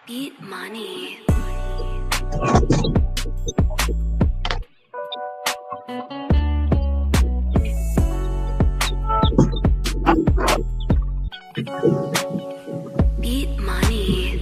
Beat Money. Beat Money.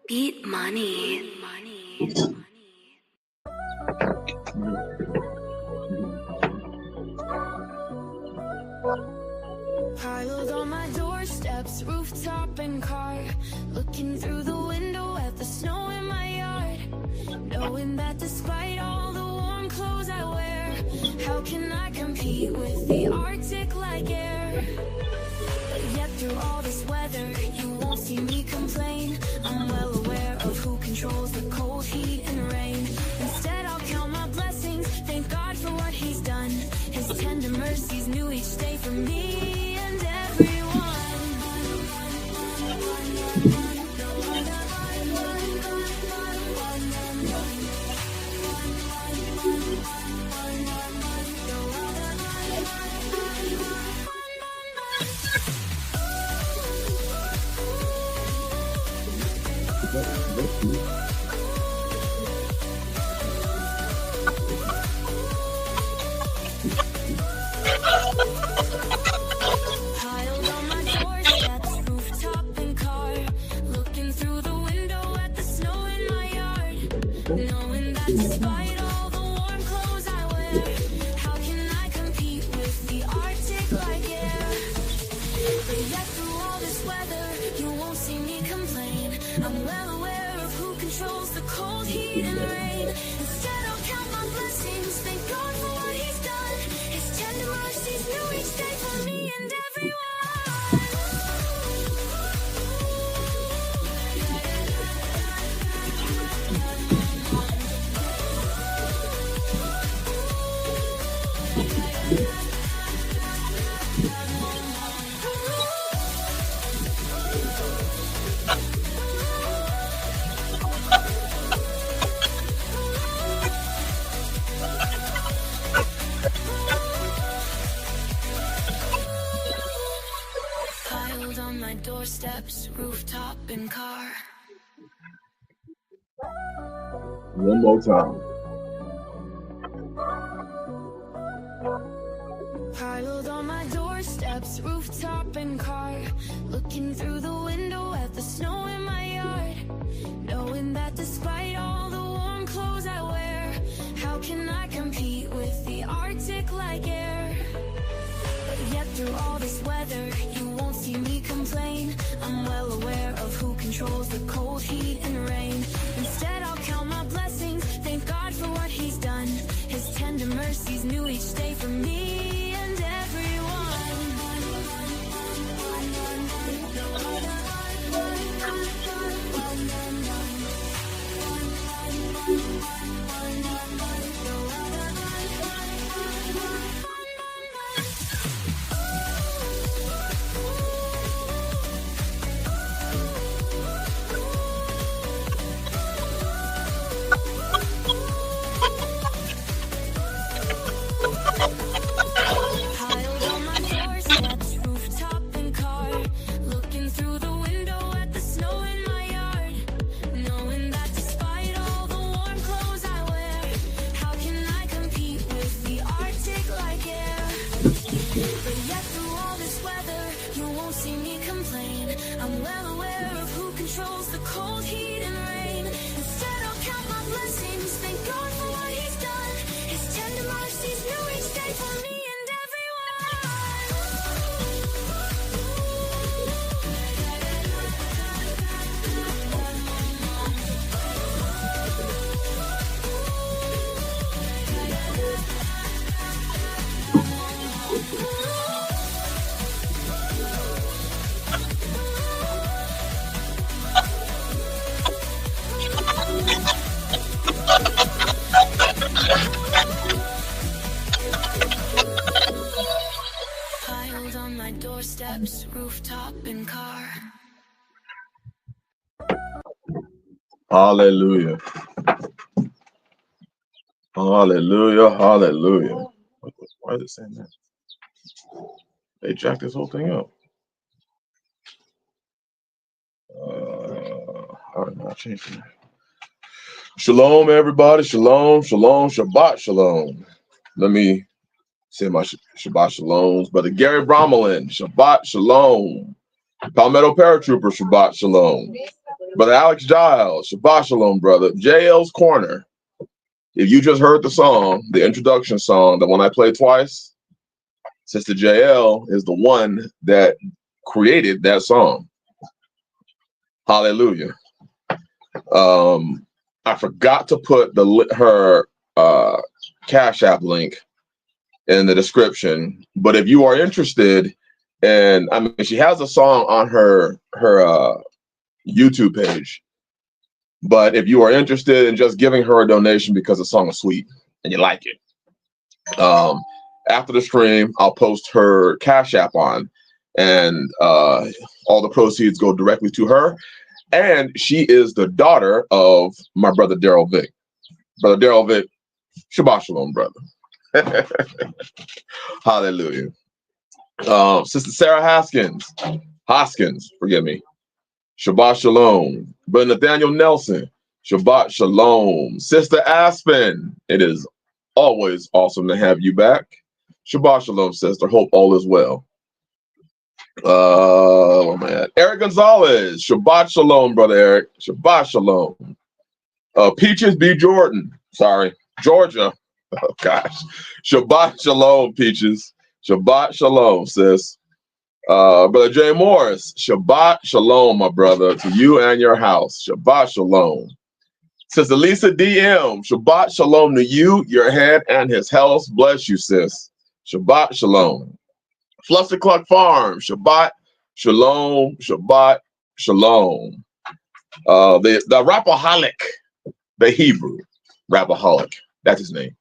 Beat Money. Piled on my doorsteps, rooftop and car, looking through the window at the snow in my yard, knowing that despite all the warm clothes I wear, how can I compete with the Arctic like air? But yet through all this weather, you won't see me complain. I'm well aware of who controls the cold, heat and rain. Instead I'll count my blessings, thank God for what he's done. His tender mercies new each day for me and everyone. Piled on my doorsteps, rooftop and car, looking through the window at the snow in my yard, knowing that despite all the warm clothes I wear, how can I compete with the Arctic like air? But yet through all this weather, you won't see me complain. I'm well aware of who controls the cold, heat and rain. Instead I'll count my blessings, thank God Piled on my doorsteps, rooftop and car. One more time. Piled on my doorsteps, rooftop and car. Looking through the window at the snow in my yard. Knowing that despite all the warm clothes I wear, how can I compete with the Arctic like air? But yet through all this weather, you won't see me complain. I'm well aware of who controls the cold, heat, and rain. Instead, I'll count my blessings, thank God for what He's done. His tender mercies new each day for me and Piled on my doorsteps, rooftop and car. Looking through the window at the snow in my yard. Knowing that despite all the warm clothes I wear, how can I compete with the Arctic like air? But yet through all this weather, you won't see me complain. I'm well aware of who controls the cold, heat, and rain. Instead, I'll count my blessings, thank God for what He's done. His tender mercies new each day for me and piled on my doorsteps, rooftop and car. Hallelujah. Hallelujah. Hallelujah. Why is it saying that? They jacked this whole thing up. How did I change it? Shalom, everybody. Shalom, shalom, Shabbat shalom. Let me say my Shabbat shaloms. Brother Gary Bromelin, Shabbat shalom. Palmetto Paratrooper, Shabbat shalom. Brother Alex Giles, Shabbat shalom, brother. JL's Corner. If you just heard the song, the introduction song, the one I played twice, Sister JL is the one that created that song. Hallelujah. I forgot to put her Cash App link in the description, but if you are interested, and I mean, she has a song on her YouTube page, but if you are interested in just giving her a donation because the song is sweet and you like it, after the stream, I'll post her Cash App on, and all the proceeds go directly to her. And she is the daughter of my brother Daryl Vick. Brother Daryl Vick, Shabbat shalom, brother. Hallelujah. Sister Sarah Hoskins, forgive me. Shabbat shalom. Brother Nathaniel Nelson, Shabbat shalom. Sister Aspen, it is always awesome to have you back. Shabbat shalom, sister. Hope all is well. Oh man, Eric Gonzalez, Shabbat shalom, brother Eric. Shabbat shalom. Peaches B. Jordan, sorry, Georgia. Oh gosh, Shabbat shalom, Peaches. Shabbat shalom, sis. Brother Jay Morris, Shabbat shalom, my brother, to you and your house. Shabbat shalom. Sister Lisa DM, Shabbat shalom to you, your head, and his house. Bless you, sis. Shabbat shalom. Fluster Cluck Farm, Shabbat shalom, Shabbat shalom. The Rapaholic, the Hebrew Rapaholic, that's his name.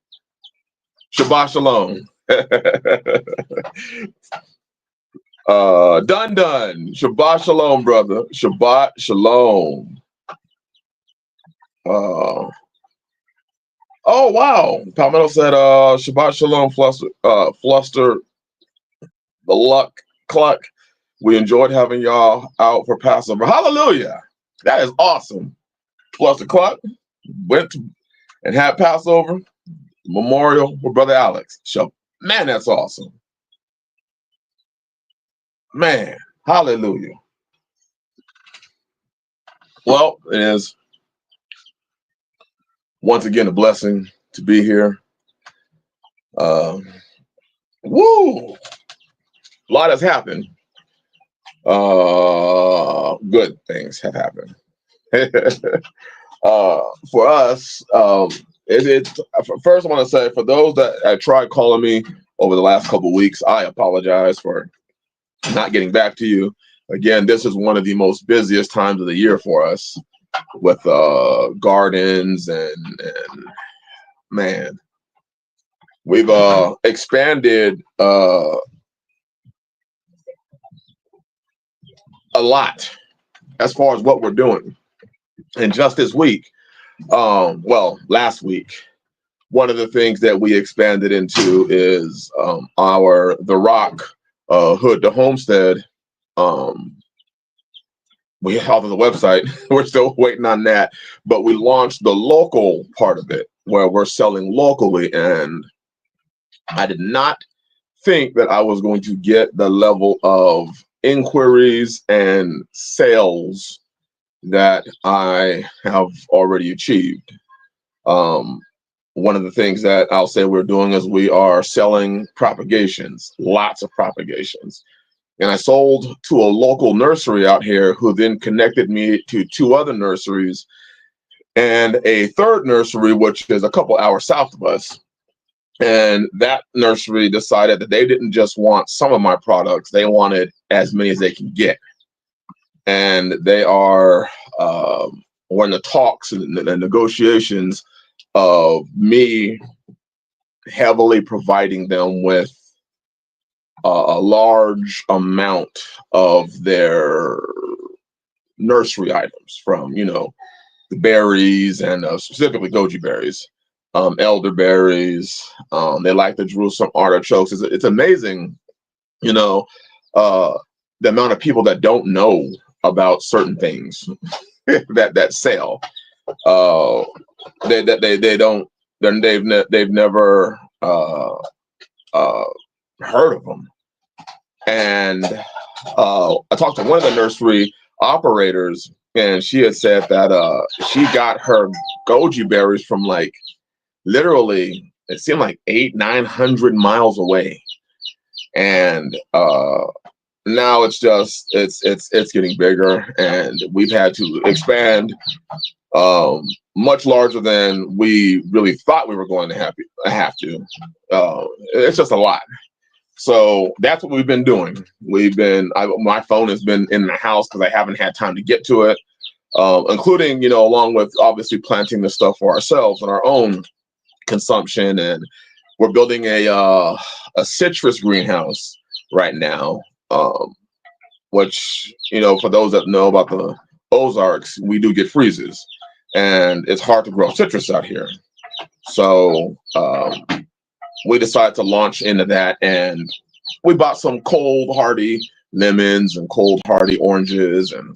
Shabbat shalom. Dun. Shabbat shalom, brother. Shabbat shalom. Oh wow. Palmetto said Shabbat shalom, Fluster, the luck cluck. We enjoyed having y'all out for Passover. Hallelujah. That is awesome. Fluster Cluck went and had Passover memorial with Brother Alex. So, man, that's awesome. Man, hallelujah. Well, it is once again a blessing to be here. Woo! A lot has happened. Good things have happened. For us, first I want to say, for those that tried calling me over the last couple of weeks, I apologize for not getting back to you. Again, this is one of the most busiest times of the year for us with gardens and man, we've expanded a lot as far as what we're doing. And just this week, last week, one of the things that we expanded into is the Rock Hood to Homestead. We have on the website. We're still waiting on that, but we launched the local part of it where we're selling locally, and I did not think that I was going to get the level of inquiries and sales that I have already achieved. One of the things that I'll say we're doing is we are selling propagations, lots of propagations. And I sold to a local nursery out here who then connected me to 2 other nurseries and a third nursery, which is a couple hours south of us. And that nursery decided that they didn't just want some of my products, they wanted as many as they can get. And they are, we're in the talks and the negotiations of me heavily providing them with a large amount of their nursery items, from, the berries and specifically goji berries, elderberries. They like the Jerusalem artichokes. It's amazing, the amount of people that don't know about certain things that sell. They've never heard of them. And I talked to one of the nursery operators, and she had said that she got her goji berries from literally, it seemed like 800-900 miles away. And now it's getting bigger, and we've had to expand much larger than we really thought we were going to have to. It's just a lot. So that's what we've been doing. My phone has been in the house because I haven't had time to get to it, including, along with obviously planting the stuff for ourselves and our own consumption. And we're building a citrus greenhouse right now, which, for those that know about the Ozarks, we do get freezes, and it's hard to grow citrus out here. So we decided to launch into that, and we bought some cold hardy lemons and cold hardy oranges, and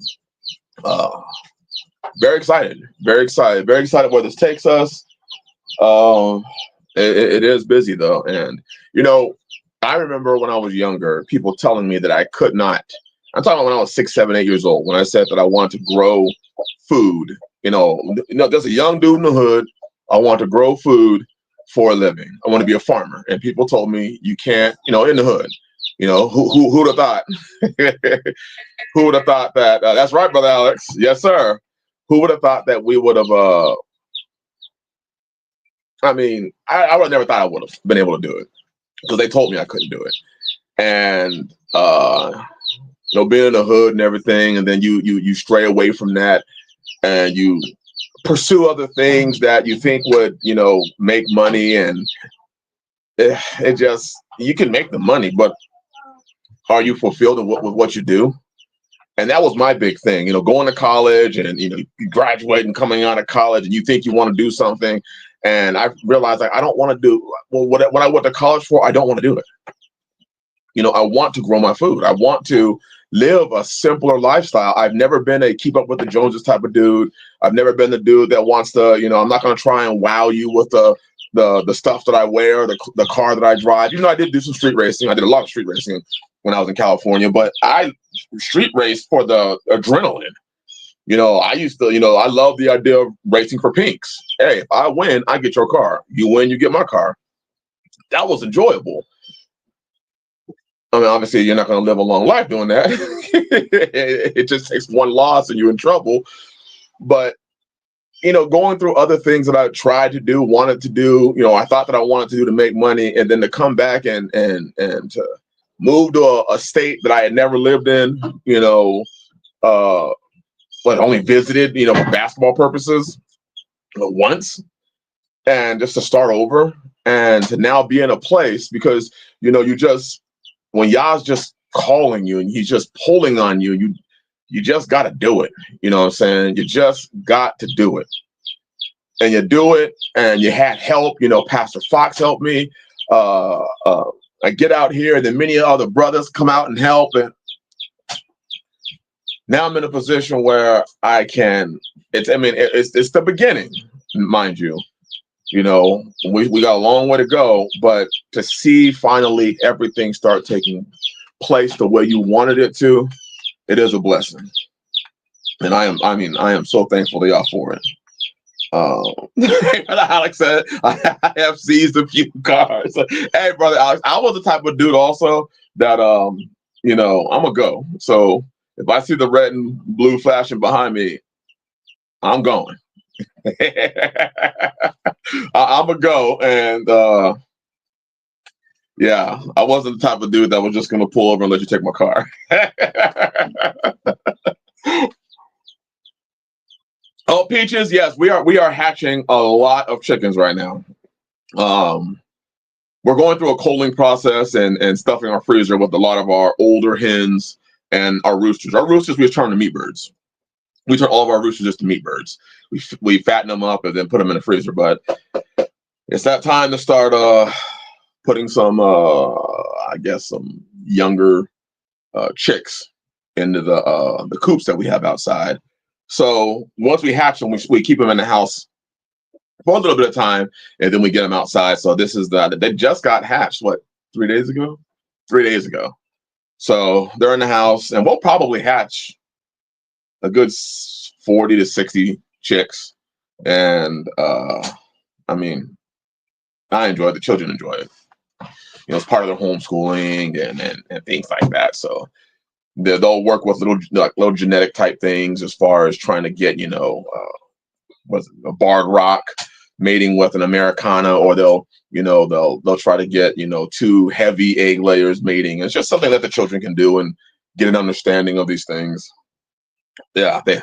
very excited where this takes us. It is busy though. And, I remember when I was younger, people telling me that I could not, I'm talking about when I was 6, 7, 8 years old, when I said that I wanted to grow food, there's a young dude in the hood. I want to grow food for a living. I want to be a farmer. And people told me you can't, in the hood, who would have thought, who would have thought that, that's right, Brother Alex. Yes, sir. Who would have thought that we would have, I would have never thought I would have been able to do it, because they told me I couldn't do it. And, being in the hood and everything, and then you stray away from that, and you pursue other things that you think would, make money, and it just, you can make the money, but are you fulfilled with what you do? And that was my big thing, going to college and, you graduate and coming out of college and you think you want to do something. And I realized I don't want to do, well, what I went to college for, I don't want to do it. I want to grow my food. I want to live a simpler lifestyle. I've never been a keep up with the Joneses type of dude. I've never been the dude that wants to, I'm not going to try and wow you with the stuff that I wear, the car that I drive. I did do some street racing. I did a lot of street racing when I was in California, but I street raced for the adrenaline. I used to, I love the idea of racing for pinks. Hey, if I win, I get your car. You win, you get my car. That was enjoyable. I mean, obviously, you're not going to live a long life doing that. It just takes one loss and you're in trouble. But, going through other things that I tried to do, wanted to do, I thought that I wanted to do to make money, and then to come back and to move to a state that I had never lived in, but only visited, for basketball purposes once, and just to start over and to now be in a place because, you just, when Yah's just calling you and he's just pulling on you, you just got to do it. You know what I'm saying? You just got to do it. And you do it, and you had help. Pastor Fox helped me. I get out here, and then many other brothers come out and help. And now I'm in a position where I can, it's the beginning, mind you. We got a long way to go, but to see finally everything start taking place the way you wanted it to, it is a blessing. And I am so thankful to y'all for it. Alex said, I have seized a few cars. Hey, brother Alex, I was the type of dude also that, I'm a go. So if I see the red and blue flashing behind me, I'm going. I'm a go, and yeah, I wasn't the type of dude that was just gonna pull over and let you take my car. Oh, Peaches, yes, we are hatching a lot of chickens right now. We're going through a culling process and stuffing our freezer with a lot of our older hens and our roosters. Our roosters we turn to meat birds. We turn all of our roosters just to meat birds. We fatten them up and then put them in the freezer. But it's that time to start putting some, some younger chicks into the coops that we have outside. So once we hatch them, we keep them in the house for a little bit of time, and then we get them outside. So this is they just got hatched, 3 days ago? 3 days ago. So they're in the house, and we'll probably hatch a good 40 to 60 chicks. And I enjoy it. The children enjoy it. It's part of their homeschooling and things like that. So they'll work with little genetic type things as far as trying to get, a barred rock mating with an Americana, or they'll try to get, 2 heavy egg layers mating. It's just something that the children can do and get an understanding of these things. Yeah, they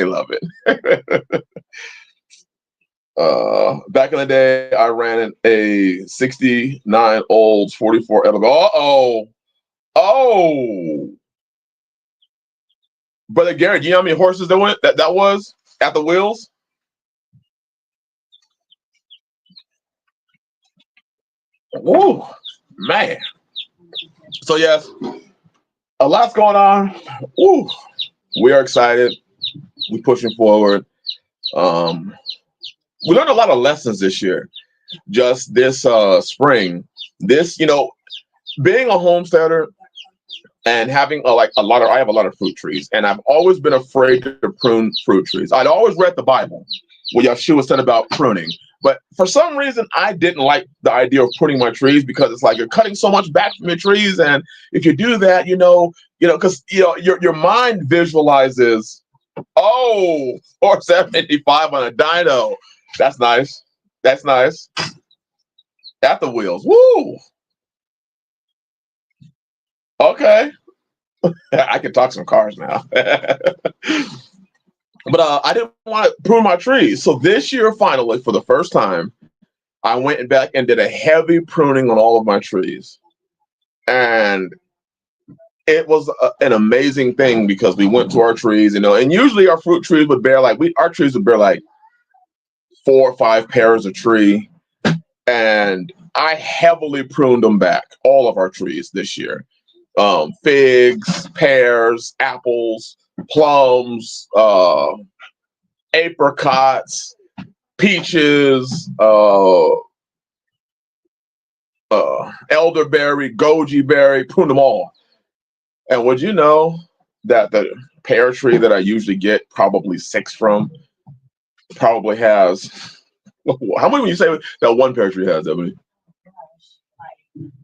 love it. Back in the day, I ran a 69 Olds 44 edible. Oh, Brother Garrett, you know how many horses that was at the wheels? Woo, man. So yes, a lot's going on. Woo, we are excited. We're pushing forward. We learned a lot of lessons this year. Just this spring, being a homesteader and having I have a lot of fruit trees, and I've always been afraid to prune fruit trees. I'd always read the Bible where Yeshua said about pruning, but for some reason I didn't like the idea of pruning my trees, because it's like you're cutting so much back from your trees, and if you do that, because your mind visualizes, 475 on a dyno. That's nice. That's nice. At the wheels. Woo. Okay. I can talk some cars now. But I didn't want to prune my trees. So this year, finally, for the first time, I went back and did a heavy pruning on all of my trees. And it was an amazing thing because we went to our trees, and usually our fruit trees would bear our trees would bear like 4 or 5 pairs of tree. And I heavily pruned them back, all of our trees this year. Figs, pears, apples, plums, apricots, peaches, elderberry, goji berry, pruned them all. And would you know that the pear tree that I usually get probably 6 from probably has, how many would you say that one pear tree has, Ebony?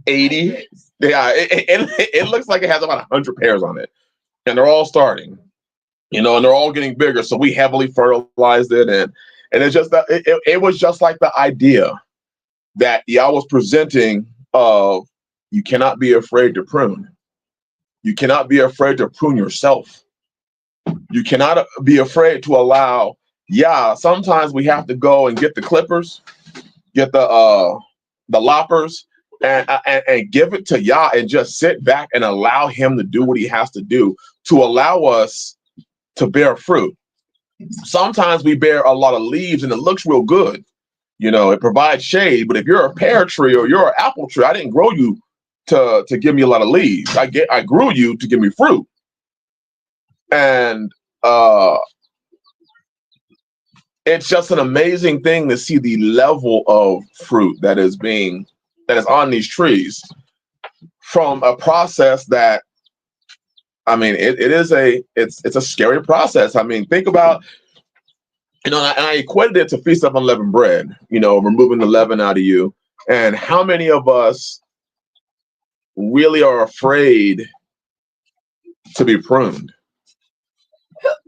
80? Yeah, it looks like it has about 100 pears on it. And they're all starting, and they're all getting bigger. So we heavily fertilized it. And it's just that it was just like the idea that Yah was presenting of, you cannot be afraid to prune. You cannot be afraid to prune yourself. You cannot be afraid to allow Yah. Sometimes we have to go and get the clippers, get the loppers, and give it to Yah and just sit back and allow him to do what he has to do to allow us to bear fruit. Sometimes we bear a lot of leaves and it looks real good. It provides shade, but if you're a pear tree or you're an apple tree, I didn't grow you to give me a lot of leaves. I grew you to give me fruit. And it's just an amazing thing to see the level of fruit that is on these trees from a process that, it's a scary process. Think about, and I equated it to Feast of Unleavened Bread, removing the leaven out of you. And how many of us really are afraid to be pruned?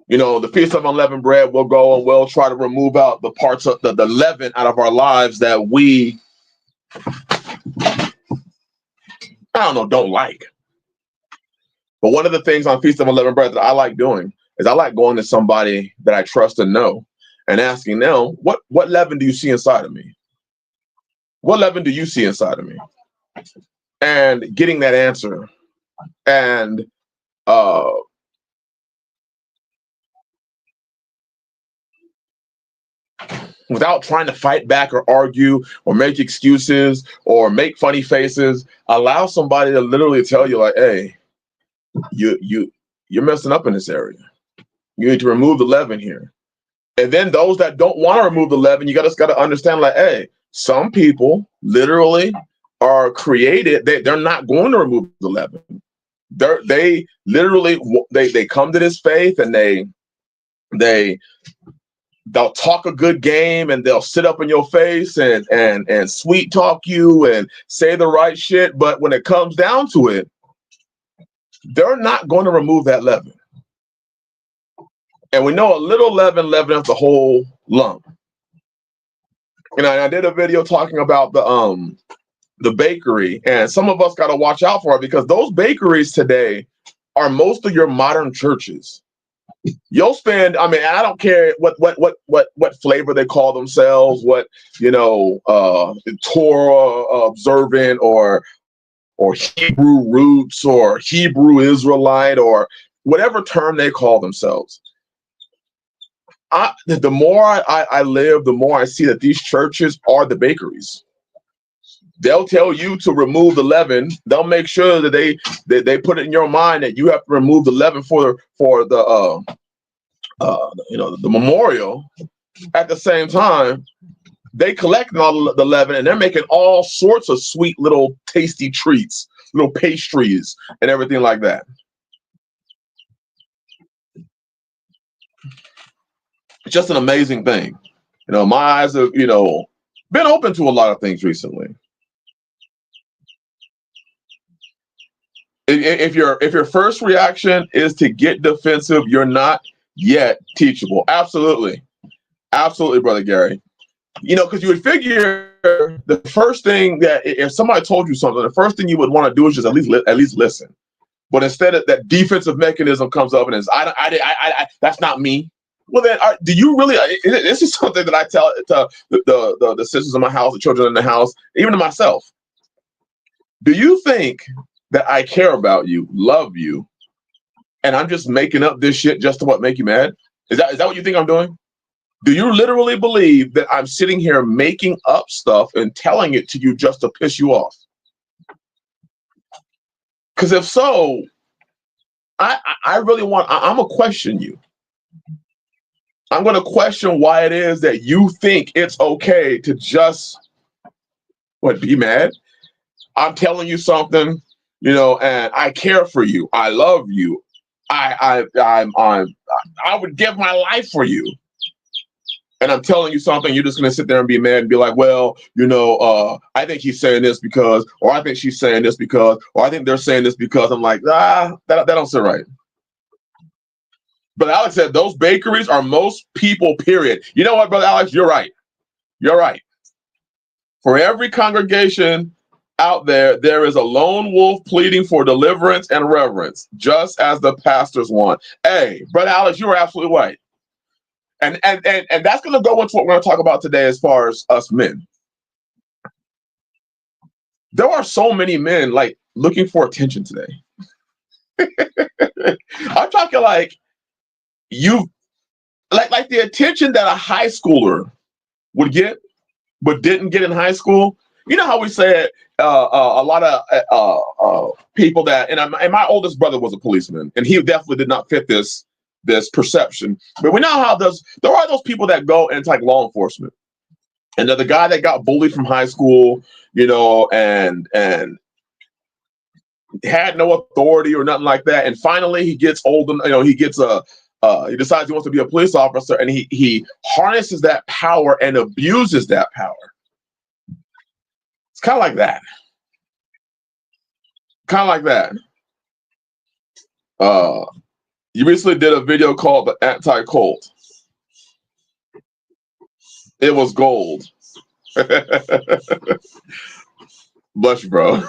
The Feast of Unleavened Bread, we'll go and we'll try to remove out the parts of the leaven out of our lives that we, don't like. But one of the things on Feast of Unleavened Bread that I like doing is I like going to somebody that I trust and know and asking them, what leaven do you see inside of me? What leaven do you see inside of me? And getting that answer. And without trying to fight back or argue or make excuses or make funny faces, allow somebody to literally tell you, like, hey, you're messing up in this area. You need to remove the leaven here. And then those that don't want to remove the leaven, you just got to understand, like, hey, some people literally are created. They're not going to remove the leaven. They literally come to this faith and they'll talk a good game and they'll sit up in your face and sweet talk you and say the right shit. But when it comes down to it, they're not going to remove that leaven. And we know a little leaven leaveneth the whole lump. I did a video talking about the bakery, and some of us got to watch out for it because those bakeries today are most of your modern churches. You'll spend, I don't care what flavor they call themselves, what, Torah observant or Hebrew roots or Hebrew Israelite or whatever term they call themselves. The more I live, the more I see that these churches are the bakeries. They'll tell you to remove the leaven. They'll make sure that they put it in your mind that you have to remove the leaven for the memorial. At the same time, they collect all the leaven and they're making all sorts of sweet little tasty treats, little pastries and everything like that. It's just an amazing thing. My eyes have, been open to a lot of things recently. If your first reaction is to get defensive, you're not yet teachable. Absolutely, Brother Gary. Because you would figure the first thing that if somebody told you something, the first thing you would want to do is just at least listen. But instead of that defensive mechanism comes up and is I that's not me. Well, then, do you really? This is something that I tell to the sisters in my house, the children in the house, even to myself. Do you think that I care about you, love you, and I'm just making up this shit just to what make you mad? Is that what you think I'm doing? Do you literally believe that I'm sitting here making up stuff and telling it to you just to piss you off? Because if so, I really want. I'm gonna question you. I'm going to question why it is that you think it's okay to just be mad. I'm telling you something, and I care for you. I love you. I would give my life for you. And I'm telling you something, you're just going to sit there and be mad and be like, well, I think he's saying this because, or I think she's saying this because, or I think they're saying this because. I'm like, that don't sit right. But Alex said those bakeries are most people, period. You know what, Brother Alex? You're right. You're right. For every congregation out there, there is a lone wolf pleading for deliverance and reverence, just as the pastors want. Hey, Brother Alex, you are absolutely right. And that's going to go into what we're going to talk about today as far as us men. There are so many men like looking for attention today. I'm talking like like the attention that a high schooler would get, but didn't get in high school. You know how we said a lot of people that, and my oldest brother was a policeman, and he definitely did not fit this perception. But we know how there are those people that go into like law enforcement, and they're the guy that got bullied from high school, and had no authority or nothing like that, and finally he gets old, he gets he decides he wants to be a police officer, and he harnesses that power and abuses that power. It's kind of like that. You recently did a video called The Anti-Cult. It was gold. Bless you, bro.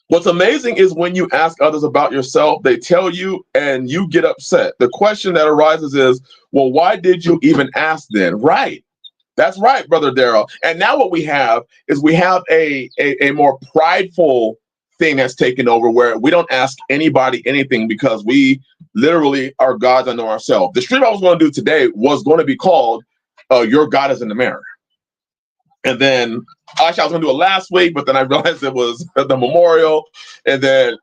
What's amazing is when you ask others about yourself, they tell you and you get upset. The question that arises is, well, why did you even ask then? Right. That's right, Brother Daryl. And now what we have is a more prideful thing that's taken over, where we don't ask anybody anything because we literally are gods unto ourselves. The stream I was going to do today was going to be called Your God is in the Mirror. And then actually I was going to do it last week, but then I realized it was the memorial. And then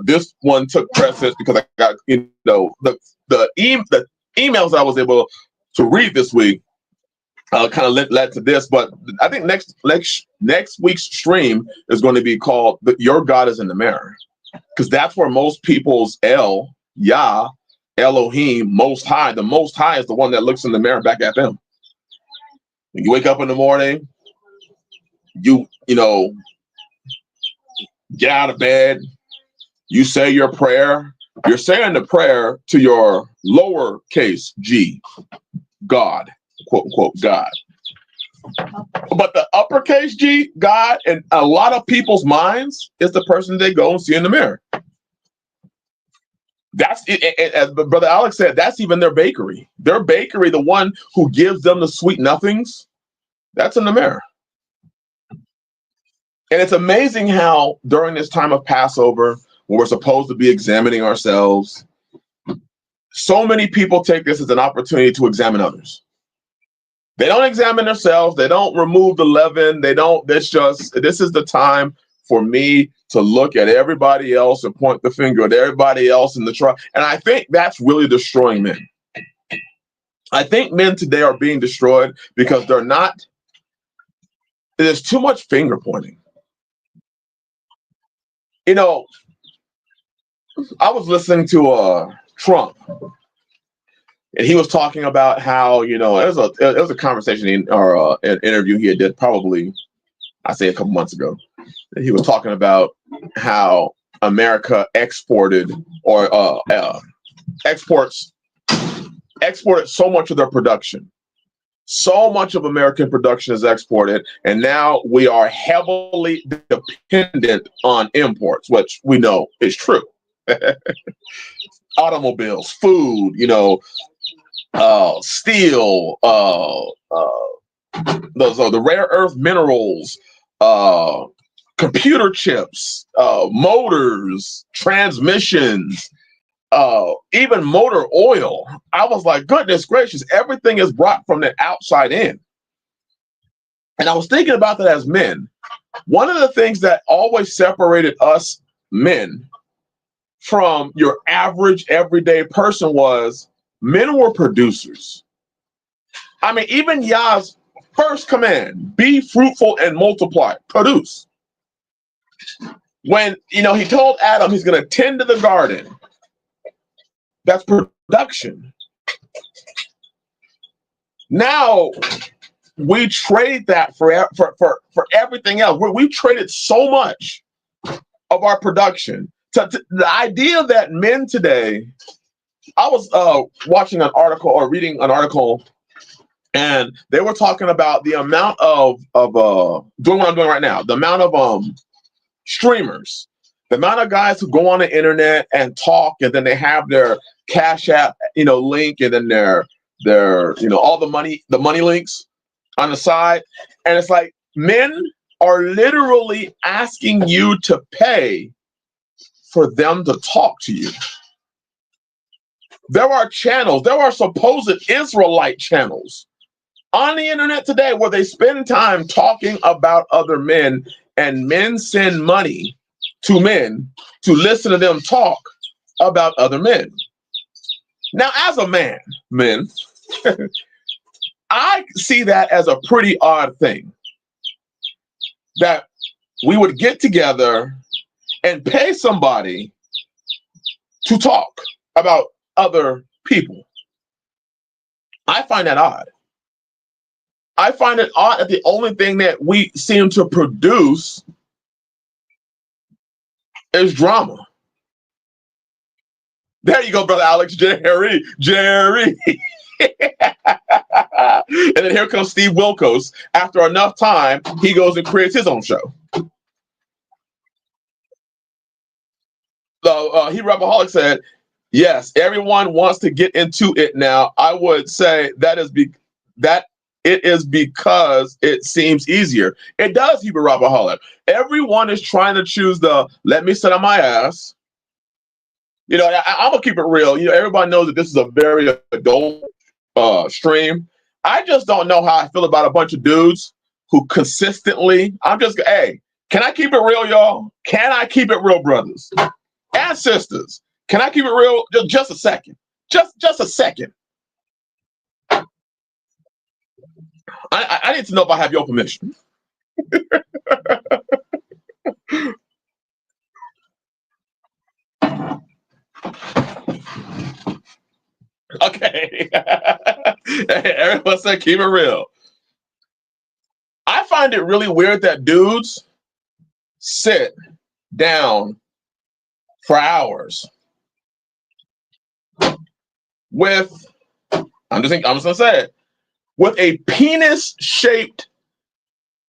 this one took precedence because I got, the emails that I was able to read this week kind of led to this. But I think next week's stream is going to be called Your God is in the Mirror, because that's where most people's Yah, Elohim, Most High, the Most High is the one that looks in the mirror back at them. When you wake up in the morning, you get out of bed, you say your prayer. You're saying the prayer to your lowercase g, God, quote unquote God. But the uppercase G, God, in a lot of people's minds is the person they go and see in the mirror. That's it, as Brother Alex said, that's even their bakery. Their bakery, the one who gives them the sweet nothings, that's in the mirror. And it's amazing how during this time of Passover, when we're supposed to be examining ourselves, so many people take this as an opportunity to examine others. They don't examine themselves. They don't remove the leaven. This is the time for me to look at everybody else and point the finger at everybody else in the trial. And I think that's really destroying men. I think men today are being destroyed because there's too much finger pointing. I was listening to Trump, and he was talking about how, it was a conversation or an interview he did probably, I say a couple months ago. And he was talking about how America exported so much of their production. So much of American production is exported, and now we are heavily dependent on imports, which we know is true. automobiles, food, steel, the rare earth minerals, computer chips, motors, transmissions, even motor oil. I was like, goodness gracious, everything is brought from the outside in. And I was thinking about that as men. One of the things that always separated us men from your average everyday person was men were producers. I mean, even Yah's first command, be fruitful and multiply, produce. When, he told Adam he's going to tend to the garden, that's production. Now we trade that for everything else. We traded so much of our production to the idea that men today. I was watching an article or reading an article, and they were talking about the amount of doing what I'm doing right now, the amount of streamers, the amount of guys who go on the internet and talk, and then they have their Cash App, link, and then their all the money links on the side. And it's like men are literally asking you to pay for them to talk to you. There are channels, there are supposed Israelite channels on the internet today where they spend time talking about other men, and men send money to men to listen to them talk about other men. Now, as a man, men, I see that as a pretty odd thing, that we would get together and pay somebody to talk about other people. I find that odd. I find it odd that the only thing that we seem to produce is drama. There you go, brother Alex. Jerry. And then here comes Steve Wilkos. After enough time, he goes and creates his own show. So he Rebelholic said, yes, everyone wants to get into it now. I would say that it is because it seems easier. It does, Hebrew Rebelholic. Everyone is trying to choose the let me sit on my ass. I'm gonna keep it real. Everybody knows that this is a very adult stream. I just don't know how I feel about a bunch of dudes who consistently. Hey, can I keep it real, y'all? Can I keep it real, brothers and sisters? Can I keep it real? Just a second. Just a second. I need to know if I have your permission. Okay. Everyone said keep it real. I find it really weird that dudes sit down for hours with, I'm just gonna say it, with a penis-shaped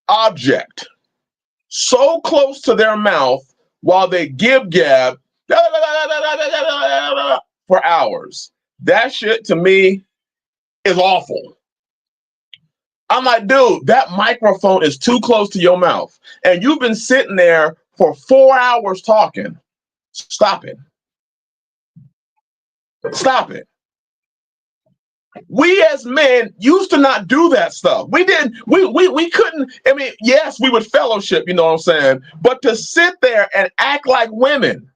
object so close to their mouth while they gab for hours. That shit to me is awful. I'm like, dude, that microphone is too close to your mouth, and you've been sitting there for 4 hours talking. Stop it. Stop it. We as men used to not do that stuff. We couldn't, yes, we would fellowship, you know what I'm saying? But to sit there and act like women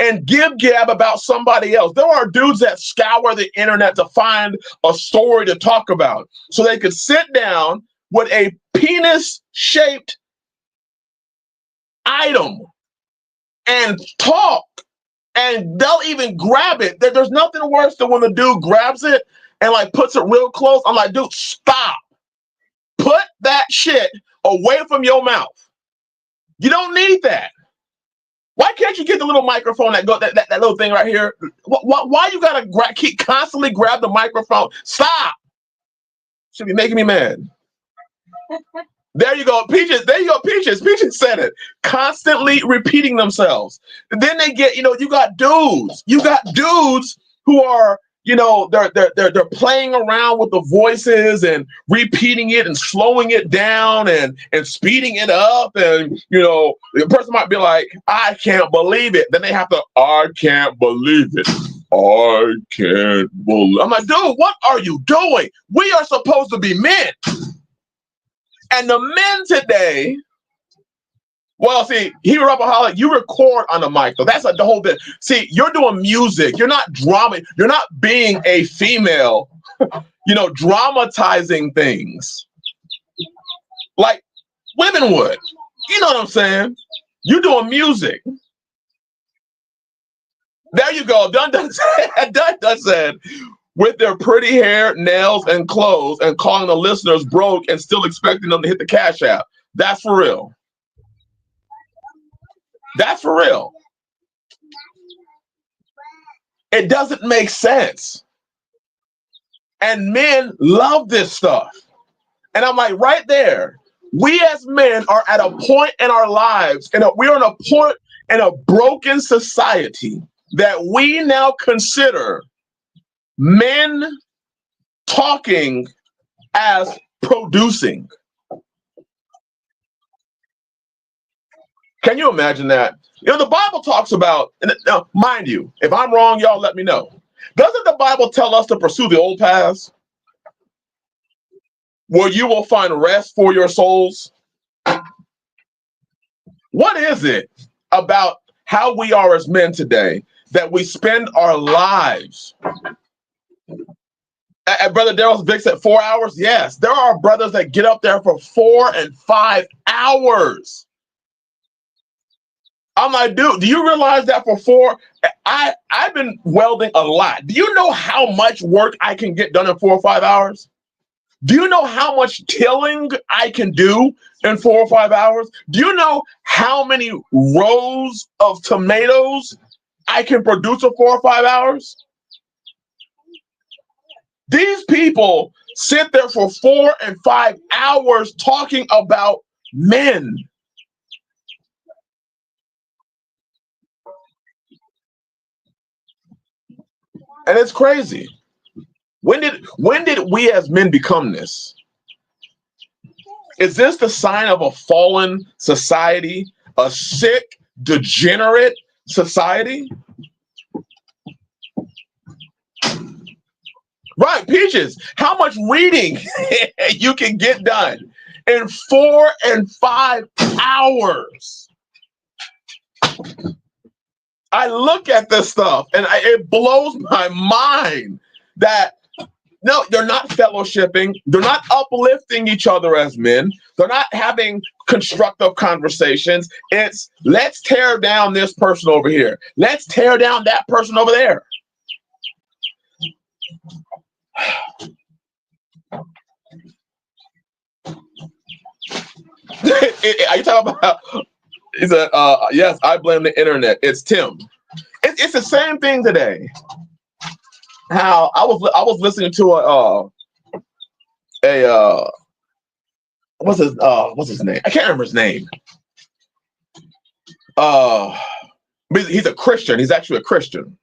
and gab about somebody else. There are dudes that scour the internet to find a story to talk about so they could sit down with a penis-shaped item and talk, and they'll even grab it. There's nothing worse than when the dude grabs it and like puts it real close. I'm like, dude, stop. Put that shit away from your mouth. You don't need that. Why can't you get the little microphone that little thing right here? Why you gotta keep constantly grab the microphone? Stop. Should be making me mad. There you go, Peaches. There you go, Peaches. Peaches said it. Constantly repeating themselves. Then they get, you got dudes. You got dudes who are, they're playing around with the voices and repeating it and slowing it down and speeding it up. And the person might be like, I can't believe it. Then they have to, I can't believe it. I can't believe. I'm like, dude, what are you doing? We are supposed to be men. And the men today, well, see, Hero Rapaholic, you record on the mic, though. That's the whole bit. See, you're doing music. You're not drama. You're not being a female, dramatizing things like women would. You know what I'm saying? You're doing music. There you go. Dun said, with their pretty hair, nails, and clothes, and calling the listeners broke and still expecting them to hit the Cash App. That's for real. That's for real. It doesn't make sense. And men love this stuff. And I'm like, right there, we as men are at a point in our lives, and we're on a point in a broken society that we now consider men talking as producing. Can you imagine that? The Bible talks about, now, mind you, if I'm wrong, y'all let me know. Doesn't the Bible tell us to pursue the old paths where you will find rest for your souls? What is it about how we are as men today that we spend our lives? Brother Daryl's Vic said 4 hours. Yes, there are brothers that get up there for 4 and 5 hours. I'm like, dude, do you realize that for 4? I've been welding a lot. Do you know how much work I can get done in 4 or 5 hours? Do you know how much tilling I can do in 4 or 5 hours? Do you know how many rows of tomatoes I can produce in 4 or 5 hours? These people sit there for 4 and 5 hours talking about men. And it's crazy. When did we as men become this? Is this the sign of a fallen society, a sick, degenerate society? Right, Peaches. How much reading you can get done in 4 and 5 hours? I look at this stuff and it blows my mind that no, they're not fellowshipping. They're not uplifting each other as men. They're not having constructive conversations. It's let's tear down this person over here. Let's tear down that person over there. Are you talking about? He said, yes, I blame the internet. It's Tim. It's the same thing today. How I was listening to what's his name? I can't remember his name. He's a Christian. He's actually a Christian,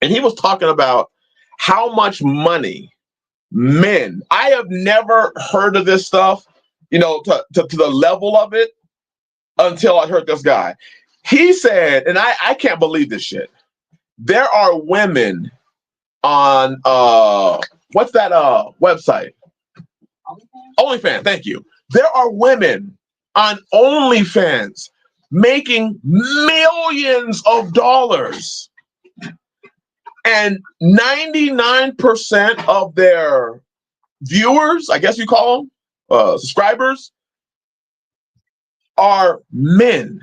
and he was talking about how much money men. I have never heard of this stuff, to the level of it until I heard this guy. He said, and I can't believe this shit. There are women on what's that website? OnlyFans. Thank you. There are women on OnlyFans making millions of dollars, and 99% of their viewers, I guess you call them, subscribers, are men.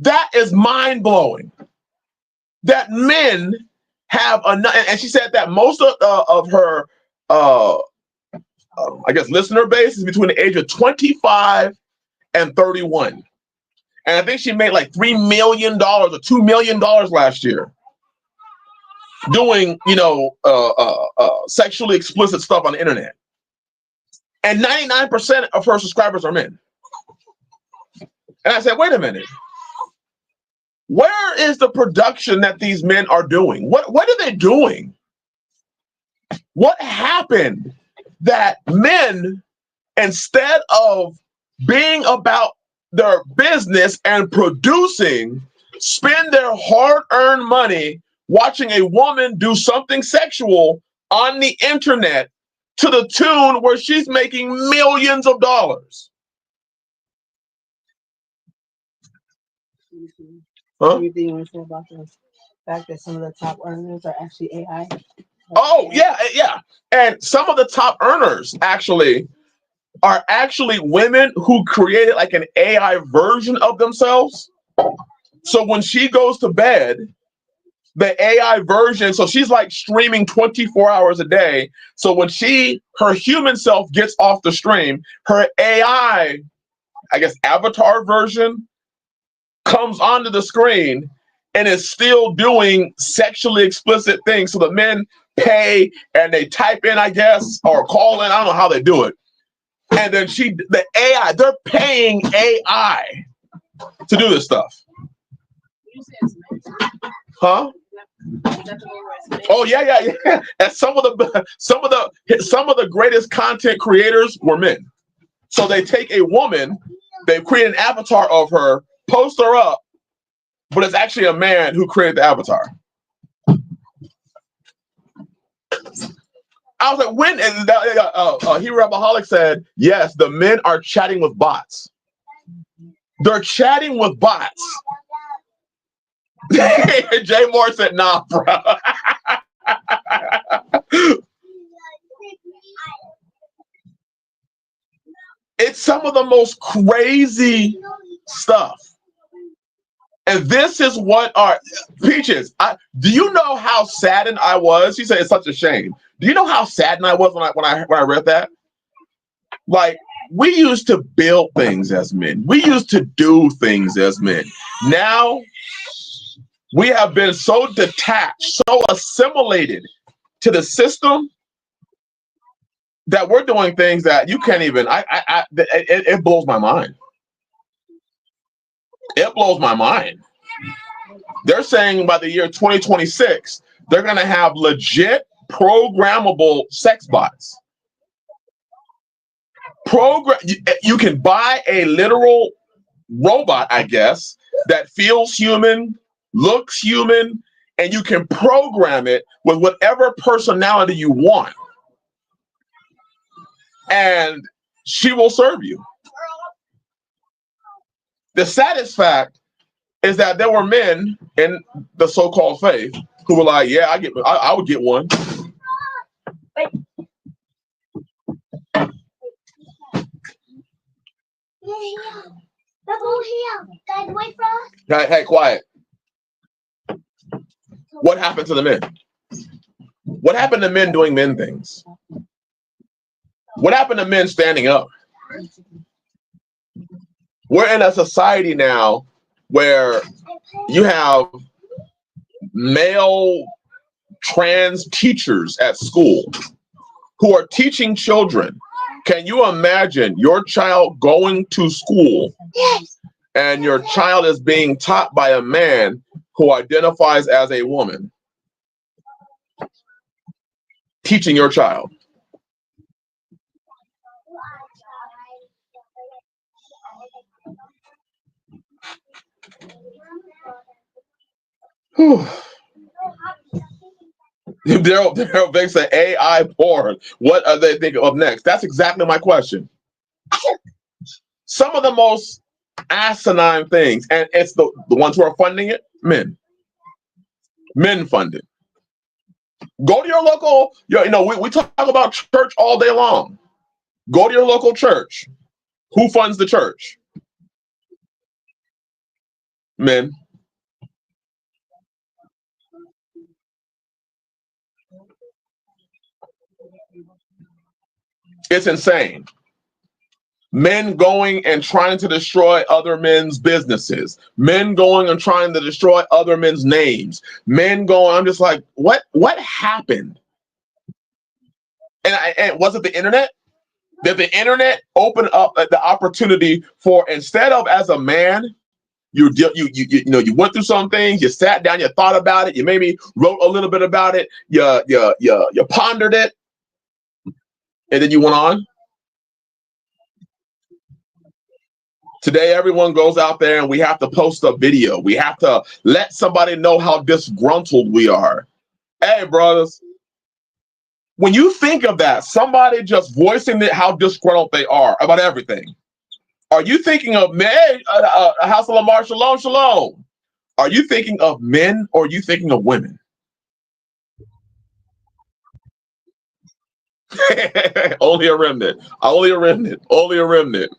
That is mind-blowing. That men have enough, and she said that most of her, I guess, listener base is between the age of 25 and 31. And I think she made like $3 million or $2 million last year doing, sexually explicit stuff on the internet. And 99% of her subscribers are men. And I said, wait a minute. Where is the production that these men are doing? What are they doing? What happened that men, instead of being about their business and producing, spend their hard-earned money watching a woman do something sexual on the internet to the tune where she's making millions of dollars? Huh? Anything you want to say about the fact that some of the top earners are actually AI? Oh, yeah. And some of the top earners actually are actually women who created like an AI version of themselves. So when she goes to bed, the AI version, so she's like streaming 24 hours a day. So when her human self gets off the stream, her AI, I guess, avatar version comes onto the screen and is still doing sexually explicit things. So the men pay and they type in, I guess, or call in. I don't know how they do it. And then the AI, they're paying AI to do this stuff. Huh? Oh yeah. And some of the greatest content creators were men. So they take a woman, they create an avatar of her, post her up, but it's actually a man who created the avatar. I was like, when? And Hero Rapaholic said, yes, the men are chatting with bots. They're chatting with bots. Jay Moore said, nah, bro. It's some of the most crazy stuff. And this is what our Peaches. Do you know how saddened I was? She said it's such a shame. Do you know how saddened I was when I read that? Like, we used to build things as men. We used to do things as men. Now we have been so detached, so assimilated to the system that we're doing things that you can't even. It blows my mind. It blows my mind. They're saying by the year 2026, they're going to have legit programmable sex bots. You can buy a literal robot, I guess, that feels human, looks human, and you can program it with whatever personality you want. And she will serve you. The saddest fact is that there were men in the so-called faith who were like, yeah, I would get one. Hey, quiet. What happened to the men? What happened to men doing men things? What happened to men standing up? We're in a society now where you have male trans teachers at school who are teaching children. Can you imagine your child going to school and your child is being taught by a man who identifies as a woman? Teaching your child. Daryl Big said AI porn. What are they thinking of next? That's exactly my question. Some of the most asinine things, and it's the ones who are funding it, men. Men fund it. Go to your local, we talk about church all day long. Go to your local church. Who funds the church? Men. It's insane. Men going and trying to destroy other men's businesses. Men going and trying to destroy other men's names. Men going, I'm just like, what happened? And was it the internet? That the internet opened up the opportunity for, instead of as a man, you went through some things, you sat down, you thought about it, you maybe wrote a little bit about it, you pondered it, and then you went on. Today, everyone goes out there and we have to post a video. We have to let somebody know how disgruntled we are. Hey, brothers, when you think of that, somebody just voicing how disgruntled they are about everything, are you thinking of men? House of Lamar, shalom, shalom. Are you thinking of men or are you thinking of women? Only a remnant. Only a remnant. Only a remnant.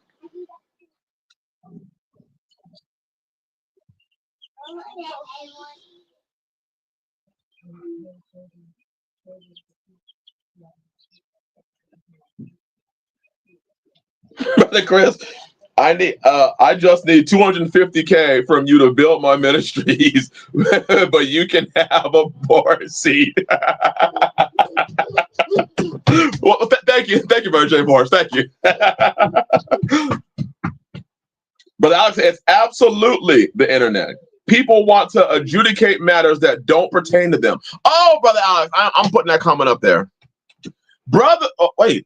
Brother Chris, I just need 250K from you to build my ministries, but you can have a board seat. Well, thank you, Brother J. Morris. Thank you. But Alex, it's absolutely the internet. People want to adjudicate matters that don't pertain to them. Oh, Brother Alex, I'm putting that comment up there. Brother, oh, wait.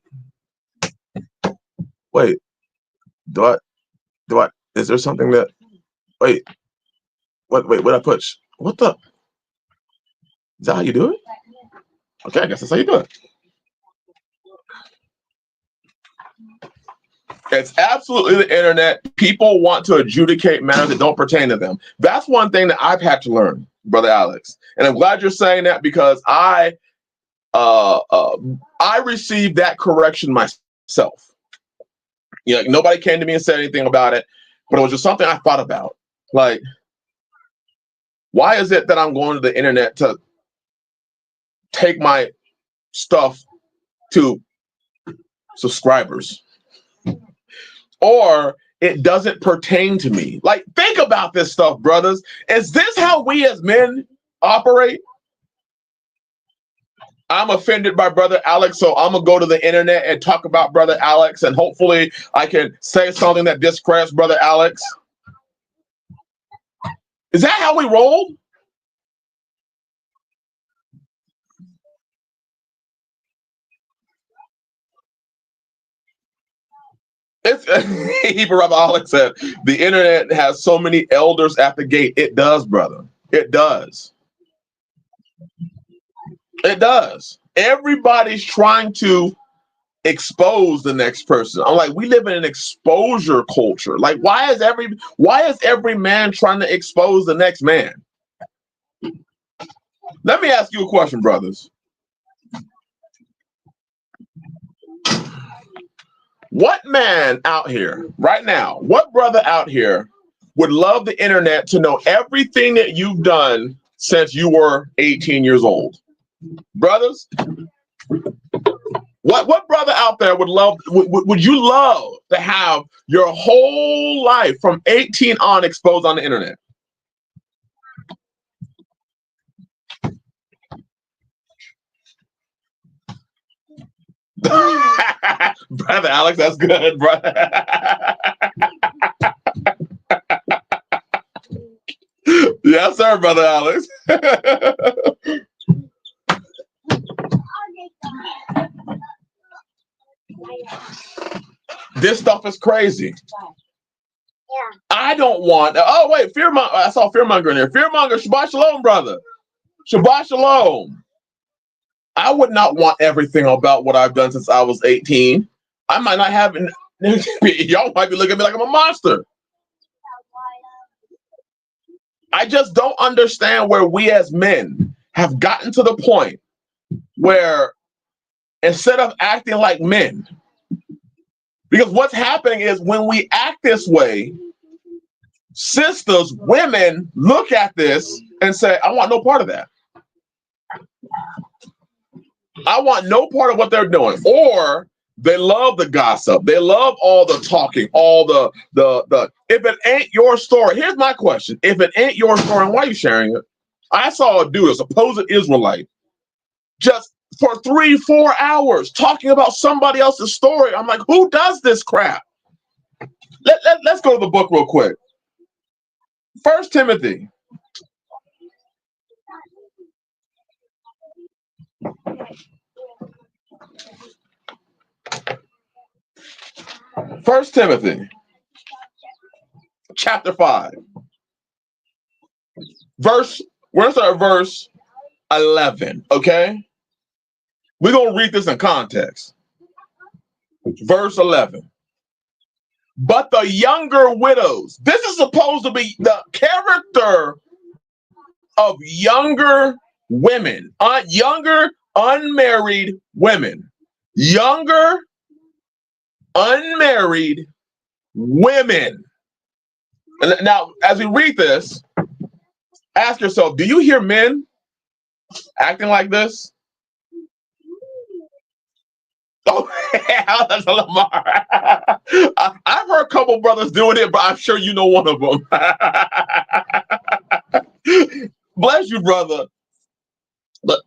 Do I, is there something that, wait, what I push? What the, is that how you do it? Okay, I guess that's how you do it. It's absolutely the internet. People want to adjudicate matters that don't pertain to them. That's one thing that I've had to learn, Brother Alex. And I'm glad you're saying that because I received that correction myself. You know, nobody came to me and said anything about it, but it was just something I thought about. Like, why is it that I'm going to the internet to take my stuff to subscribers? Or it doesn't pertain to me. Like, think about this stuff, brothers. Is this how we as men operate? I'm offended by Brother Alex, so I'm gonna go to the internet and talk about Brother Alex, and hopefully I can say something that discredits Brother Alex. Is that how we roll? It's Hebrew Rabbi Alex said the internet has so many elders at the gate. It does, brother. It does. It does. Everybody's trying to expose the next person. I'm like, we live in an exposure culture. Like, why is every man trying to expose the next man? Let me ask you a question, brothers. What man out here right now, what brother out here would love the internet to know everything that you've done since you were 18 years old? Brothers, what brother out there would you love to have your whole life from 18 on exposed on the internet? Brother Alex, that's good, brother. Yes, sir, Brother Alex. This stuff is crazy. Yeah. I don't want. Oh wait, fearmonger. I saw fearmonger in there. Fearmonger, Shabbat Shalom, brother. Shabbat Shalom. I would not want everything about what I've done since I was 18. I might not have. Y'all might be looking at me like I'm a monster. I just don't understand where we as men have gotten to the point where instead of acting like men, because what's happening is when we act this way, sisters, women look at this and say, I want no part of that. I want no part of what they're doing. Or they love the gossip. They love all the talking, all the if it ain't your story. Here's my question. If it ain't your story, why are you sharing it? I saw a dude, a supposed Israelite, just for 3-4 hours talking about somebody else's story. I'm like, who does this crap? Let's go to the book real quick. 1 Timothy. First Timothy, chapter 5, we're gonna start at verse 11. Okay, we're gonna read this in context. Verse 11. But the younger widows. This is supposed to be the character of younger women, younger unmarried women, younger unmarried women. And now, as we read this, ask yourself, do you hear men acting like this? Oh, that's a Lamar. I've heard a couple brothers doing it, but I'm sure you know one of them. Bless you, brother. But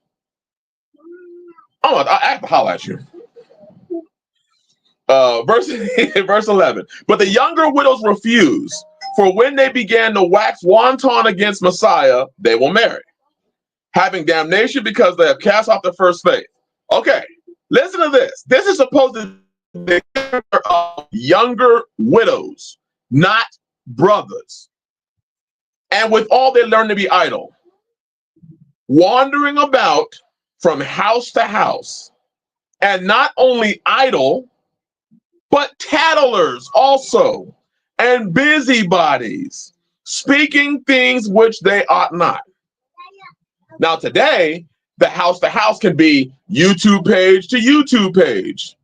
I have to holler at you. Verse 11. But the younger widows refuse, for when they began to wax wanton against Messiah, they will marry, having damnation because they have cast off the first faith. Okay, listen to this. This is supposed to be the character of younger widows, not brothers. And with all they learn to be idle, wandering about from house to house, and not only idle, but tattlers also, and busybodies, speaking things which they ought not. Now today, the house to house can be YouTube page to YouTube page,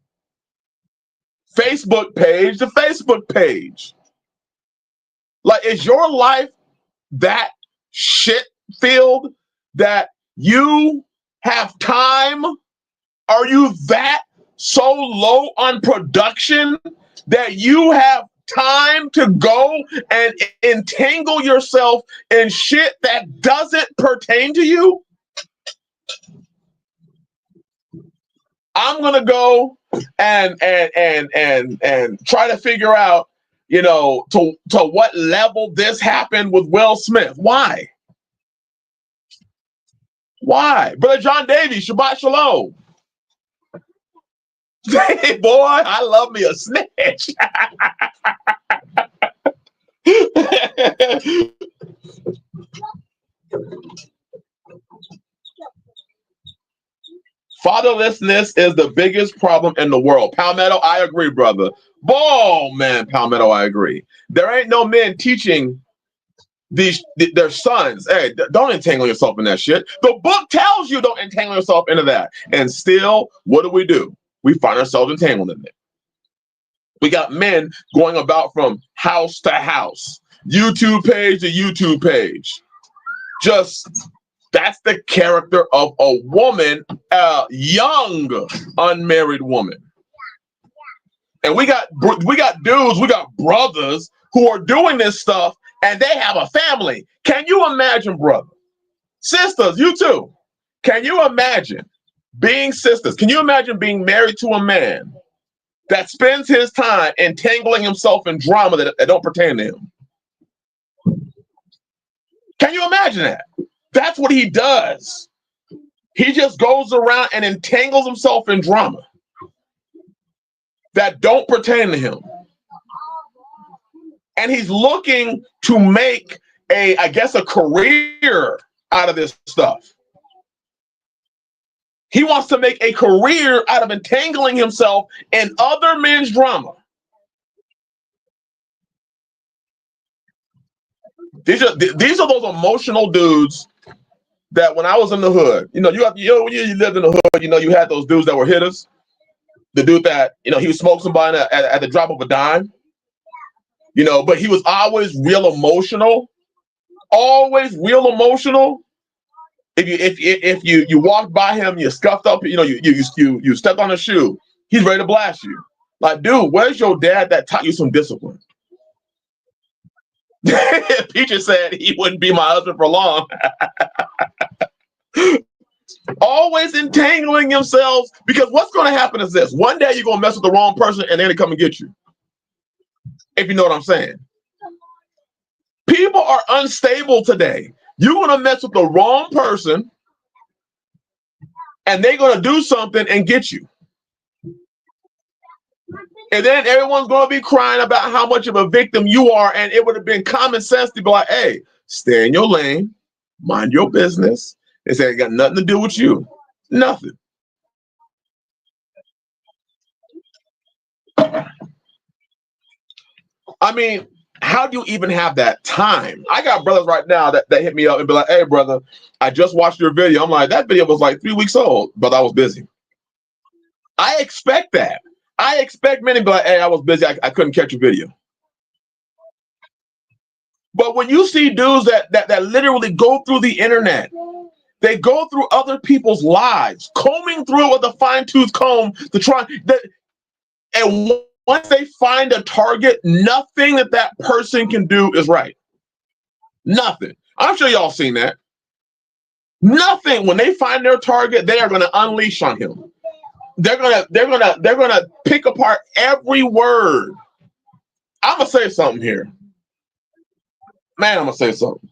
Facebook page to Facebook page. Like, is your life that shit filled that you have time? Are you that so low on production that you have time to go and entangle yourself in shit that doesn't pertain to you? I'm gonna go and try to figure out, you know, to what level this happened with Will Smith. Why? Why? Brother John Davies, Shabbat Shalom. Hey, boy, I love me a snitch. Fatherlessness is the biggest problem in the world. Palmetto, I agree, brother. Ball, man, Palmetto, I agree. There ain't no men teaching their sons, hey, don't entangle yourself in that shit. The book tells you don't entangle yourself into that. And still, what do? We find ourselves entangled in it. We got men going about from house to house, YouTube page to YouTube page. Just, that's the character of a woman, a young unmarried woman. And we got dudes, we got brothers who are doing this stuff, and they have a family. Can you imagine, brother? Sisters, you too. Can you imagine being sisters? Can you imagine being married to a man that spends his time entangling himself in drama that don't pertain to him? Can you imagine that? That's what he does. He just goes around and entangles himself in drama that don't pertain to him. And he's looking to make a career out of this stuff. He wants to make a career out of entangling himself in other men's drama. These are those emotional dudes that when I was in the hood, when you lived in the hood, you had those dudes that were hitters. The dude that, he would smoke somebody at the drop of a dime, but he was always real emotional, If you walked by him, you scuffed up, you stepped on a shoe, he's ready to blast you. Like, dude, where's your dad that taught you some discipline? Peaches said he wouldn't be my husband for long. Always entangling themselves, because what's going to happen is this. One day you're going to mess with the wrong person and they're going to come and get you. If you know what I'm saying. People are unstable today. You're going to mess with the wrong person and they're going to do something and get you. And then everyone's going to be crying about how much of a victim you are. And it would have been common sense to be like, hey, stay in your lane, mind your business. They say it got nothing to do with you. Nothing. I mean, how do you even have that time? I got brothers right now that hit me up and be like, hey, brother, I just watched your video. I'm like, that video was like 3 weeks old, but I was busy. I expect that. I expect men to be like, hey, I was busy. I couldn't catch your video. But when you see dudes that literally go through the internet, they go through other people's lives, combing through it with a fine-tooth comb to try that. And once they find a target, nothing that person can do is right. Nothing. I'm sure y'all seen that. Nothing. When they find their target, they are going to unleash on him. They're gonna pick apart every word. I'm gonna say something here. Man, I'm gonna say something.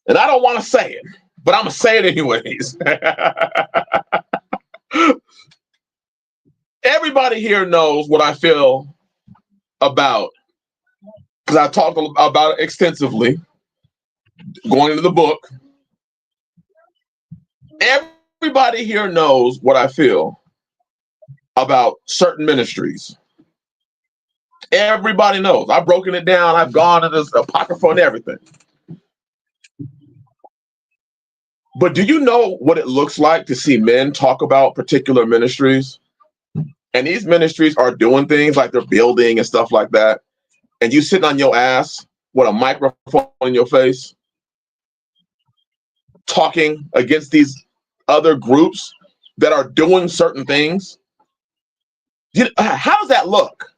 And I don't want to say it, but I'm gonna say it anyways. Everybody here knows what I feel about, because I talked about it extensively going into the book. Everybody here knows what I feel about certain ministries. Everybody knows. I've broken it down. I've gone to this apocrypha and everything. But do you know what it looks like to see men talk about particular ministries? And these ministries are doing things like they're building and stuff like that. And you sitting on your ass with a microphone in your face, talking against these other groups that are doing certain things. How does that look?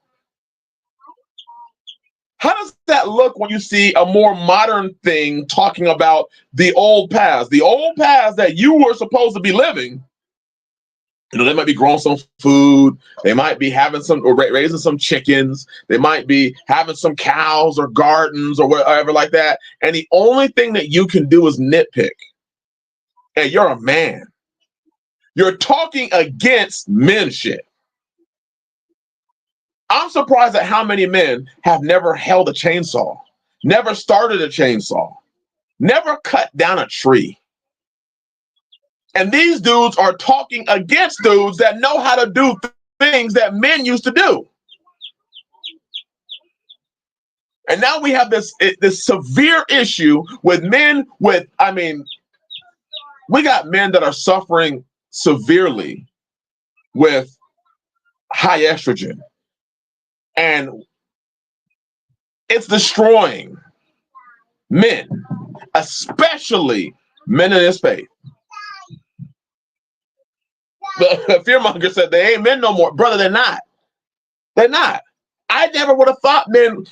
How does that look when you see a more modern thing talking about the old paths that you were supposed to be living? You know, they might be growing some food. They might be having some, or raising some chickens. They might be having some cows or gardens or whatever like that. And the only thing that you can do is nitpick. And you're a man. You're talking against men shit. I'm surprised at how many men have never held a chainsaw, never started a chainsaw, never cut down a tree. And these dudes are talking against dudes that know how to do things that men used to do. And now we have this severe issue with men with, I mean, we got men that are suffering severely with high estrogen. And it's destroying men, especially men in this faith. The fearmonger said they ain't men no more. Brother, they're not. They're not. I never would have thought, men,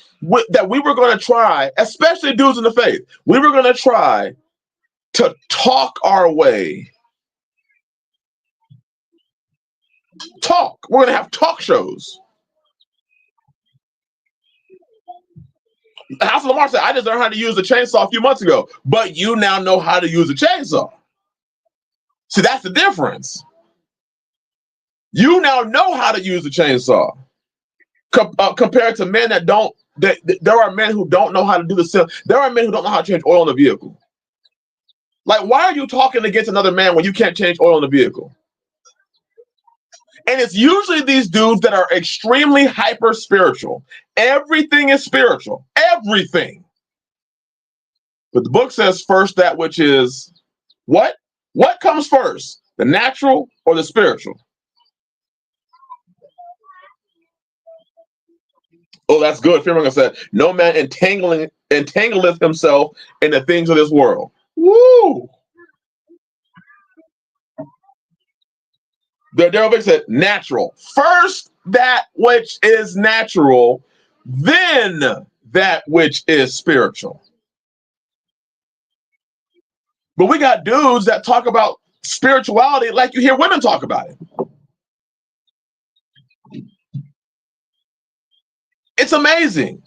that we were going to try, especially dudes in the faith, we were going to try to talk our way. Talk. We're going to have talk shows. House of Lamar said, I just learned how to use a chainsaw a few months ago, but you now know how to use a chainsaw. See, that's the difference. You now know how to use a chainsaw compared to men that don't. There are men who don't know how to do the same. There are men who don't know how to change oil in a vehicle. Like, why are you talking against another man when you can't change oil in a vehicle? And it's usually these dudes that are extremely hyper spiritual. Everything is spiritual. Everything. But the book says first that which is what? What comes first? The natural or the spiritual? Oh, that's good. Fearmonger said, no man entangleth himself in the things of this world. Woo! The Daryl Vick said, natural. First that which is natural, then that which is spiritual. But we got dudes that talk about spirituality like you hear women talk about it. It's amazing.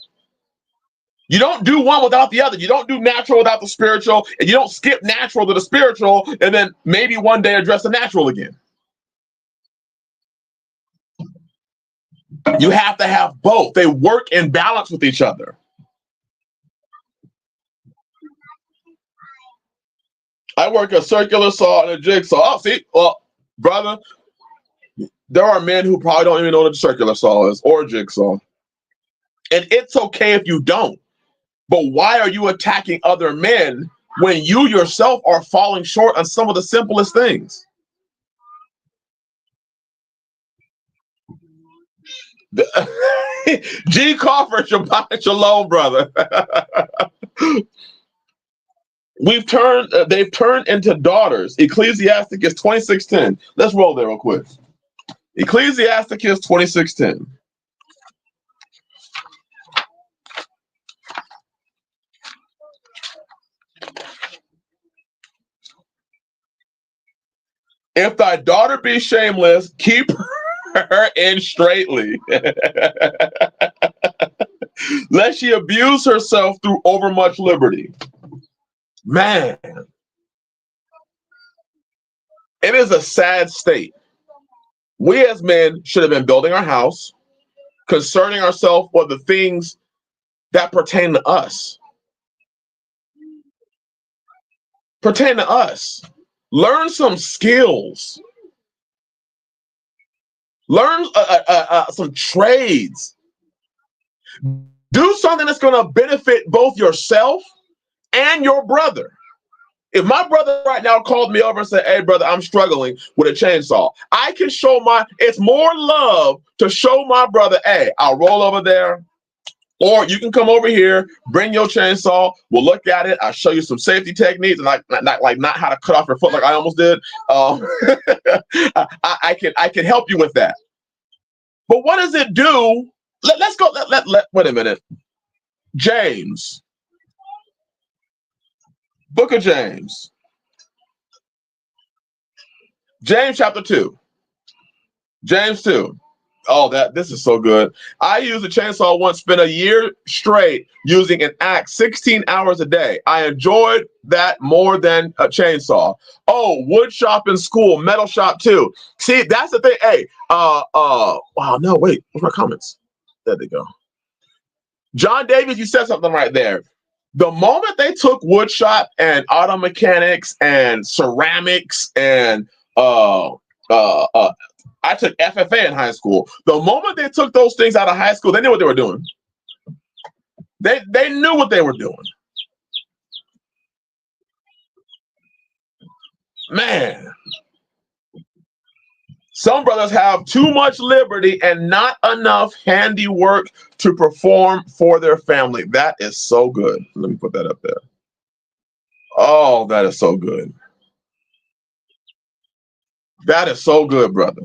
You don't do one without the other. You don't do natural without the spiritual, and you don't skip natural to the spiritual, and then maybe one day address the natural again. You have to have both. They work in balance with each other. I work a circular saw and a jigsaw. Oh, see, well, brother, there are men who probably don't even know what a circular saw is or a jigsaw. And it's okay if you don't. But why are you attacking other men when you yourself are falling short on some of the simplest things? G. Crawford, Shabbat Shalom, brother. They've turned into daughters. Ecclesiasticus 26:10. Let's roll there real quick. Ecclesiasticus 26:10. If thy daughter be shameless, keep her in straitly, lest she abuse herself through overmuch liberty. Man, it is a sad state. We as men should have been building our house, concerning ourselves with the things that pertain to us. Pertain to us. Learn some skills. Learn some trades. Do something that's going to benefit both yourself and your brother. If my brother right now called me over and said, hey, brother, I'm struggling with a chainsaw, I can show it's more love to show my brother, hey, I'll roll over there. Or you can come over here, bring your chainsaw. We'll look at it. I'll show you some safety techniques, and not how to cut off your foot like I almost did. I can help you with that. But what does it do? Let's go. Wait a minute. James, Book of James, James chapter 2, James 2. Oh, this is so good. I used a chainsaw once, spent a year straight using an axe 16 hours a day. I enjoyed that more than a chainsaw. Oh, wood shop in school, metal shop too. See, that's the thing. Hey, wow, no, wait, where's my comments? There they go. John Davis, you said something right there. The moment they took wood shop and auto mechanics and ceramics and I took FFA in high school. The moment they took those things out of high school, they knew what they were doing. They knew what they were doing. Man, some brothers have too much liberty and not enough handiwork to perform for their family. That is so good. Let me put that up there. Oh, that is so good. That is so good, brother.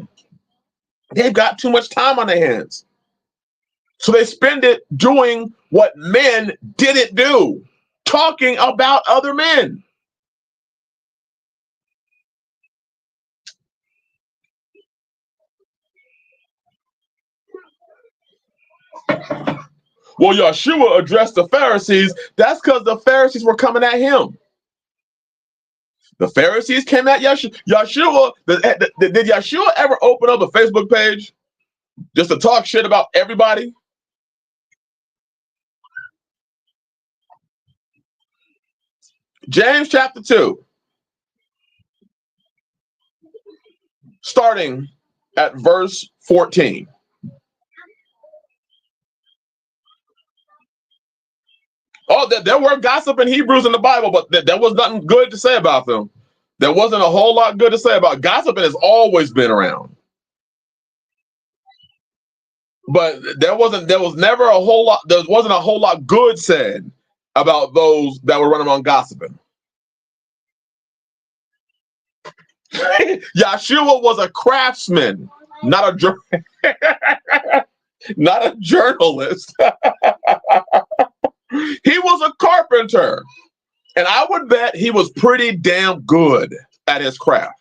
They've got too much time on their hands. So they spend it doing what men didn't do, talking about other men. Well, Yeshua addressed the Pharisees. That's because the Pharisees were coming at him. The Pharisees came at Yeshua. Did Yeshua ever open up a Facebook page just to talk shit about everybody? James chapter 2, starting at verse 14. Oh, there were gossip and Hebrews in the Bible, but there was nothing good to say about them. There wasn't a whole lot good to say about gossiping. Has always been around, but there wasn't a whole lot good said about those that were running around gossiping. Yeshua was a craftsman, not a journalist. He was a carpenter, and I would bet he was pretty damn good at his craft.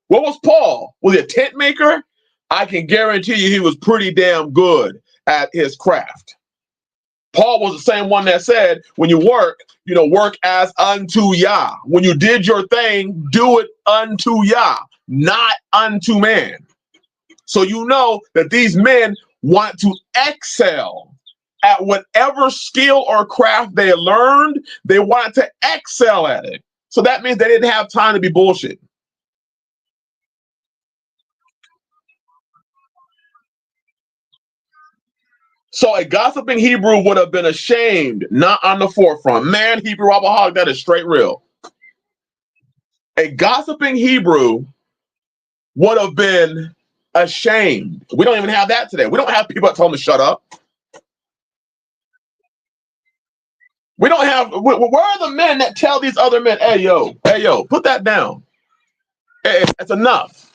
What was Paul? Was he a tent maker? I can guarantee you he was pretty damn good at his craft. Paul was the same one that said, when you work, work as unto Yah. When you did your thing, do it unto Yah, not unto man. So you know that these men want to excel at whatever skill or craft they learned. They wanted to excel at it. So that means they didn't have time to be bullshit. So a gossiping Hebrew would have been ashamed, not on the forefront. Man, Hebrew Rabaholic, that is straight real. A gossiping Hebrew would have been ashamed. We don't even have that today. We don't have people that tell them to shut up. We don't have, where are the men that tell these other men, hey, yo, put that down. Hey, it's enough.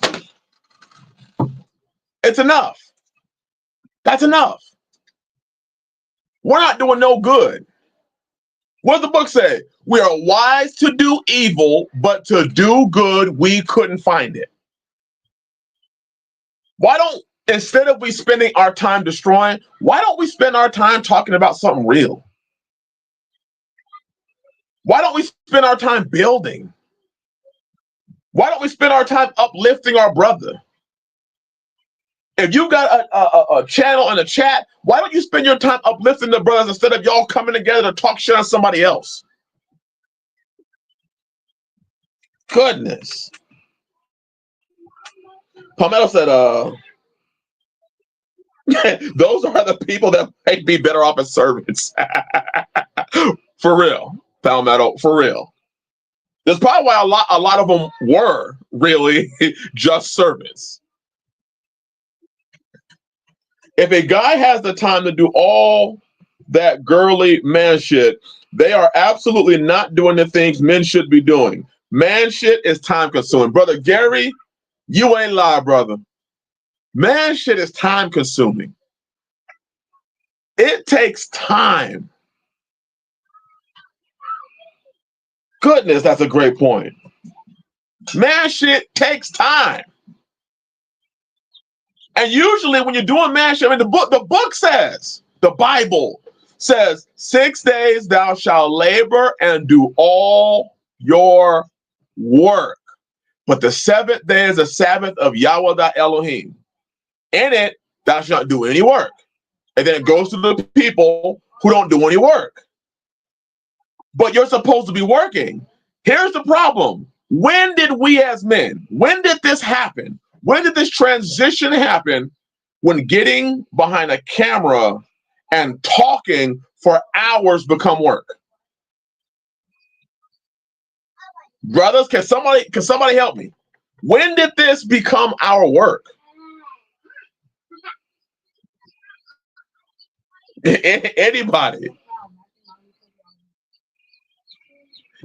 It's enough. That's enough. We're not doing no good. What does the book say? We are wise to do evil, but to do good, we couldn't find it. Why don't, instead of we spending our time destroying, why don't we spend our time talking about something real? Why don't we spend our time building? Why don't we spend our time uplifting our brother? If you got a channel in the chat, why don't you spend your time uplifting the brothers instead of y'all coming together to talk shit on somebody else? Goodness. Palmetto said, those are the people that might be better off as servants. For real, Palmetto, for real. That's probably why a lot of them were really just servants. If a guy has the time to do all that girly man shit, they are absolutely not doing the things men should be doing. Man shit is time consuming. Brother Gary, you ain't lie, brother. Man shit is time consuming. It takes time. Goodness, that's a great point. Man shit takes time. And usually when you're doing man shit, I mean, the book says, the Bible says, 6 days thou shalt labor and do all your work. But the 7th day is a Sabbath of Yahweh thy Elohim. In it, thou shalt not do any work. And then it goes to the people who don't do any work. But you're supposed to be working. Here's the problem. When did we as men, when did this happen? When did this transition happen? When getting behind a camera and talking for hours become work? Brothers, can somebody help me? When did this become our work? Anybody?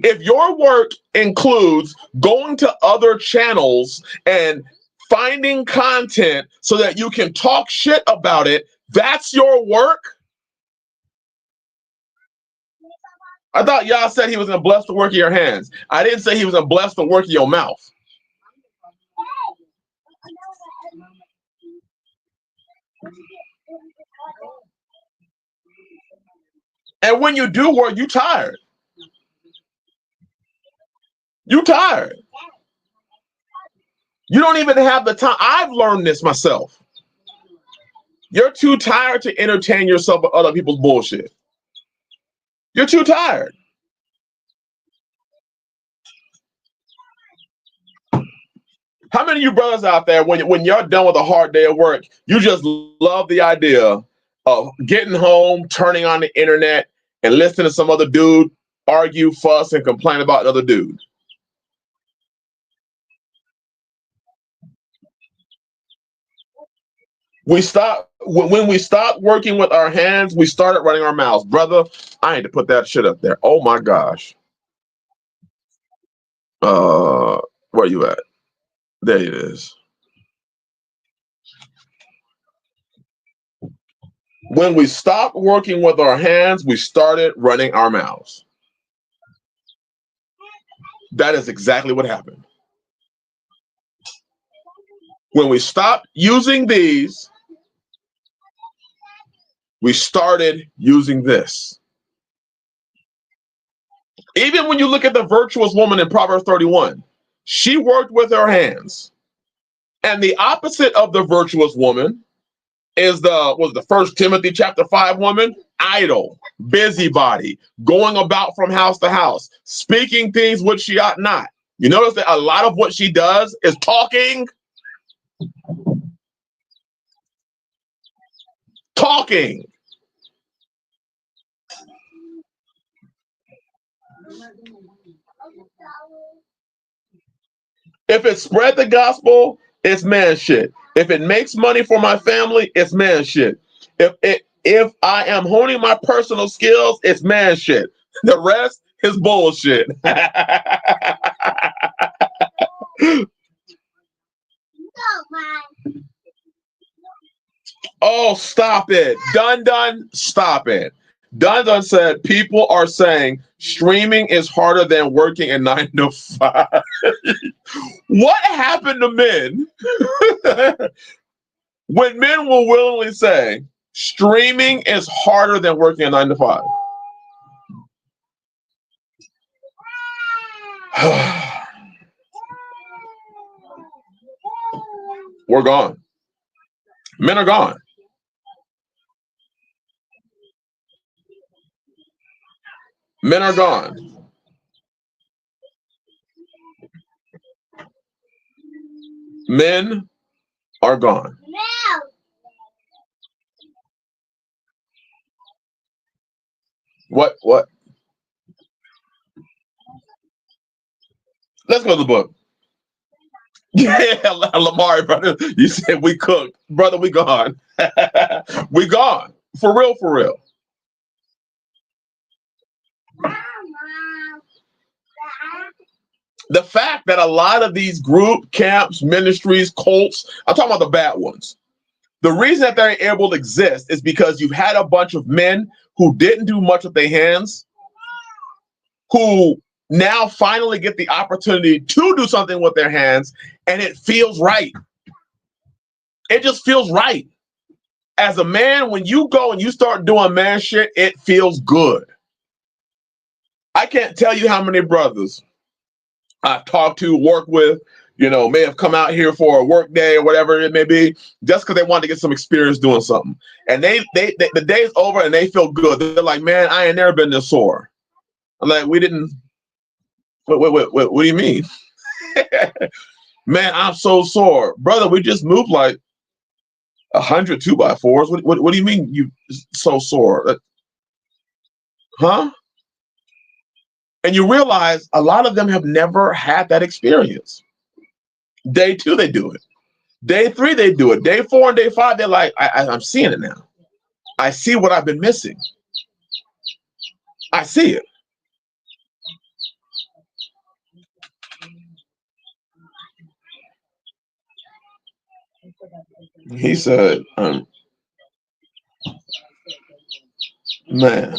If your work includes going to other channels and finding content so that you can talk shit about it, that's your work? I thought y'all said he was going to bless the work of your hands. I didn't say he was going to bless the work of your mouth. And when you do work, you tired. You tired. You don't even have the time. I've learned this myself. You're too tired to entertain yourself with other people's bullshit. You're too tired. How many of you brothers out there, when you're done with a hard day of work, you just love the idea of getting home, turning on the internet, and listening to some other dude argue, fuss, and complain about another dude? When we stopped working with our hands, we started running our mouths. Brother, I need to put that shit up there. Oh my gosh. Where you at? There it is. When we stopped working with our hands, we started running our mouths. That is exactly what happened. When we stopped using these, we started using this. Even when you look at the virtuous woman in Proverbs 31, she worked with her hands. And the opposite of the virtuous woman is the 1 Timothy chapter 5 woman, idle, busybody, going about from house to house, speaking things which she ought not. You notice that a lot of what she does is talking. Talking. If it spread the gospel, it's man shit. If it makes money for my family, it's man shit. If I am honing my personal skills, it's man shit. The rest is bullshit. Oh, stop it. Dun, stop it. Dun said people are saying streaming is harder than working a 9 to 5. What happened to men when men will willingly say streaming is harder than working a 9 to 5? We're gone. Men are gone. Men are gone. Men are gone. What? Let's go to the book. Yeah, Lamar, brother. You said we cooked. Brother, we gone. We gone. For real. The fact that a lot of these group camps, ministries, cults, I'm talking about the bad ones. The reason that they're able to exist is because you've had a bunch of men who didn't do much with their hands, who now finally get the opportunity to do something with their hands, and it feels right. It just feels right. As a man, when you go and you start doing man shit, it feels good. I can't tell you how many brothers I've talked to, worked with, may have come out here for a work day or whatever it may be, just because they want to get some experience doing something. And they the day's over and they feel good. They're like, man, I ain't never been this sore. I'm like, we didn't. Wait, what do you mean? Man, I'm so sore. Brother, we just moved like 100 2x4s. What do you mean you so sore? Huh? And you realize a lot of them have never had that experience. Day 2, they do it. Day 3, they do it. Day 4 and day 5, they're like, I'm seeing it now. I see what I've been missing. I see it. He said, man.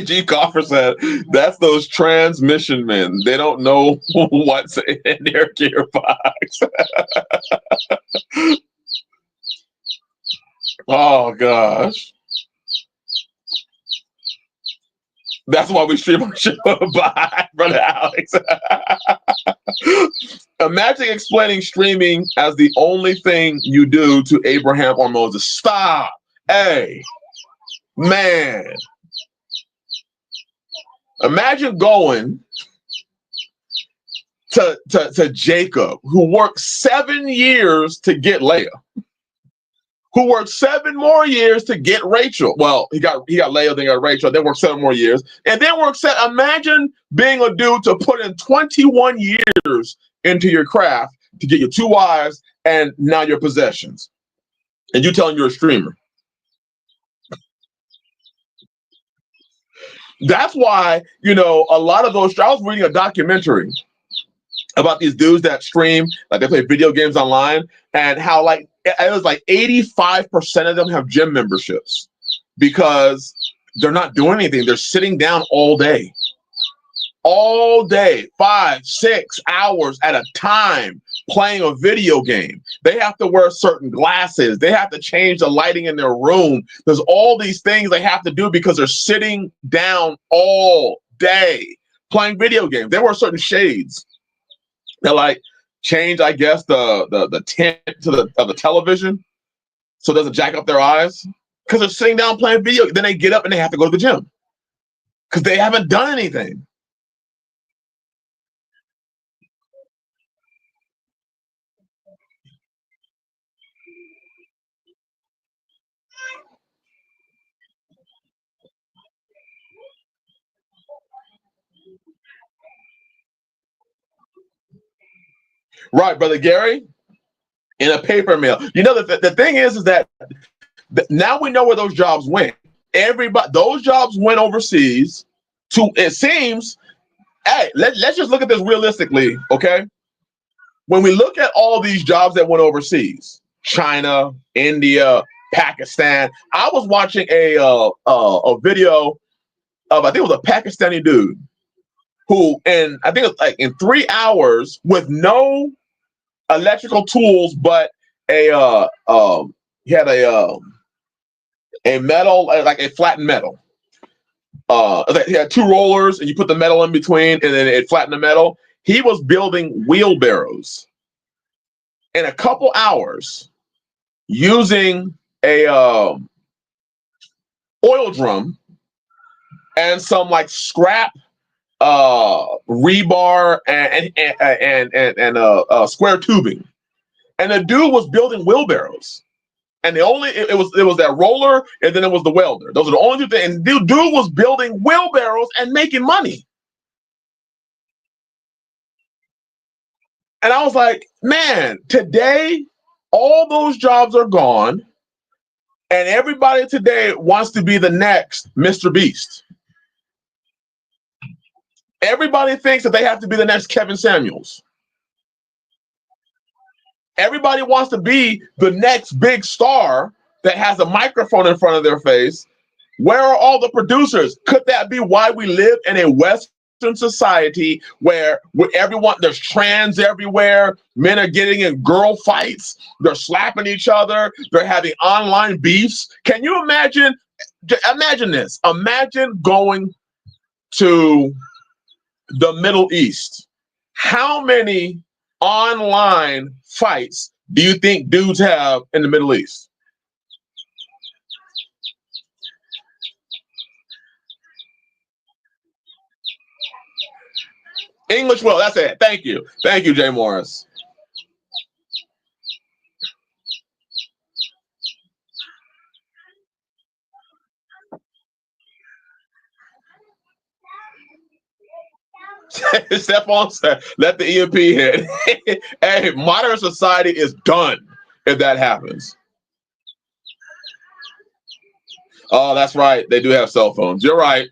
G. Coffer said, that's those transmission men. They don't know what's in their gearbox. Oh, gosh. That's why we stream our show. Bye, Brother Alex. Imagine explaining streaming as the only thing you do to Abraham or Moses. Stop. Hey, man. Imagine going to Jacob, who worked 7 years to get Leah, who worked 7 more years to get Rachel. Well, he got Leah, then got Rachel, then worked 7 more years, and then worked imagine being a dude to put in 21 years into your craft to get your 2 wives and now your possessions. And you telling you're a streamer. That's why, a lot of those, I was reading a documentary about these dudes that stream, like they play video games online, and how it was like 85% of them have gym memberships because they're not doing anything. They're sitting down all day. all day, 5, 6 hours at a time playing a video game. They have to wear certain glasses. They have to change the lighting in their room. There's all these things they have to do because they're sitting down all day playing video games. They wear certain shades. They're like change, I guess, the tint to the television so it doesn't jack up their eyes because they're sitting down playing video. Then they get up and they have to go to the gym because they haven't done anything. Right, Brother Gary, in a paper mill. You know, the thing is that now we know where those jobs went. Those jobs went overseas to, it seems, hey, let's just look at this realistically, okay? When we look at all these jobs that went overseas, China, India, Pakistan, I was watching a video of, I think it was a Pakistani dude who, and I think it was like in 3 hours with no electrical tools, but he had a metal, like a flattened metal. He had 2 rollers, and you put the metal in between, and then it flattened the metal. He was building wheelbarrows in a couple hours using a oil drum and some like scrap rebar and square tubing, and the dude was building wheelbarrows. And it was that roller, and then it was the welder. Those are the only 2 things. And dude was building wheelbarrows and making money. And I was like, man, today all those jobs are gone, and everybody today wants to be the next Mr. Beast. Everybody thinks that they have to be the next Kevin Samuels. Everybody wants to be the next big star that has a microphone in front of their face. Where are all the producers? Could that be why we live in a Western society where there's trans everywhere, men are getting in girl fights, they're slapping each other, they're having online beefs? Can you imagine this? Imagine going to the Middle East. How many online fights do you think dudes have in the Middle East? English Will, that's it. Thank you, Jay Morris. Stephon said, let the EMP hit. Hey, modern society is done if that happens. Oh, that's right. They do have cell phones. You're right.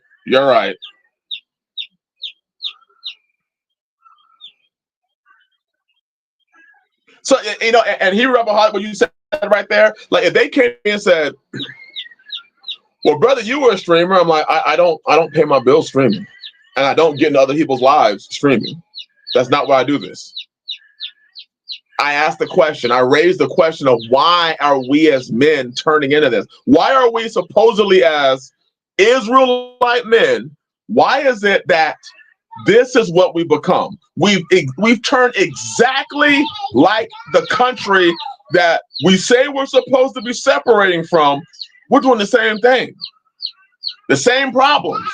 So, you know, and he Rebel Hot, what you said right there, like if they came in and said, well, brother, you were a streamer. I'm like, I don't pay my bills streaming. And I don't get into other people's lives streaming. That's not why I do this. I asked the question. I raised the question of why are we as men turning into this? Why are we supposedly as Israelite men? Why is it that this is what we've become? We've turned exactly like the country that we say we're supposed to be separating from. We're doing the same thing. The same problems.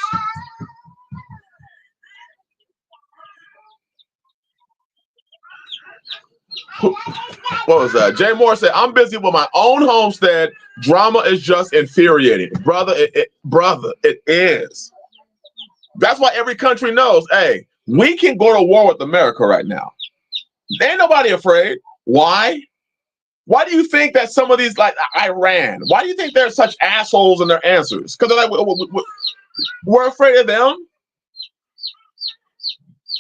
What was that? Jay Moore said, I'm busy with my own homestead. Drama is just infuriating. Brother, it is. That's why every country knows, hey, we can go to war with America right now. Ain't nobody afraid. Why? Why do you think that some of these, like Iran, why do you think they're such assholes in their answers? Because they're like, we're afraid of them.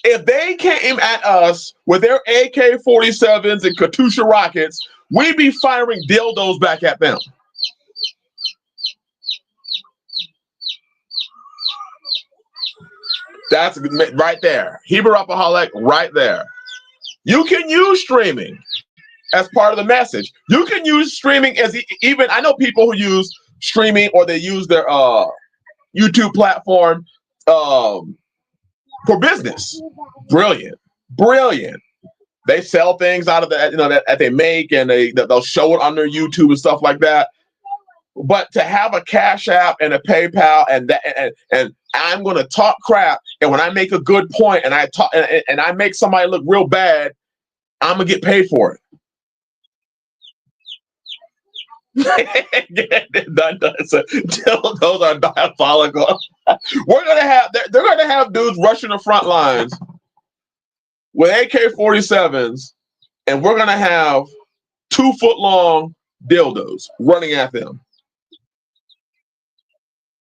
If they came at us with their AK-47s and Katyusha rockets, we'd be firing dildos back at them. That's right there. Hebrew Rapaholic right there. You can use streaming as part of the message. You can use streaming as even, I know people who use streaming or they use their YouTube platform for business. Brilliant. Brilliant. They sell things out of that, that they make, and they'll show it on their YouTube and stuff like that. But to have a Cash App and a PayPal and I'm going to talk crap, and when I make a good point and I talk and I make somebody look real bad, I'm gonna get paid for it. Those are diabolical. We're gonna have they're gonna have dudes rushing the front lines with AK-47s, and we're gonna have 2-foot-long dildos running at them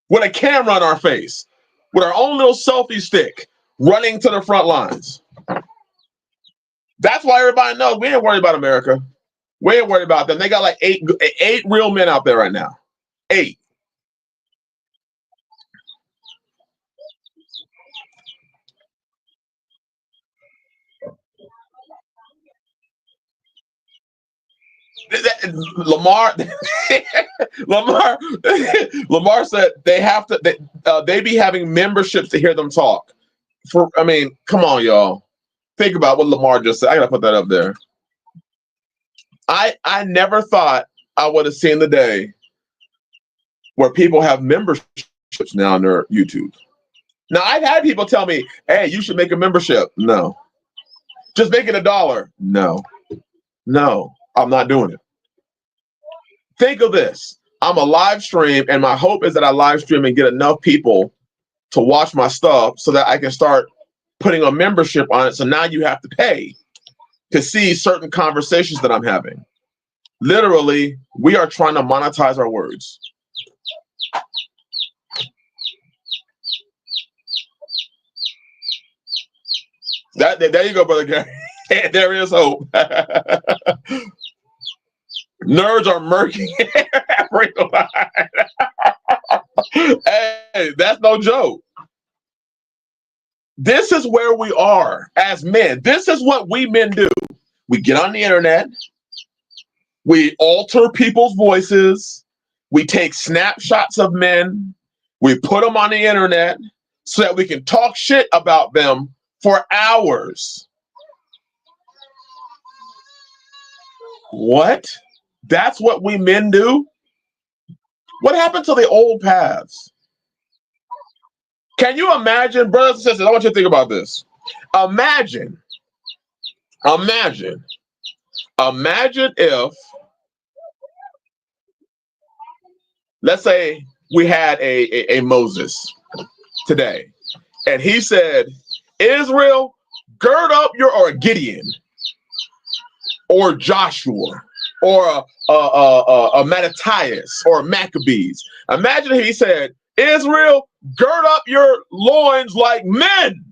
with a camera on our face, with our own little selfie stick, running to the front lines. That's why everybody knows we ain't worried about America. We ain't worried about them. They got like eight real men out there right now. 8. Lamar said they have to. They be having memberships to hear them talk. Come on, y'all. Think about what Lamar just said. I gotta put that up there. I never thought I would have seen the day where people have memberships now on their YouTube. Now, I've had people tell me, "Hey, you should make a membership." No, just make it $1. No, I'm not doing it. Think of this. I'm a live stream, and my hope is that I live stream and get enough people to watch my stuff so that I can start putting a membership on it. So now you have to pay to see certain conversations that I'm having. Literally, we are trying to monetize our words. There you go, Brother Gary. There is hope. Nerds are murking every line. Hey, that's no joke. This is where we are as men. This is what we men do. We get on the internet. We alter people's voices. We take snapshots of men. We put them on the internet so that we can talk shit about them for hours. What? That's what we men do? What happened to the old paths? Can you imagine, brothers and sisters, I want you to think about this. Imagine if, let's say we had a Moses today, and he said, Israel, gird up or Gideon, or Joshua, or a Mattathias, or Maccabees. Imagine if he said, Israel, gird up your loins like men,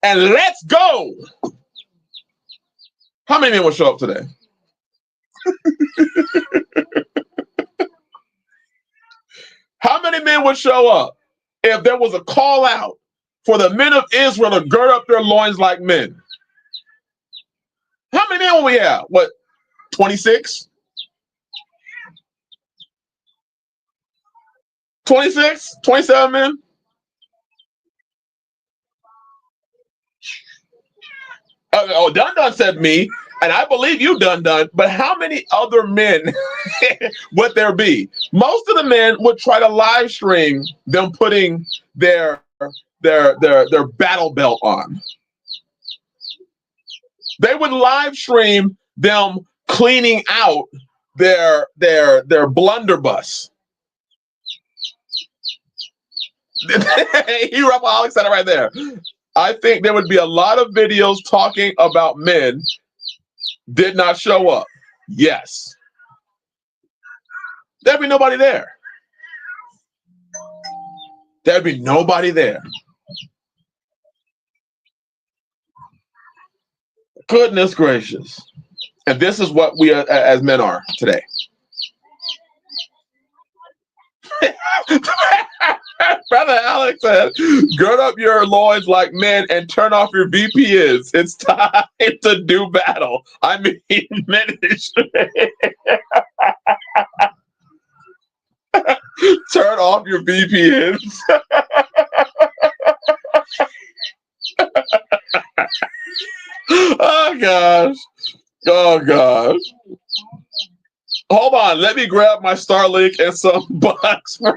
and let's go. How many men would show up today? How many men would show up if there was a call out for the men of Israel to gird up their loins like men? How many men will we have? What, 26? 26? 27 men? Dun said me, and I believe you, Dun. But how many other men would there be? Most of the men would try to live stream them putting their battle belt on. They would live stream them cleaning out their blunderbuss. Alex said it right there. I think there would be a lot of videos talking about men did not show up. Yes. There'd be nobody there. There'd be nobody there. Goodness gracious. And this is what we are, as men are today. Brother Alex said, gird up your loins like men and turn off your VPNs. It's time to do battle. I mean, ministry. Turn off your VPNs. Oh, gosh. Oh, gosh. Hold on, let me grab my Starlink and some bug spray.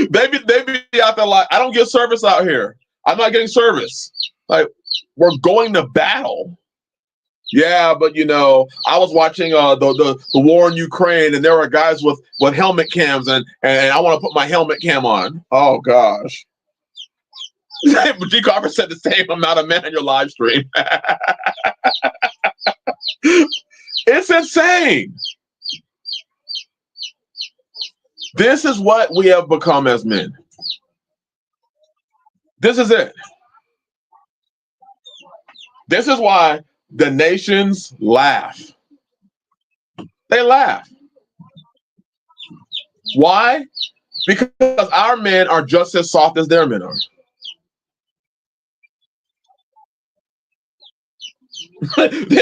they be out there like, I don't get service out here. I'm not getting service. Like, we're going to battle. Yeah, but I was watching the war in Ukraine, and there were guys with helmet cams, and I want to put my helmet cam on. Oh gosh. G. Carver said the same amount of men on your live stream. It's insane. This is what we have become as men. This is it. This is why the nations laugh. They laugh. Why? Because our men are just as soft as their men are.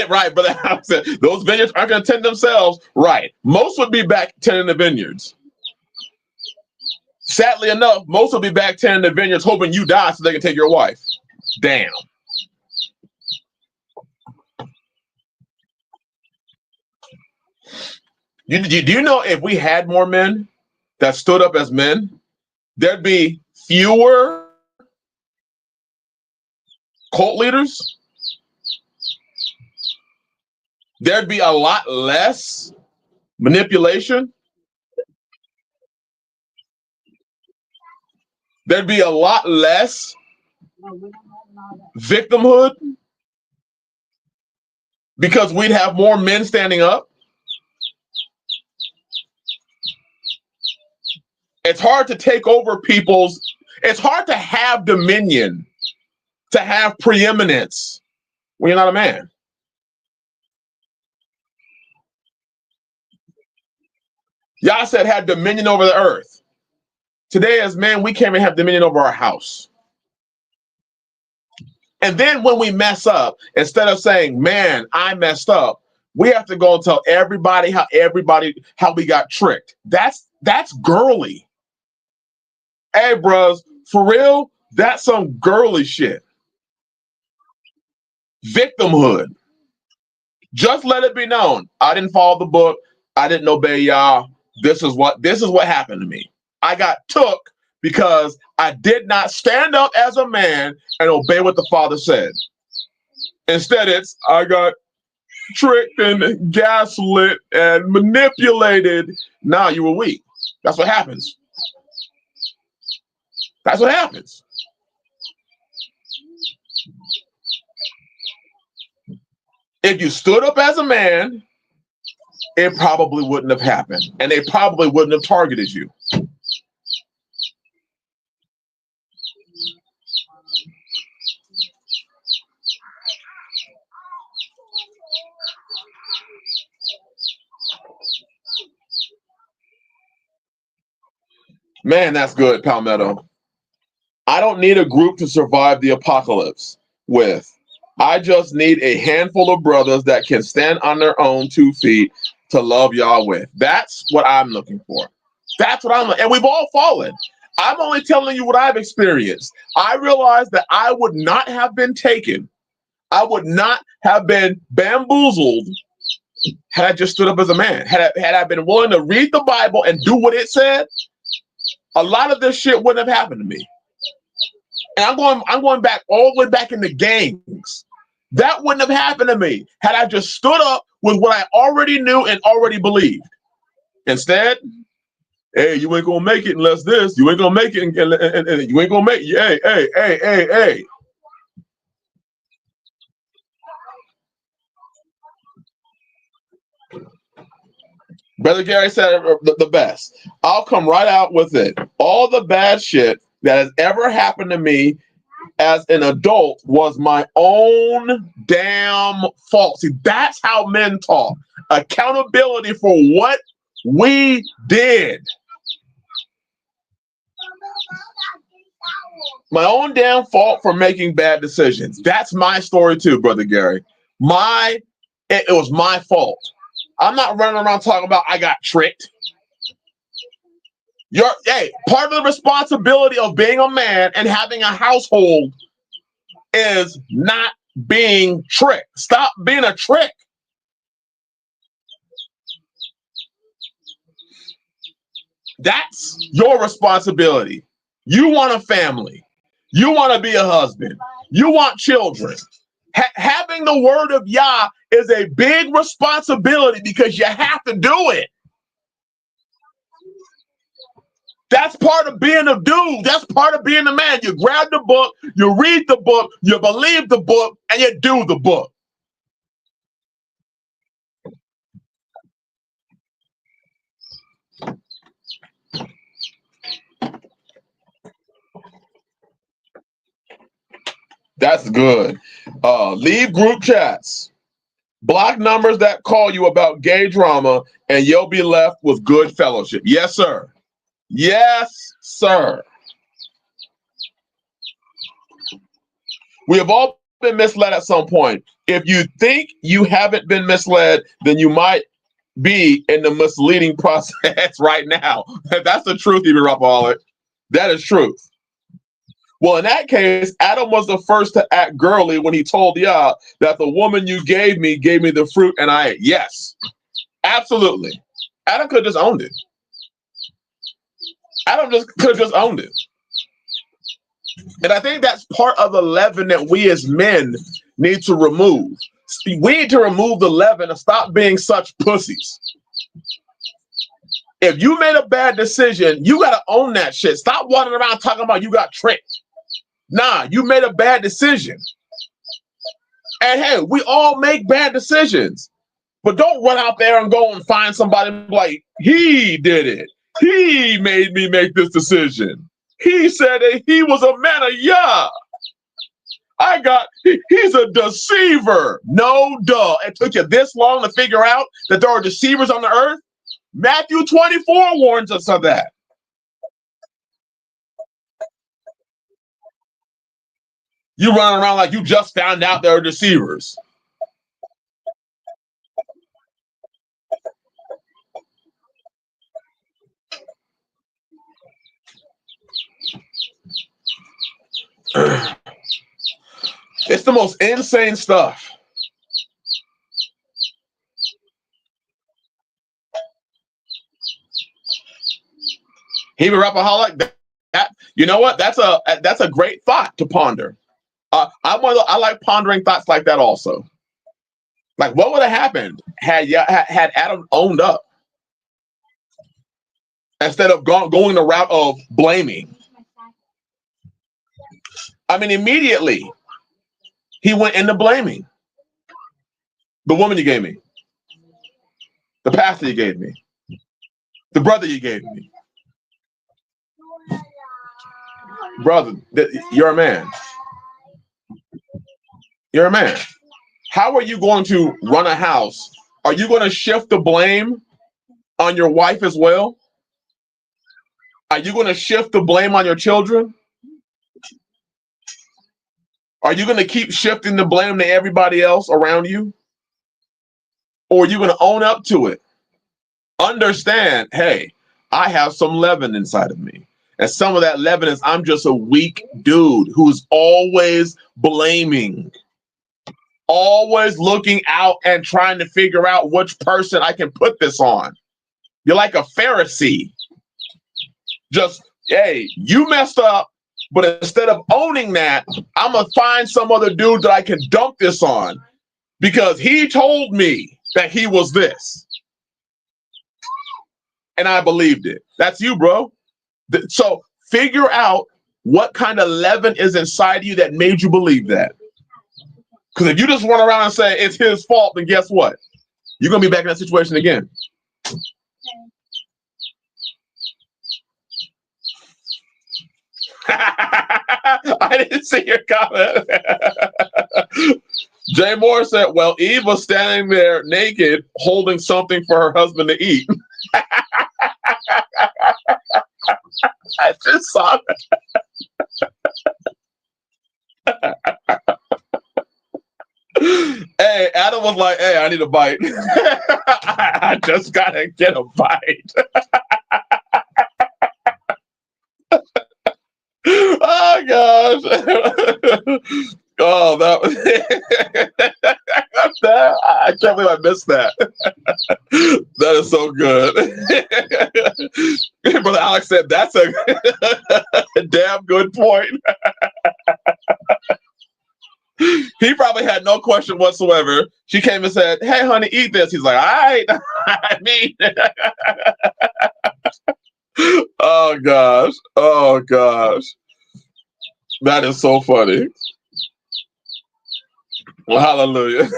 Right, brother. Those vineyards aren't going to tend themselves. Right. Most would be back tending the vineyards. Sadly enough, most will be back tending the vineyards, hoping you die so they can take your wife. Damn. Do you know if we had more men that stood up as men, there'd be fewer cult leaders? There'd be a lot less manipulation. There'd be a lot less victimhood because we'd have more men standing up. It's hard to take over it's hard to have dominion, to have preeminence when you're not a man. Yah said had dominion over the earth. Today as men, we can't even have dominion over our house. And then when we mess up, instead of saying, man, I messed up, we have to go and tell everybody how we got tricked. That's girly. Hey, bros, for real, that's some girly shit. Victimhood. Just let it be known. I didn't follow the book. I didn't obey Yah. This is what happened to me. I got took because I did not stand up as a man and obey what the Father said. Instead, it's I got tricked and gaslit and manipulated. Nah, you were weak. That's what happens. That's what happens. If you stood up as a man, it probably wouldn't have happened. And they probably wouldn't have targeted you. Man, that's good, Palmetto. I don't need a group to survive the apocalypse with. I just need a handful of brothers that can stand on their own 2 feet to love y'all with. That's what I'm looking for. That's what and we've all fallen. I'm only telling you what I've experienced. I realized that I would not have been taken. I would not have been bamboozled had I just stood up as a man. Had I been willing to read the Bible and do what it said, a lot of this shit wouldn't have happened to me. And I'm going back all the way back in the gangs. That wouldn't have happened to me had I just stood up with what I already knew and already believed. Instead, hey, you ain't gonna make it unless this. You ain't gonna make it, and you ain't gonna make it. Hey. Brother Gary said the best. I'll come right out with it. All the bad shit that has ever happened to me as an adult was my own damn fault. See, that's how men talk. Accountability for what We did. My own damn fault for making bad decisions. That's my story too, Brother Gary. It was my fault. I'm not running around talking about I got tricked. Part of the responsibility of being a man and having a household is not being tricked. Stop being a trick. That's your responsibility. You want a family. You want to be a husband. You want children. Having the word of Yah is a big responsibility because you have to do it. That's part of being a dude. That's part of being a man. You grab the book, you read the book, you believe the book, and you do the book. That's good. Leave group chats. Block numbers that call you about gay drama, and you'll be left with good fellowship. Yes, sir. Yes, sir. We have all been misled at some point. If you think you haven't been misled, then you might be in the misleading process right now. That's the truth, even Rapaholic. That is truth. Well, in that case, Adam was the first to act girly when he told Yah that the woman you gave me the fruit and I ate. Yes, absolutely. Adam could have just owned it. Adam could have just owned it. And I think that's part of the leaven that we as men need to remove. We need to remove the leaven and stop being such pussies. If you made a bad decision, you got to own that shit. Stop wandering around talking about you got tricked. Nah, you made a bad decision. And hey, we all make bad decisions. But don't run out there and go and find somebody like, he did it. He made me make this decision. He said that he was a man of Yah. He's a deceiver. No, duh. It took you this long to figure out that there are deceivers on the earth? Matthew 24 warns us of that. You run around like you just found out there are deceivers. It's the most insane stuff. Hebrew Rapaholic, you know what? That's a great thought to ponder. I like pondering thoughts like that also. Like, what would have happened had Adam owned up instead of going the route of blaming? I mean, immediately he went into blaming. The woman you gave me, the pastor you gave me, the brother you gave me. Brother, you're a man. You're a man. How are you going to run a house? Are you going to shift the blame on your wife as well? Are you going to shift the blame on your children? Are you going to keep shifting the blame to everybody else around you? Or are you going to own up to it? Understand, hey, I have some leaven inside of me. And some of that leaven is I'm just a weak dude who's always blaming, always looking out and trying to figure out which person I can put this on. You're like a Pharisee. Just, hey, you messed up, but instead of owning that, I'm going to find some other dude that I can dump this on because he told me that he was this. And I believed it. That's you, bro. So figure out what kind of leaven is inside you that made you believe that. Because if you just run around and say it's his fault, then guess what? You're going to be back in that situation again. I didn't see your comment. Jay Moore said, well, Eve was standing there naked holding something for her husband to eat. I just saw that. Hey, Adam was like, hey, I need a bite. I just gotta get a bite. Oh gosh. Oh, that was I can't believe I missed that. That is so good. Brother Alex said that's a damn good point. He probably had no question whatsoever. She came and said, hey honey, eat this. He's like, all right. I mean, oh gosh. Oh gosh. That is so funny. Well, hallelujah.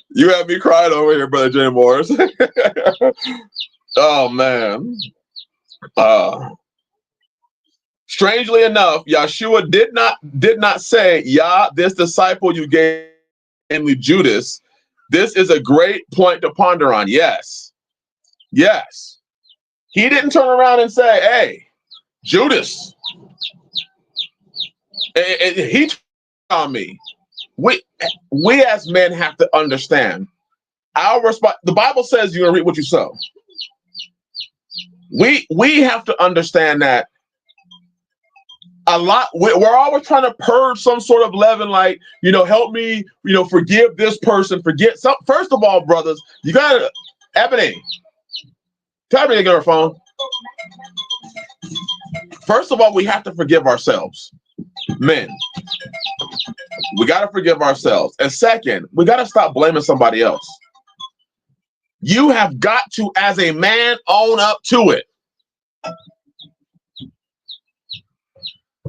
You have me crying over here, Brother Jay Morris. Oh man. Strangely enough, Yahshua did not say, "Yah, this disciple you gave me, Judas." This is a great point to ponder on. Yes. Yes. He didn't turn around and say, "Hey, Judas." He on me. We as men have to understand our response. The Bible says you're gonna reap what you sow. We have to understand that a lot. We're always trying to purge some sort of leaven, like, help me, forgive this person, forget some. First of all, brothers, you gotta, Ebony, tell Ebony to get her phone. First of all, we have to forgive ourselves. Men, we got to forgive ourselves. And second, we got to stop blaming somebody else. You have got to, as a man, own up to it.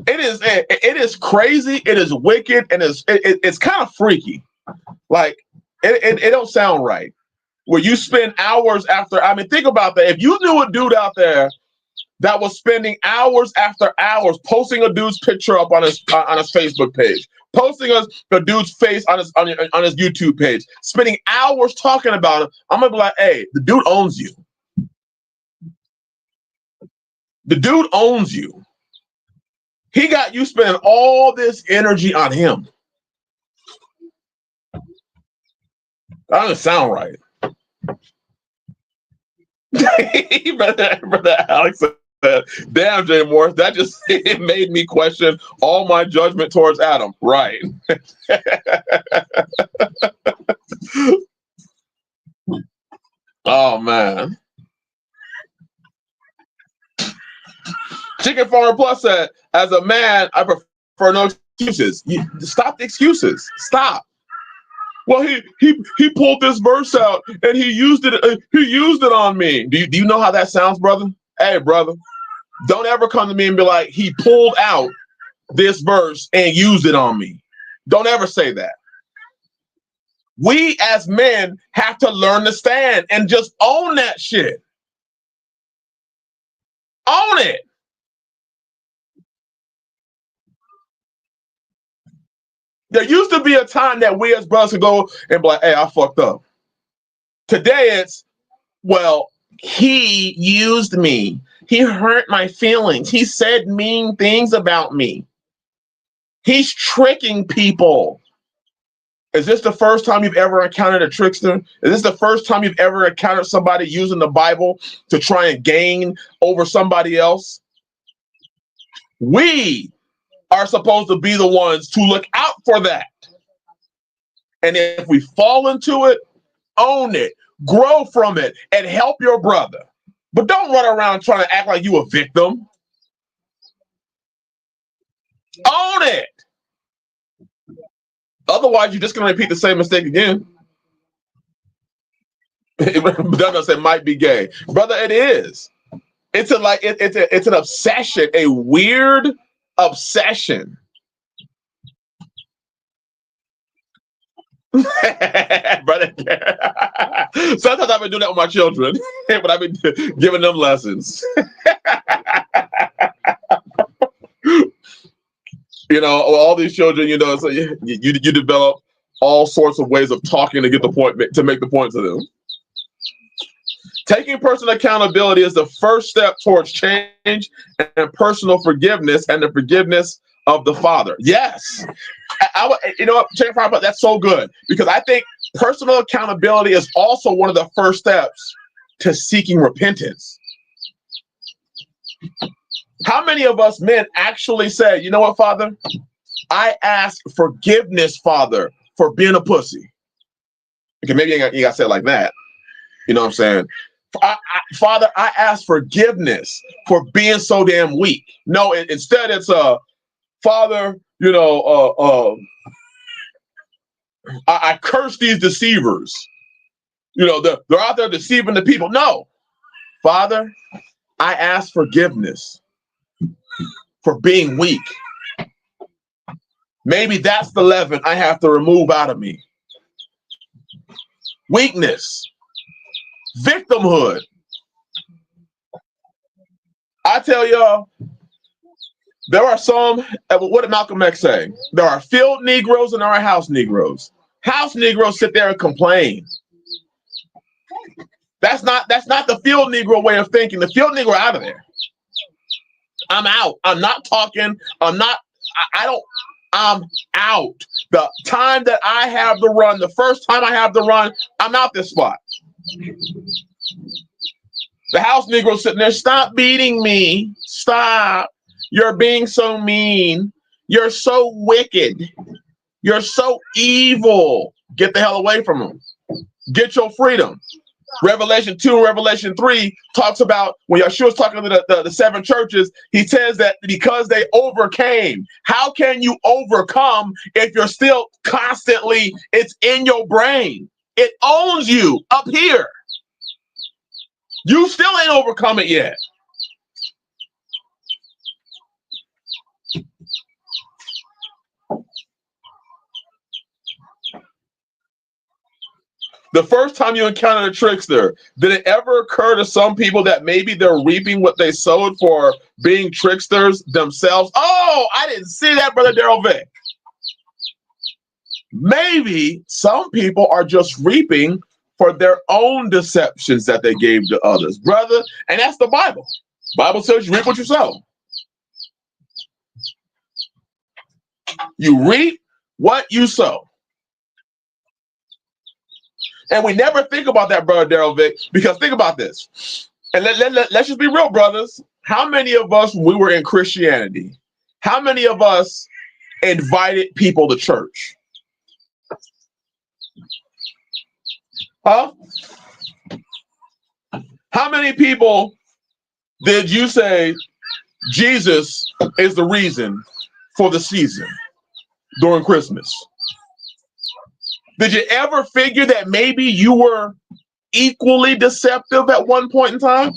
It is crazy. It is wicked, and it's kind of freaky. Like it don't sound right. Where you spend hours after. I mean, think about that. If you knew a dude out there that was spending hours after hours posting a dude's picture up on his Facebook page, posting a dude's face on his YouTube page, spending hours talking about him, I'm gonna be like, hey, the dude owns you. The dude owns you. He got you spending all this energy on him. That doesn't sound right. Brother Alex said, damn, Jay Morris, that just it made me question all my judgment towards Adam. Right. Oh man. Chicken Farmer Plus said, as a man, I prefer no excuses. Stop the excuses. Stop. Well, he pulled this verse out and he used it on me. Do you know how that sounds, brother? Hey, brother, don't ever come to me and be like, he pulled out this verse and used it on me. Don't ever say that. We as men have to learn to stand and just own that shit. Own it. There used to be a time that we as brothers could go and be like, hey, I fucked up. Today it's, well, he used me. He hurt my feelings. He said mean things about me. He's tricking people. Is this the first time you've ever encountered a trickster? Is this the first time you've ever encountered somebody using the Bible to try and gain over somebody else? We are supposed to be the ones to look out for that. And if we fall into it, own it, grow from it, and help your brother. But don't run around trying to act like you a victim. Own it. Otherwise, you're just going to repeat the same mistake again. That doesn't say might be gay. Brother, it is. It's an obsession, a weird obsession. Brother, sometimes I've been doing that with my children, but I've been giving them lessons. All these children, so you develop all sorts of ways of talking to get the point, to make the point to them. Taking personal accountability is the first step towards change and personal forgiveness and the forgiveness of the Father. Yes. You know what, that's so good, because I think personal accountability is also one of the first steps to seeking repentance. How many of us men actually say, you know what, Father? I ask forgiveness, Father, for being a pussy. Okay, maybe you got to say it like that. You know what I'm saying? Father, I ask forgiveness for being so damn weak. No, instead it's Father, you know, I curse these deceivers. You know, they're out there deceiving the people. No, Father, I ask forgiveness for being weak. Maybe that's the leaven I have to remove out of me. Weakness, victimhood. I tell y'all, there are some, what did Malcolm X say? There are field Negroes and there are house Negroes. House Negroes sit there and complain. That's not the field Negro way of thinking. The field Negro out of there. I'm out. I'm not talking. I'm out. The time that I have to run, the first time I have to run, I'm out this spot. The house Negro sitting there, stop beating me. Stop. You're being so mean. You're so wicked. You're so evil. Get the hell away from them. Get your freedom. Revelation 2 and Revelation 3 talks about, when Yeshua is talking to the seven churches, he says that because they overcame. How can you overcome if you're still constantly, it's in your brain. It owns you up here. You still ain't overcome it yet. The first time you encountered a trickster, did it ever occur to some people that maybe they're reaping what they sowed for being tricksters themselves? Oh, I didn't see that, Brother Daryl Vick. Maybe some people are just reaping for their own deceptions that they gave to others, brother. And that's the Bible. Bible says you reap what you sow. You reap what you sow. And we never think about that, Brother Daryl Vick, because think about this. And let's just be real, brothers. How many of us, when we were in Christianity, how many of us invited people to church? Huh? How many people did you say Jesus is the reason for the season during Christmas? Did you ever figure that maybe you were equally deceptive at one point in time?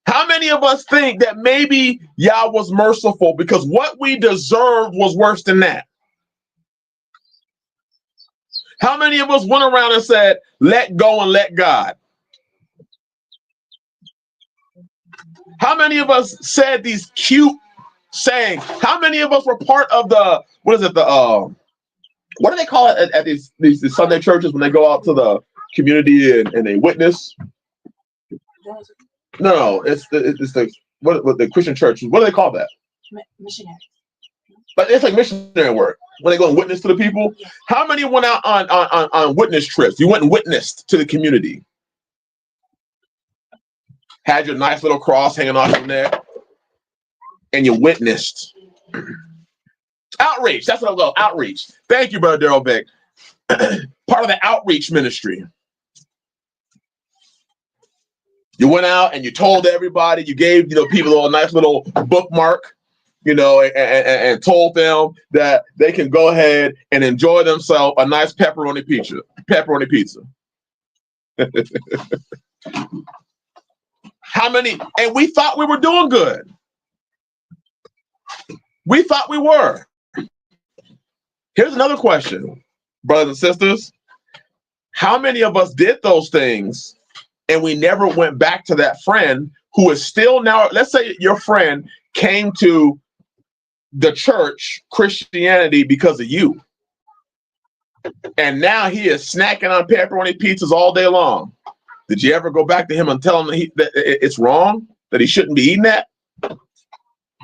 How many of us think that maybe Yah was merciful because what we deserved was worse than that? How many of us went around and said, let go and let God? How many of us said these cute saying? How many of us were part of the, what do they call it at these Sunday churches when they go out to the community and they witness? No, it's the what the Christian churches. What do they call that? Missionary. But it's like missionary work when they go and witness to the people. Yeah. How many went out on witness trips? You went and witnessed to the community. Had your nice little cross hanging off your neck. And you witnessed. Outreach. That's what I'll go. Outreach. Thank you, Brother Daryl Beck. Part of the outreach ministry. You went out and you told everybody. You gave people a nice little bookmark, and told them that they can go ahead and enjoy themselves a nice pepperoni pizza. How many? And we thought we were doing good. We thought we were. Here's another question, brothers and sisters. How many of us did those things and we never went back to that friend who is still now, let's say your friend came to the church, Christianity, because of you. and now he is snacking on pepperoni pizzas all day long. Did you ever go back to him and tell him that it's wrong, that he shouldn't be eating that?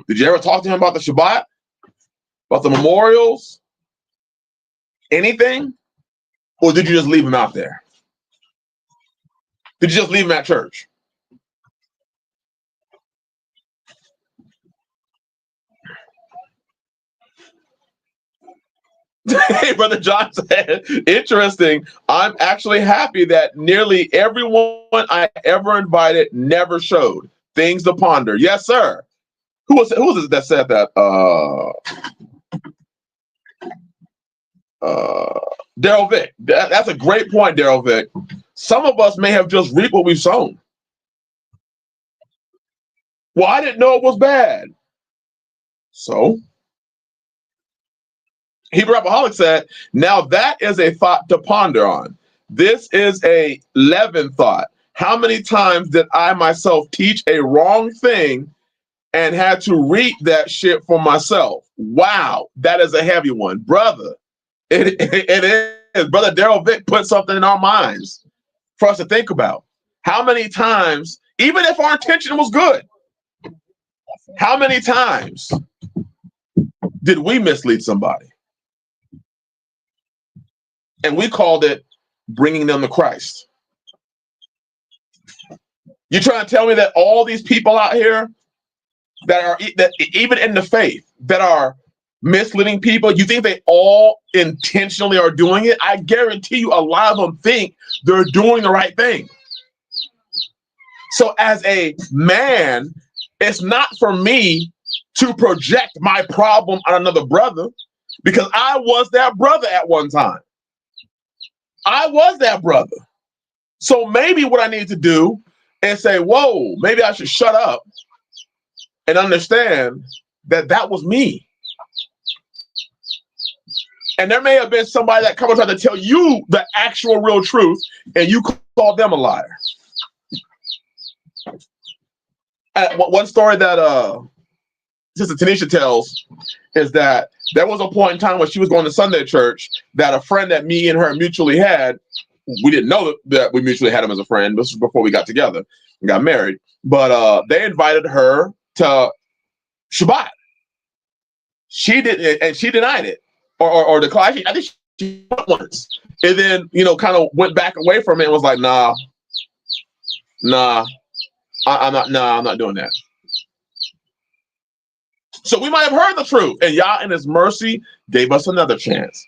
Did you ever talk to him about the Shabbat, about the memorials, anything? Or did you just leave him out there? Did you just leave him at church? Hey, Brother John said, interesting. I'm actually happy that nearly everyone I ever invited never showed. Things to ponder. Yes, sir. Who was it that said that? Daryl Vick. That's a great point, Daryl Vick. Some of us may have just reaped what we've sown. Well, I didn't know it was bad. So, Hebrew Alcoholic said, now that is a thought to ponder on. This is a leaven thought. How many times did I myself teach a wrong thing and had to reap that shit for myself? Wow, that is a heavy one. Brother, it is. Brother Daryl Vick put something in our minds for us to think about. How many times, even if our intention was good, how many times did we mislead somebody? And we called it bringing them to Christ. You're trying to tell me that all these people out here that even in the faith that are misleading people, you think they all intentionally are doing it? I guarantee you a lot of them think they're doing the right thing. So as a man, it's not for me to project my problem on another brother, because I was that brother at one time. I was that brother. So maybe what I need to do is say, whoa, maybe I should shut up and understand that that was me. And there may have been somebody that comes trying to tell you the actual real truth, and you call them a liar. One story that Sister Tanisha tells is that there was a point in time when she was going to Sunday church that a friend that me and her mutually had, we didn't know that we mutually had him as a friend. This was before we got together and got married. But they invited her to Shabbat. She didn't, and she denied it or declined. I think she went once, and then kind of went back away from it and was like, "Nah, I'm not doing that." So we might have heard the truth, and Yah in His mercy gave us another chance.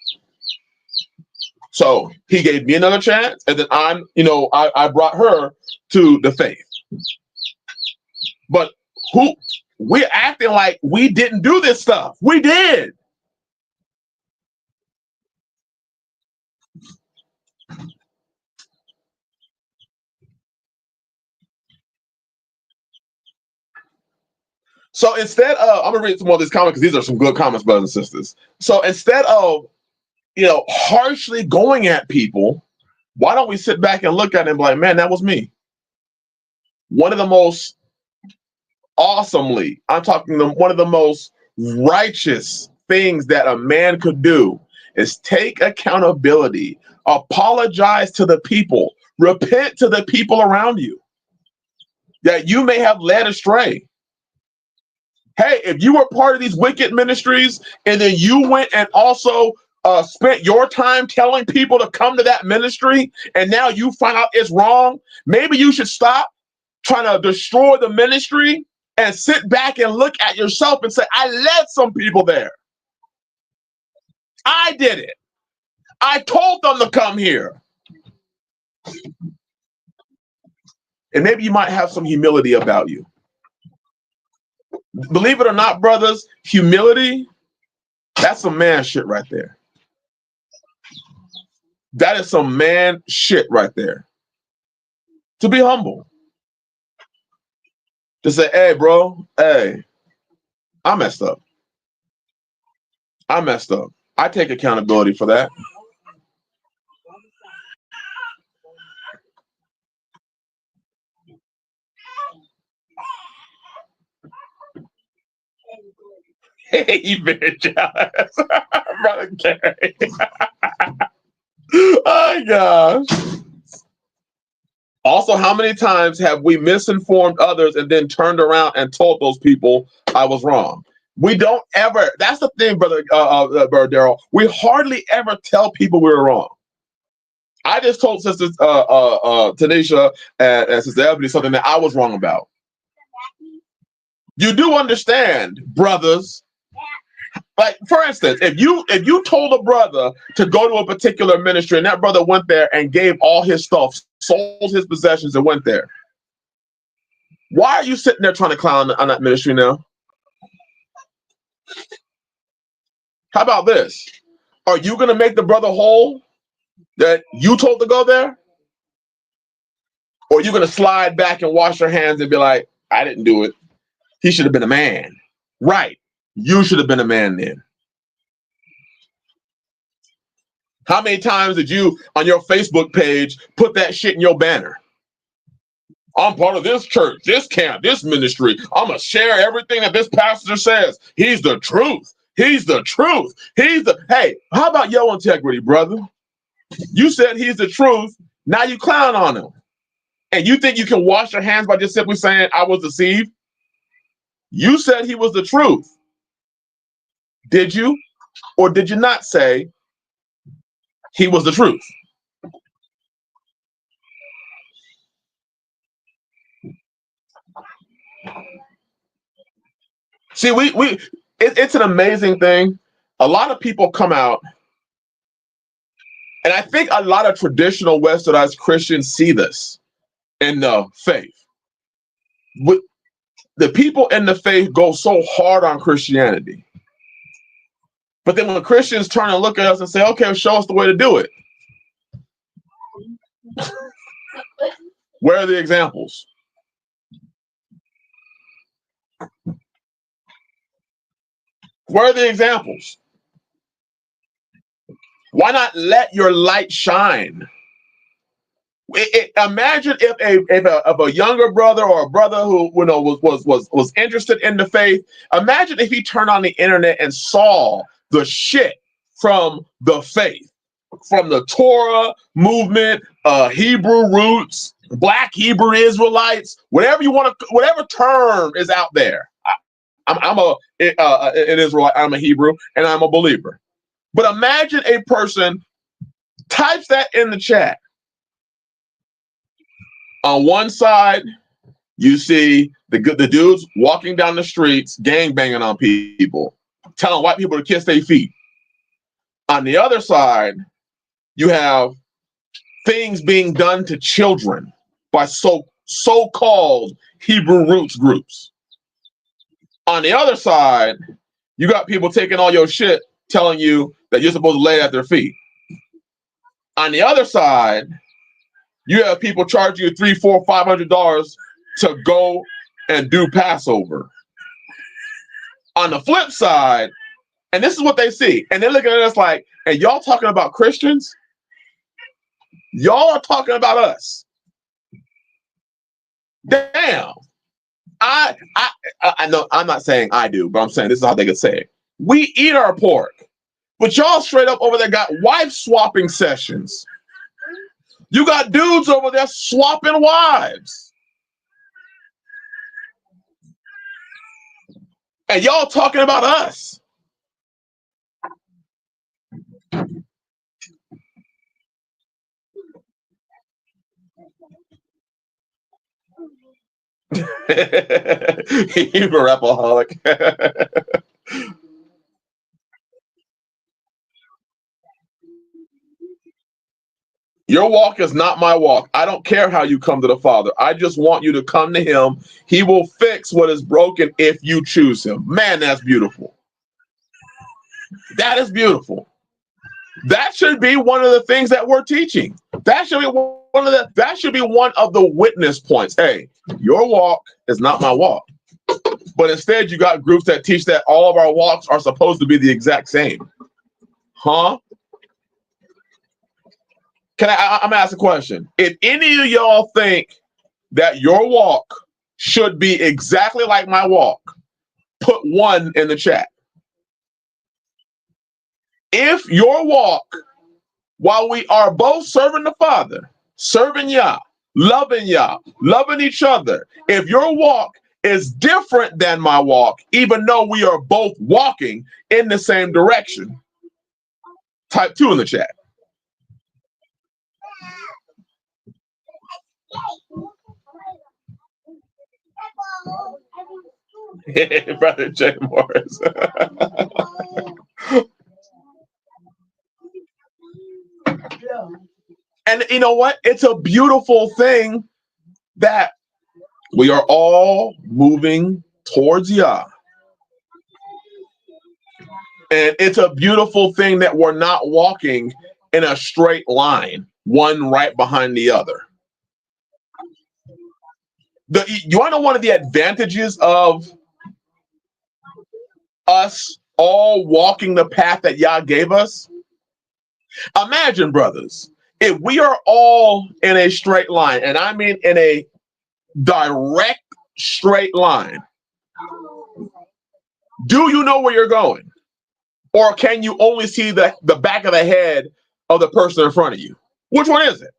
So He gave me another chance, and then I brought her to the faith. But we're acting like we didn't do this stuff. We did. So instead of, I'm gonna read some more of these comments because these are some good comments, brothers and sisters. So instead of harshly going at people, why don't we sit back and look at it and be like, man, that was me. One of the most I'm talking one of the most righteous things that a man could do is take accountability, apologize to the people, repent to the people around you that you may have led astray. Hey, if you were part of these wicked ministries and then you went and also spent your time telling people to come to that ministry and now you find out it's wrong, maybe you should stop trying to destroy the ministry and sit back and look at yourself and say, I led some people there. I did it. I told them to come here. And maybe you might have some humility about you. Believe it or not, brothers, humility, that's some man shit right there. That is some man shit right there. To be humble. To say, hey, bro, hey, I messed up. I take accountability for that. Hey, bitch ass. Brother Gary. my gosh. Also, how many times have we misinformed others and then turned around and told those people I was wrong? We don't ever. That's the thing, brother Daryl. We hardly ever tell people we were wrong. I just told Sister Tanisha and Sister Ebony something that I was wrong about. You do understand, brothers. Like, for instance, if you told a brother to go to a particular ministry and that brother went there and gave all his stuff, sold his possessions and went there, why are you sitting there trying to clown on that ministry now? How about this? Are you going to make the brother whole that you told to go there? Or are you going to slide back and wash your hands and be like, I didn't do it. He should have been a man. Right. You should have been a man then. How many times did you, on your Facebook page, put that shit in your banner? I'm part of this church, this camp, this ministry. I'm going to share everything that this pastor says. He's the truth. He's the truth. Hey, how about your integrity, brother? You said he's the truth. Now you clown on him. And you think you can wash your hands by just simply saying, I was deceived? You said he was the truth. Did you or did you not say he was the truth? See, it's an amazing thing. A lot of people come out, and I think a lot of traditional Westernized Christians see this in the faith. The people in the faith go so hard on Christianity. But then when Christians turn and look at us and say, okay, show us the way to do it. Where are the examples? Where are the examples? Why not let your light shine? Imagine if a younger brother or a brother who was interested in the faith. Imagine if he turned on the internet and saw the shit from the faith, from the Torah movement, Hebrew roots, Black Hebrew Israelites, whatever you want to, whatever term is out there. I'm an Israelite. I'm a Hebrew, and I'm a believer. But imagine a person types that in the chat. On one side, you see the dudes walking down the streets, gangbanging on people, telling white people to kiss their feet. On the other side, you have things being done to children by so-called Hebrew roots groups. On the other side, you got people taking all your shit, telling you that you're supposed to lay at their feet. On the other side, you have people charging you $300, $400, $500 to go and do Passover. On the flip side, and this is what they see, and they're looking at us like, and y'all talking about Christians? Y'all are talking about us. Damn. I know I'm not saying I do, but I'm saying this is how they could say it. We eat our pork, but y'all straight up over there got wife swapping sessions. You got dudes over there swapping wives. And y'all talking about us. He's a rapaholic. Your walk is not my walk. I don't care how you come to the Father. I just want you to come to him. He will fix what is broken if you choose him. Man, that's beautiful. That is beautiful. That should be one of the things that we're teaching. That should be one of the witness points. Hey, your walk is not my walk. But instead, you got groups that teach that all of our walks are supposed to be the exact same. Huh? I'm gonna ask a question. If any of y'all think that your walk should be exactly like my walk, put 1 in the chat. If your walk while we are both serving the Father, serving Yah, loving each other, if your walk is different than my walk, even though we are both walking in the same direction, type 2 in the chat. Brother Jay Morris. And you know what? It's a beautiful thing that we are all moving towards Yah. And it's a beautiful thing that we're not walking in a straight line, one right behind the other. You want to know one of the advantages of us all walking the path that Yah gave us? Imagine, brothers, if we are all in a straight line, and I mean in a direct straight line, do you know where you're going? Or can you only see the back of the head of the person in front of you? Which one is it?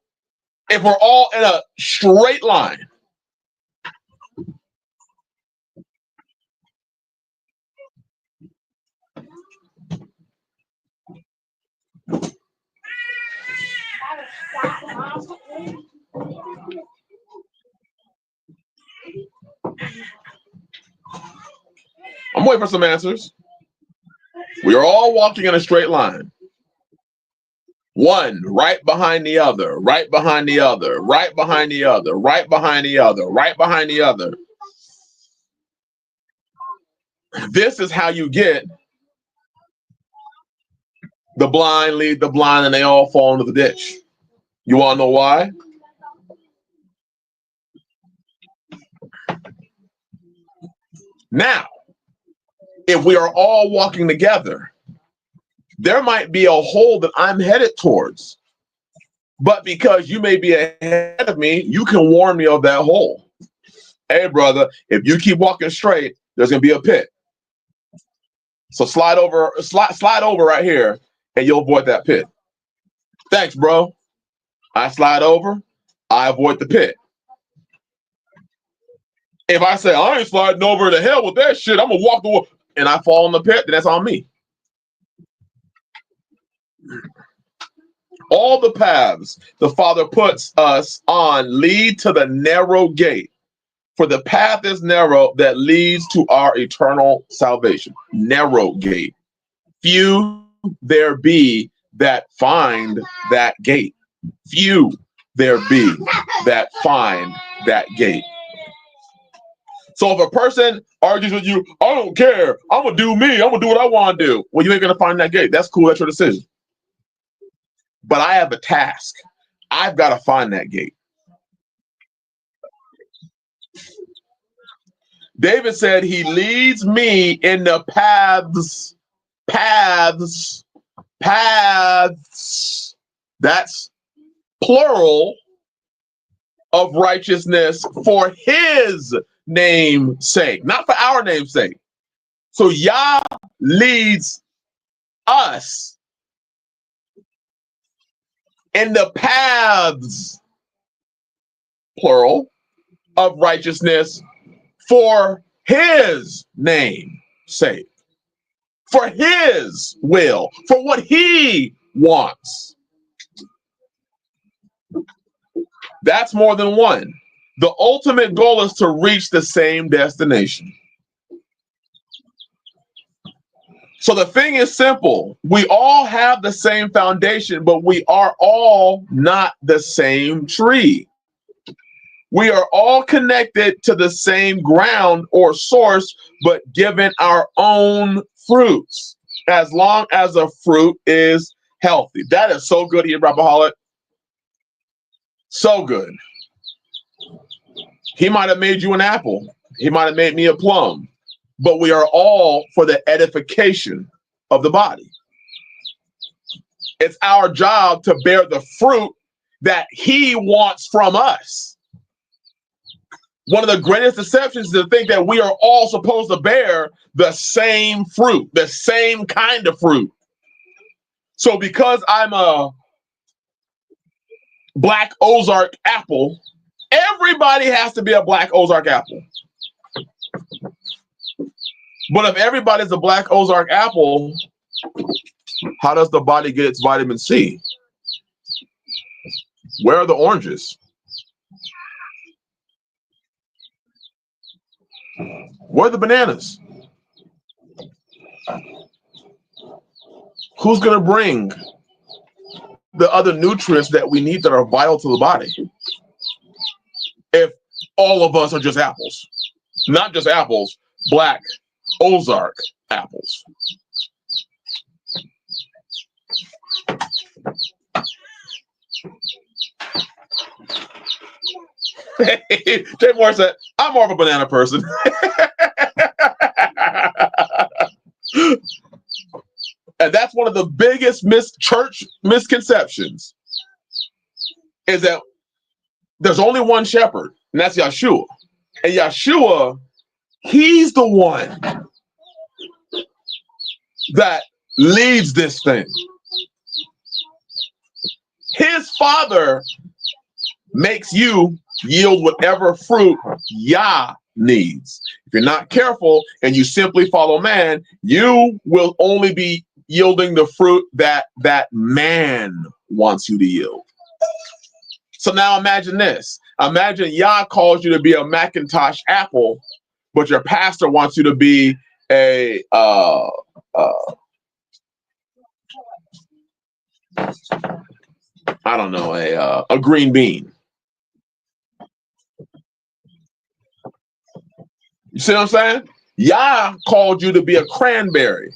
If we're all in a straight line. I'm waiting for some answers. We are all walking in a straight line. One right behind the other, right behind the other, right behind the other, right behind the other, right behind the other. This is how you get the blind lead the blind and they all fall into the ditch. You want to know why? Now, if we are all walking together, there might be a hole that I'm headed towards. But because you may be ahead of me, you can warn me of that hole. Hey, brother, if you keep walking straight, there's going to be a pit. So slide over right here, and you'll avoid that pit. Thanks, bro. I slide over, I avoid the pit. If I say, I ain't sliding over to hell with that shit, I'm going to walk the wall, and I fall in the pit, then that's on me. All the paths the Father puts us on lead to the narrow gate. For the path is narrow that leads to our eternal salvation. Narrow gate. Few there be that find that gate. Few there be that find that gate. So if a person argues with you, I don't care, I'm going to do me, I'm going to do what I want to do. Well, you ain't going to find that gate. That's cool. That's your decision. But I have a task. I've got to find that gate. David said, he leads me in the paths. That's plural of righteousness for his name's sake, not for our name's sake. So Yah leads us in the paths, plural, of righteousness for his name's sake, for his will, for what he wants. That's more than one. The ultimate goal is to reach the same destination. So the thing is simple. We all have the same foundation, but we are all not the same tree. We are all connected to the same ground or source, but given our own fruits, as long as the fruit is healthy. That is so good here, Rapaholic. So good. He might have made you an apple. He might have made me a plum. But we are all for the edification of the body. It's our job to bear the fruit that he wants from us. One of the greatest deceptions is to think that we are all supposed to bear the same fruit, the same kind of fruit. So because I'm a black Ozark apple, everybody has to be a black Ozark apple. But if everybody's a black Ozark apple, how does the body get its vitamin C? Where are the oranges? Where are the bananas? Who's going to bring the other nutrients that we need that are vital to the body? If all of us are just apples, not just apples, black Ozark apples. Jay Moore said, I'm more of a banana person. And that's one of the biggest church misconceptions, is that there's only one shepherd, and that's Yeshua. And Yeshua, he's the one that leads this thing. His Father makes you yield whatever fruit Yah needs. If you're not careful and you simply follow man, you will only be yielding the fruit that man wants you to yield. So now imagine this. Imagine Yah calls you to be a Macintosh apple, but your pastor wants you to be a I don't know, a green bean. You see what I'm saying? Yah called you to be a cranberry,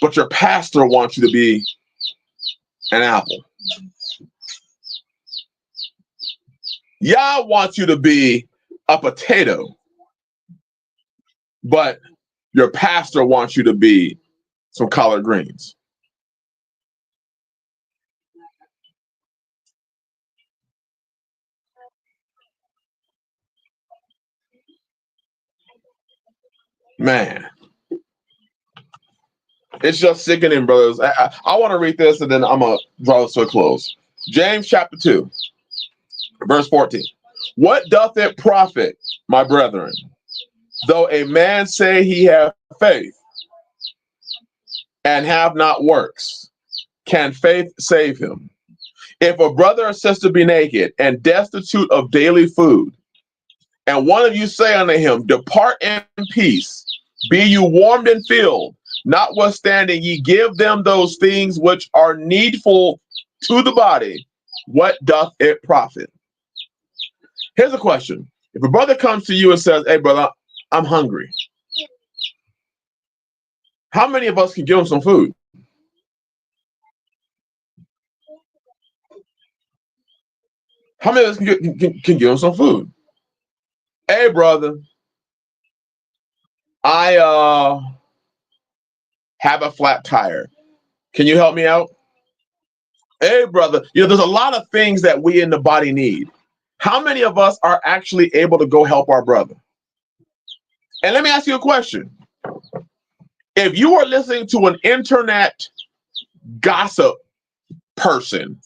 but your pastor wants you to be an apple. Yah wants you to be a potato, but your pastor wants you to be some collard greens. Man, it's just sickening, brothers. I want to read this and then I'm going to draw this to a close. James chapter 2, verse 14. What doth it profit, my brethren, though a man say he have faith and have not works? Can faith save him? If a brother or sister be naked and destitute of daily food, and one of you say unto him, depart in peace, be you warmed and filled, notwithstanding ye give them those things which are needful to the body, what doth it profit? Here's a question. If a brother comes to you and says, hey, brother, I'm hungry, how many of us can give him some food? How many of us can give him some food? Hey, brother, I have a flat tire. Can you help me out? Hey, brother, there's a lot of things that we in the body need. How many of us are actually able to go help our brother? And let me ask you a question. If you are listening to an internet gossip person,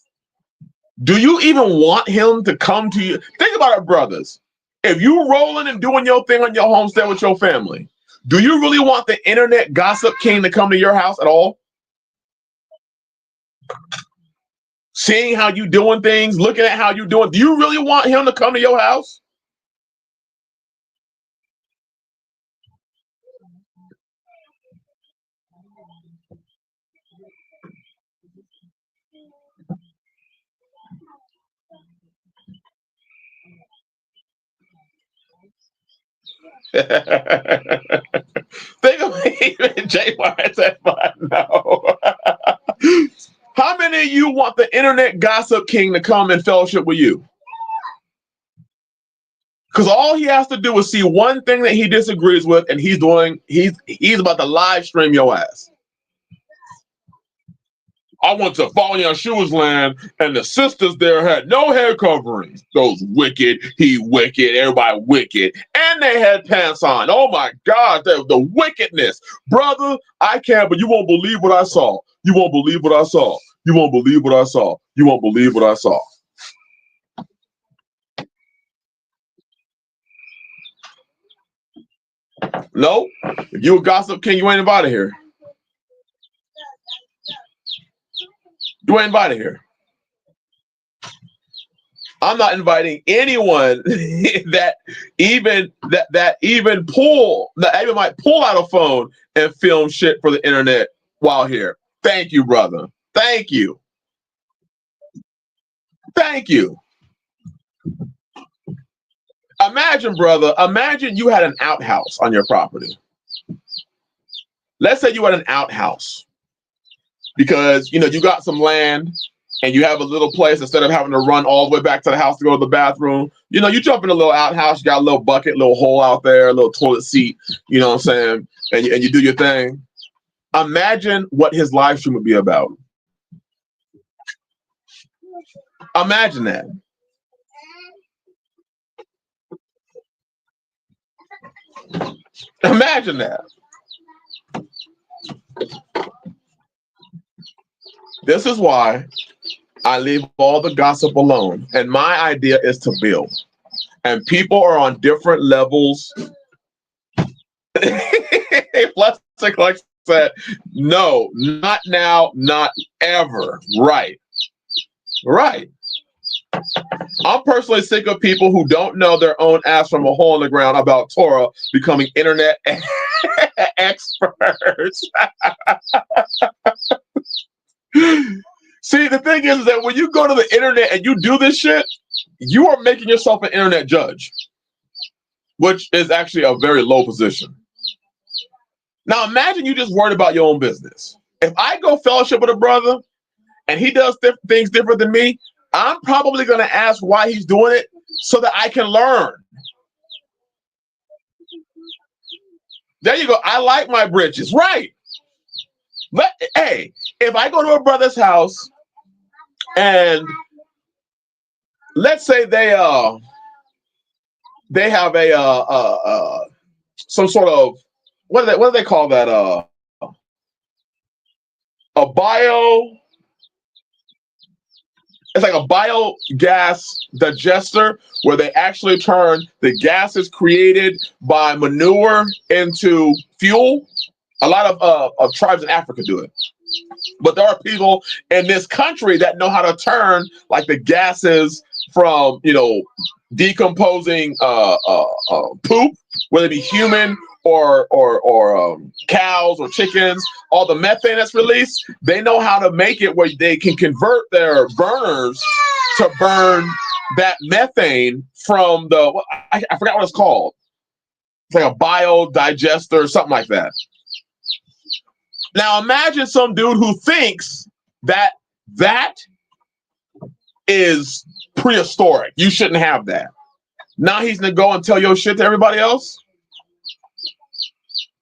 do you even want him to come to you? Think about it, brothers. If you rolling and doing your thing on your homestead with your family, do you really want the internet gossip king to come to your house at all? Seeing how you doing things, looking at how you doing, do you really want him to come to your house? Think of even Jay Wyatt said, no. How many of you want the internet gossip king to come and fellowship with you? Because all he has to do is see one thing that he disagrees with, and he's about to live stream your ass. I went to Fallen Yeshua's land, and the sisters there had no hair coverings. Those wicked, he wicked, everybody wicked. And they had pants on. Oh my God, the wickedness. Brother, I can't, but you won't believe what I saw. You won't believe what I saw. You won't believe what I saw. You won't believe what I saw. No, if you a gossip king, you ain't invited here. You ain't invited here. I'm not inviting anyone that even might pull out a phone and film shit for the internet while here. Thank you, brother. Thank you. Thank you. Imagine, brother, imagine you had an outhouse on your property. Let's say you had an outhouse because you got some land and you have a little place instead of having to run all the way back to the house to go to the bathroom. You jump in a little outhouse, you got a little bucket, little hole out there, a little toilet seat, you know what I'm saying? And you do your thing. Imagine what his live stream would be about. Imagine that. Imagine that. This is why I leave all the gossip alone. And my idea is to build. And people are on different levels. Flex said, no, not now, not ever. Right. Right. I'm personally sick of people who don't know their own ass from a hole in the ground about Torah becoming internet experts. See, the thing is that when you go to the internet and you do this shit, you are making yourself an internet judge, which is actually a very low position. Now, imagine you just worried about your own business. If I go fellowship with a brother and he does things different than me, I'm probably going to ask why he's doing it so that I can learn. There you go. I like my britches. Right. Hey, if I go to a brother's house and let's say they have a some sort of what do they call that a bio. It's like a biogas digester where they actually turn the gases created by manure into fuel. A lot of tribes in Africa do it. But there are people in this country that know how to turn like the gases from, decomposing poop, whether it be human or cows or chickens, all the methane that's released. They know how to make it where they can convert their burners to burn that methane from I forgot what it's called. It's like a biodigester or something like that. Now imagine some dude who thinks that is prehistoric. You shouldn't have that. Now he's gonna go and tell your shit to everybody else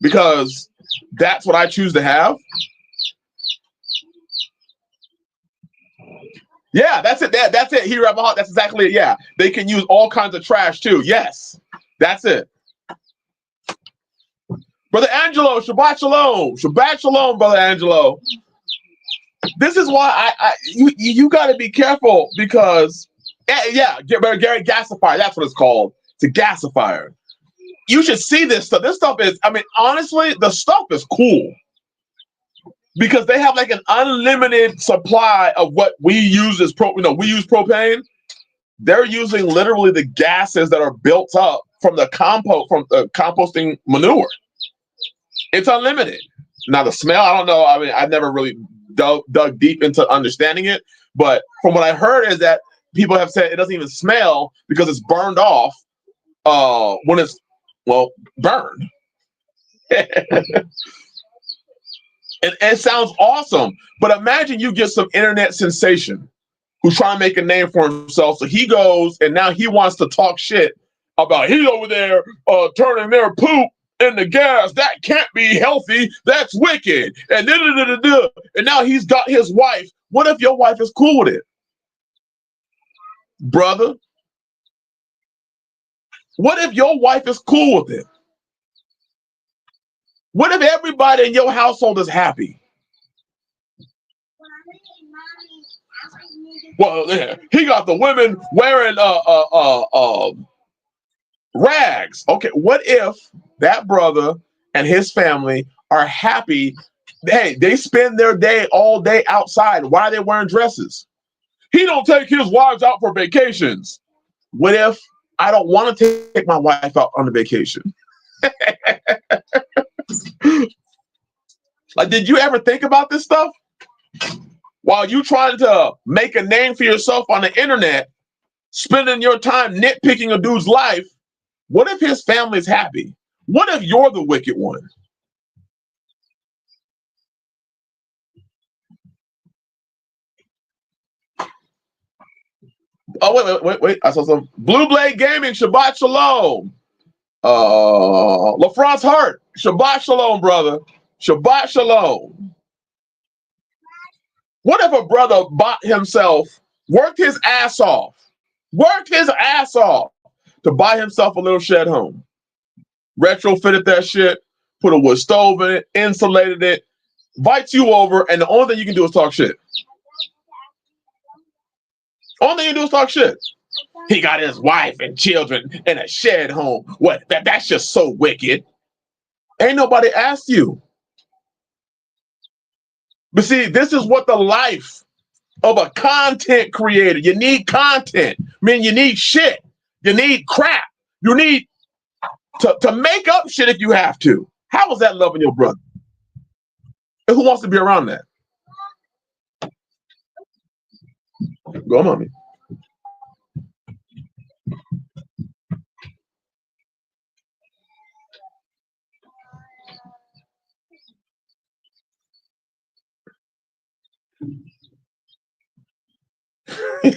because that's what I choose to have. Yeah, that's it. That's it. Here, that's exactly it. Yeah, they can use all kinds of trash too. Yes, that's it. Brother Angelo, Shabbat Shalom. Shabbat Shalom, Brother Angelo. This is why you got to be careful because, Gary gasifier. That's what it's called. It's a gasifier. You should see this stuff. This stuff is, honestly, the stuff is cool because they have like an unlimited supply of what we use as we use propane. They're using literally the gases that are built up from the composting manure. It's unlimited. Now the smell, I don't know. I've never really dug deep into understanding it, but from what I heard is that people have said it doesn't even smell because it's burned off when it's burned. It sounds awesome, but imagine you get some internet sensation who's trying to make a name for himself. So he goes and now he wants to talk shit about he's over there turning their poop into gas. That can't be healthy. That's wicked. And and now he's got his wife. What if your wife is cool with it, brother? What if your wife is cool with it? What if everybody in your household is happy? Well, he got the women wearing rags. Okay, what if that brother and his family are happy. Hey, they spend their day all day outside. Why are they wearing dresses? He don't take his wives out for vacations. What if I don't want to take my wife out on a vacation? Like, did you ever think about this stuff? While you trying to make a name for yourself on the internet, spending your time nitpicking a dude's life, what if his family's happy? What if you're the wicked one? Oh, wait. I saw some Blue Blade Gaming, Shabbat Shalom. LaFrance Hart, Shabbat Shalom, brother. Shabbat Shalom. What if a brother bought himself, worked his ass off to buy himself a little shed home, retrofitted that shit, put a wood stove in it, insulated it, invites you over, and the only thing you can do is talk shit. Only thing you do is talk shit. He got his wife and children in a shed home. What? That's just so wicked. Ain't nobody asked you. But see, this is what the life of a content creator. You need content. I mean, you need shit. You need crap. You need to make up shit if you have to. How is that loving your brother? And who wants to be around that? Go, mommy.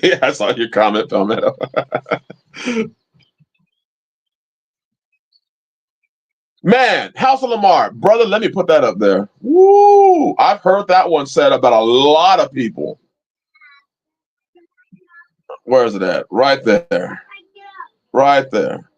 Yeah, I saw your comment, Palmetto. Man, House of Lamar, brother, let me put that up there. Woo! I've heard that one said about a lot of people. Where is it at? Right there. Right there.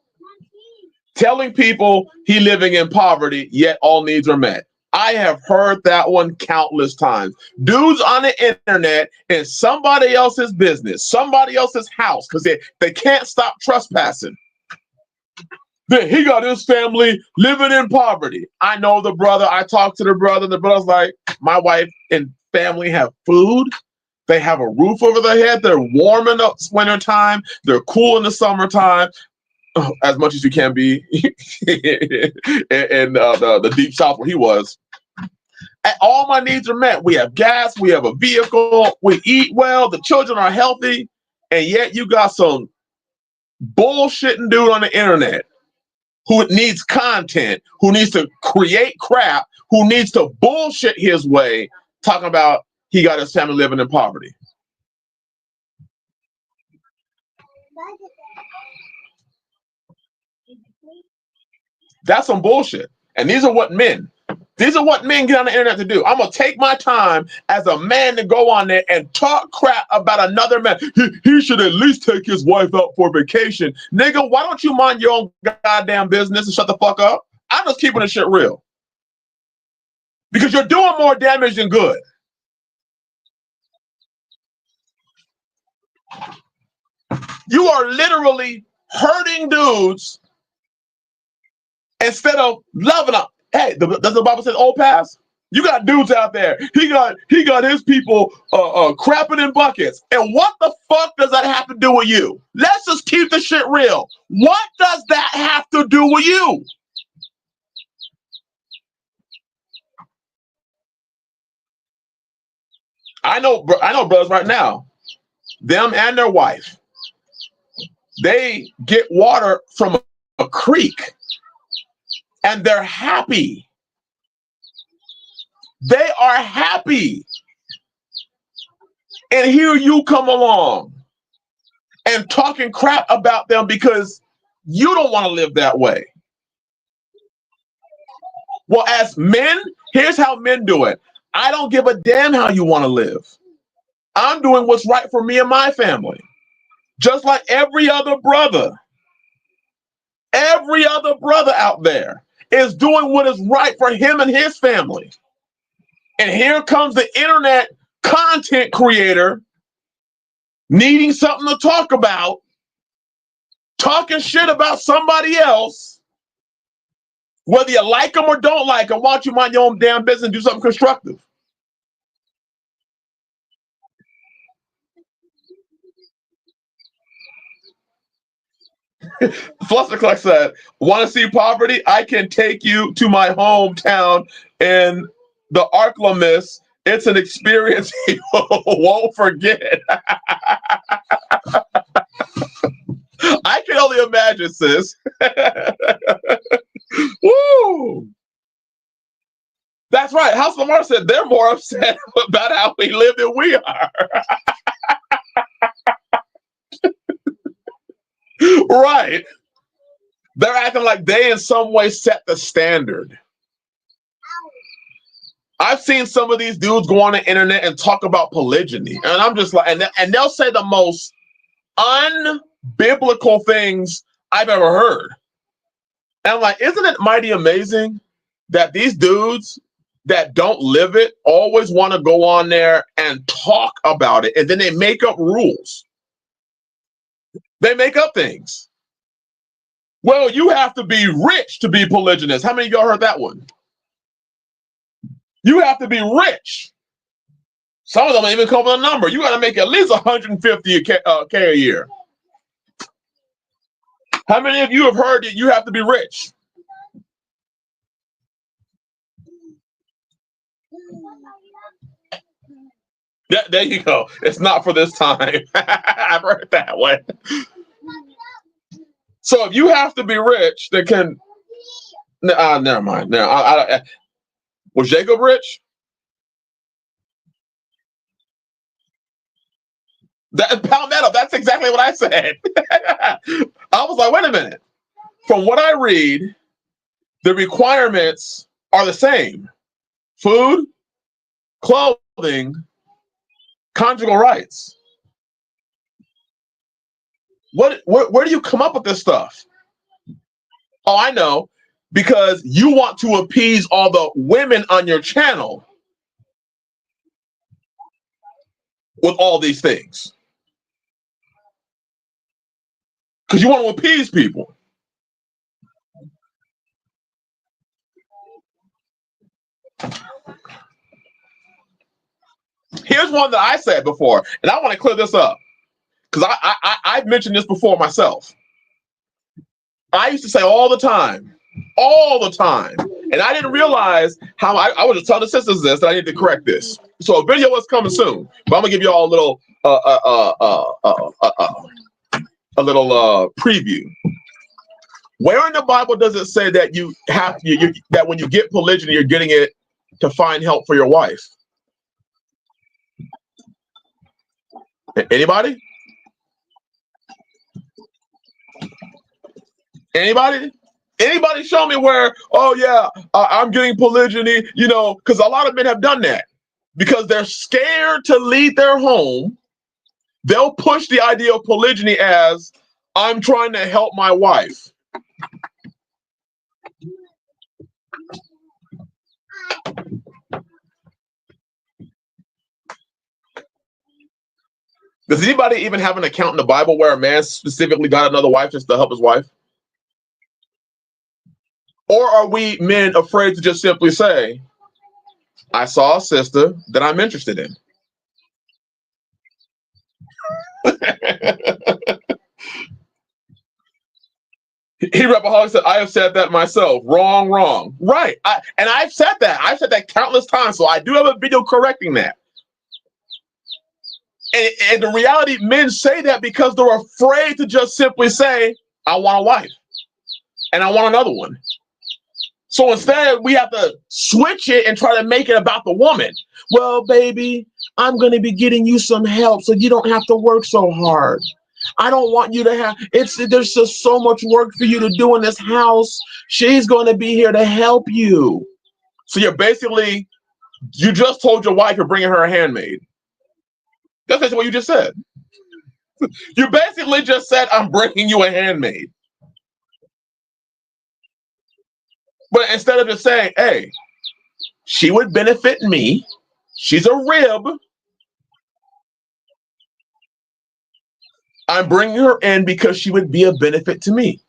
Telling people he living in poverty, yet all needs are met. I have heard that one countless times. Dudes on the internet in somebody else's business, somebody else's house, because they can't stop trespassing. He got his family living in poverty. I know the brother. I talked to the brother. The brother's like, my wife and family have food. They have a roof over their head. They're warm in the wintertime. They're cool in the summertime. As much as you can be in the deep south where he was. And all my needs are met. We have gas, we have a vehicle, we eat well, the children are healthy, and yet you got some bullshitting dude on the internet who needs content, who needs to create crap, who needs to bullshit his way, talking about he got his family living in poverty. That's some bullshit. And these are what men get on the internet to do. I'm going to take my time as a man to go on there and talk crap about another man. He should at least take his wife out for vacation. Nigga, why don't you mind your own goddamn business and shut the fuck up? I'm just keeping this shit real. Because you're doing more damage than good. You are literally hurting dudes instead of loving them. Hey, does the Bible say old pass? You got dudes out there. He got his people crapping in buckets. And what the fuck does that have to do with you? Let's just keep the shit real. What does that have to do with you? I know brothers right now. Them and their wife. They get water from a creek. And they're happy. They are happy. And here you come along and talking crap about them because you don't want to live that way. Well, as men, here's how men do it. I don't give a damn how you want to live. I'm doing what's right for me and my family. Just like every other brother. Every other brother out there is doing what is right for him and his family. And here comes the internet content creator needing something to talk about, talking shit about somebody else, Whether you like them or don't like them, why don't you mind your own damn business and do something constructive? Fluster Clark said, want to see poverty? I can take you to my hometown in the Arklamis. It's an experience you won't forget. I can only imagine, sis. Woo! That's right. House Lamar said they're more upset about how we live than we are. Right. They're acting like they in some way set the standard. I've seen some of these dudes go on the internet and talk about polygyny. And I'm just like, and they'll say the most unbiblical things I've ever heard. And I'm like, isn't it mighty amazing that these dudes that don't live it always want to go on there and talk about it, and then they make up rules. They make up things. Well, you have to be rich to be polygynous. How many of y'all heard that one? You have to be rich. Some of them even come with a number. You got to make at least 150K a year. How many of you have heard that you have to be rich? Yeah, there you go. It's not for this time. I've heard that one. So if you have to be rich, they can. Never mind. No, was Jacob rich? Palmetto. That's exactly what I said. I was like, wait a minute. From what I read, the requirements are the same: food, clothing, conjugal rights. Where do you come up with this stuff? Oh, I know. Because you want to appease all the women on your channel with all these things. Because you want to appease people. Here's one that I said before, and I want to clear this up. Because I've mentioned this before myself. I used to say all the time, and I didn't realize how I was just telling the sisters this, that I need to correct this. So a video is coming soon, but I'm gonna give you all a little preview. Where in the Bible does it say that that when you get polygyny, you're getting it to find help for your wife? Anybody? Anybody show me where, oh yeah, I'm getting polygyny, because a lot of men have done that. Because they're scared to leave their home, they'll push the idea of polygyny as, I'm trying to help my wife. Does anybody even have an account in the Bible where a man specifically got another wife just to help his wife? Or are we men afraid to just simply say, I saw a sister that I'm interested in? He Rebel said, I have said that myself. Wrong. Right. And I've said that. I've said that countless times. So I do have a video correcting that. And the reality, men say that because they're afraid to just simply say, I want a wife. And I want another one. So instead, we have to switch it and try to make it about the woman. Well, baby, I'm going to be getting you some help so you don't have to work so hard. I don't want you to have, there's just so much work for you to do in this house. She's going to be here to help you. So you just told your wife you're bringing her a handmaid. That's what you just said. You basically just said, I'm bringing you a handmaid. But instead of just saying, hey, she would benefit me. She's a rib. I'm bringing her in because she would be a benefit to me.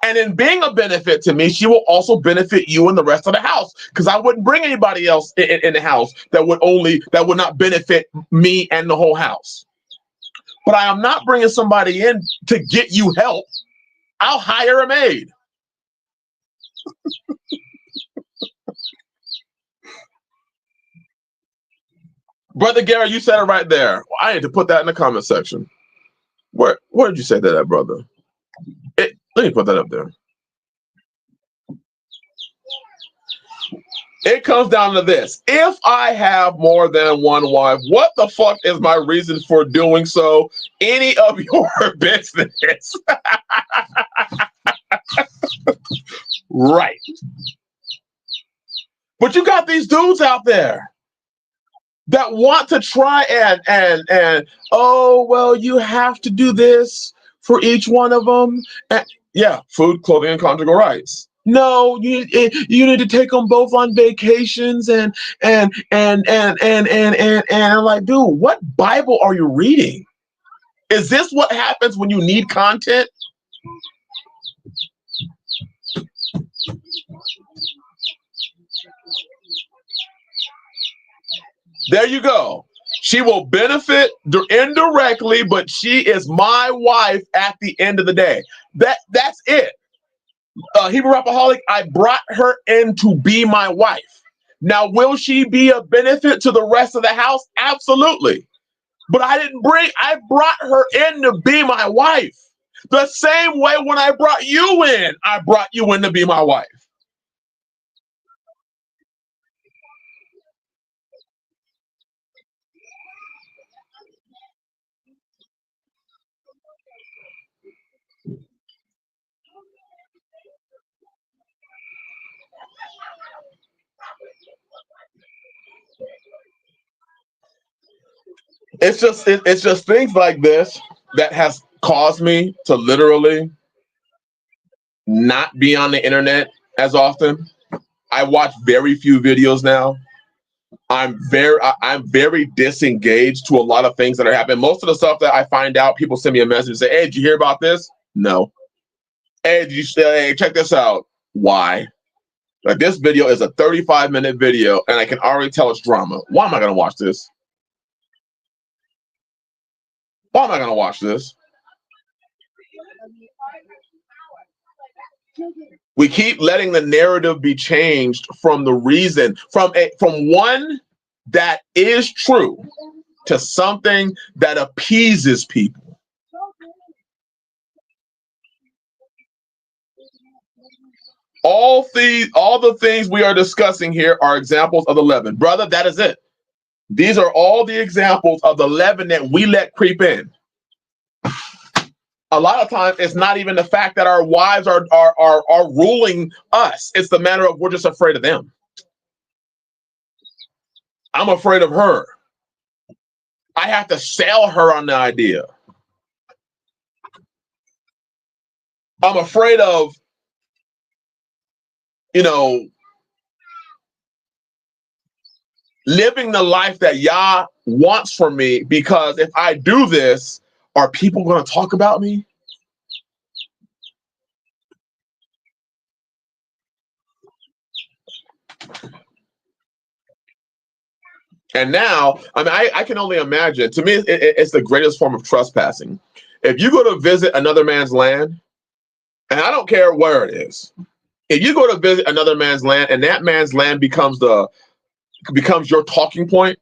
And in being a benefit to me, she will also benefit you and the rest of the house, because I wouldn't bring anybody else in the house that would not benefit me and the whole house. But I am not bringing somebody in to get you help. I'll hire a maid. Brother Gary, you said it right there. I need to put that in the comment section. Where did you say that at, brother? Let me put that up there. It comes down to this. If I have more than one wife, what the fuck is my reason for doing so? Any of your business. Right. But you got these dudes out there that want to try and oh, well, you have to do this for each one of them. And, yeah, food, clothing, and conjugal rights. No, you need to take them both on vacations and I'm like, dude, what Bible are you reading? Is this what happens when you need content? There you go. She will benefit indirectly, but she is my wife at the end of the day. That's it. Hebrew Rapaholic, I brought her in to be my wife. Now, will she be a benefit to the rest of the house? Absolutely. But I brought her in to be my wife. The same way when I brought you in to be my wife. It's just things like this that has caused me to literally not be on the internet as often. I watch very few videos now. I'm very disengaged to a lot of things that are happening. Most of the stuff that I find out, people send me a message and say, "Hey, did you hear about this?" No. Hey, hey, check this out. Why? Like, this video is a 35-minute video, and I can already tell it's drama. Why am I going to watch this? Why am I going to watch this? We keep letting the narrative be changed from the reason, from one that is true to something that appeases people. All the things we are discussing here are examples of the leaven. Brother, that is it. These are all the examples of the leaven that we let creep in. A lot of times, it's not even the fact that our wives are ruling us. It's the matter of we're just afraid of them. I'm afraid of her. I have to sell her on the idea. I'm afraid of, living the life that Yah wants for me, because if I do this, are people going to talk about me? And now, I can only imagine. To me, it's the greatest form of trespassing. If you go to visit another man's land, and I don't care where it is, if you go to visit another man's land and that man's land becomes your talking point,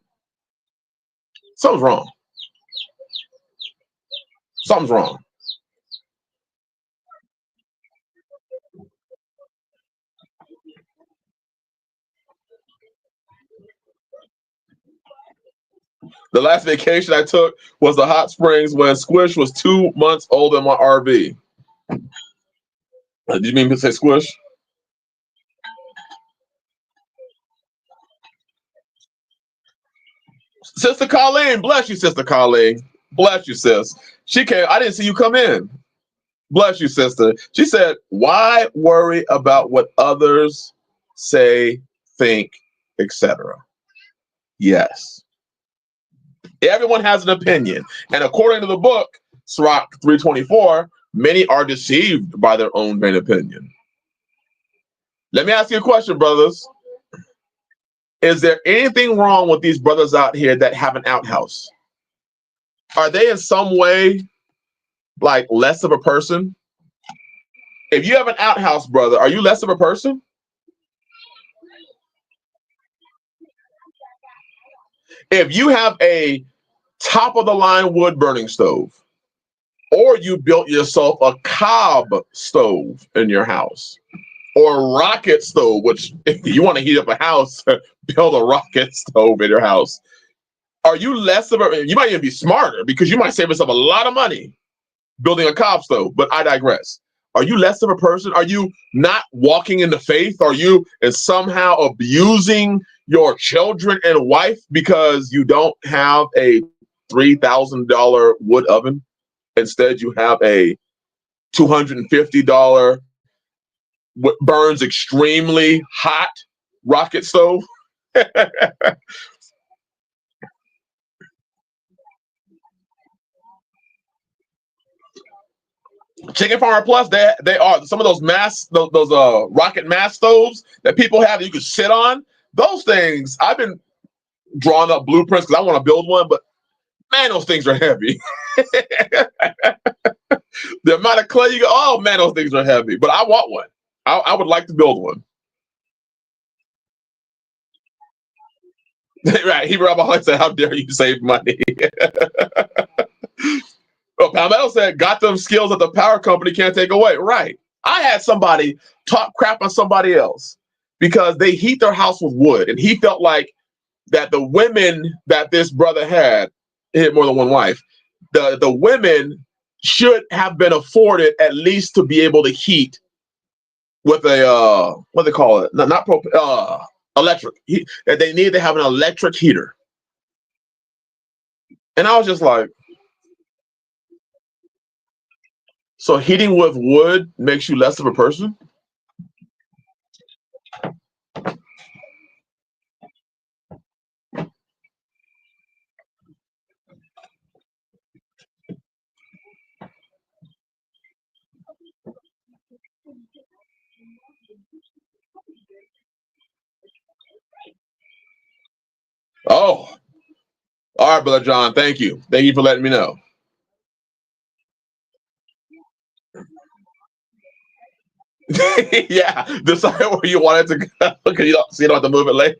something's wrong. Something's wrong. The last vacation I took was the hot springs when Squish was 2 months old in my RV. Did you mean to say Squish? Sister Colleen, bless you, Sister Colleen. Bless you, sis. She came. I didn't see you come in. Bless you, sister. She said, "Why worry about what others say, think, etc.?" Yes. Everyone has an opinion. And according to the book, Sirach 3:24, Many are deceived by their own vain opinion. Let me ask you a question, brothers. Is there anything wrong with these brothers out here that have an outhouse? Are they in some way like less of a person? If you have an outhouse, brother, are you less of a person? If you have a top of the line wood burning stove, or you built yourself a cob stove in your house, or a rocket stove, which if you want to heat up a house, build a rocket stove in your house. Are you less of a, you might even be smarter because you might save yourself a lot of money building a cob stove, but I digress. Are you less of a person? Are you not walking in the faith? Are you somehow abusing your children and wife because you don't have a $3,000 wood oven? Instead, you have a $250 burns extremely hot rocket stove. Chicken Farmer Plus, they are some of those those rocket mass stoves that people have that you can sit on. Those things, I've been drawing up blueprints because I want to build one, but man, those things are heavy. The amount of clay you go, oh man, those things are heavy. But I want one. I would like to build one. Right. Hebrew Rabbi said, how dare you save money? Oh, Palmetto said, got them skills that the power company can't take away. Right. I had somebody talk crap on somebody else because they heat their house with wood. And he felt like that the women that this brother had, he had more than one wife, the women should have been afforded at least to be able to heat with a, what do they call it? Not electric. That they need to have an electric heater. And I was just like, so heating with wood makes you less of a person? Oh, all right, Brother John. Thank you. Thank you for letting me know. Yeah, decide where you want it to go because you don't have to move it later.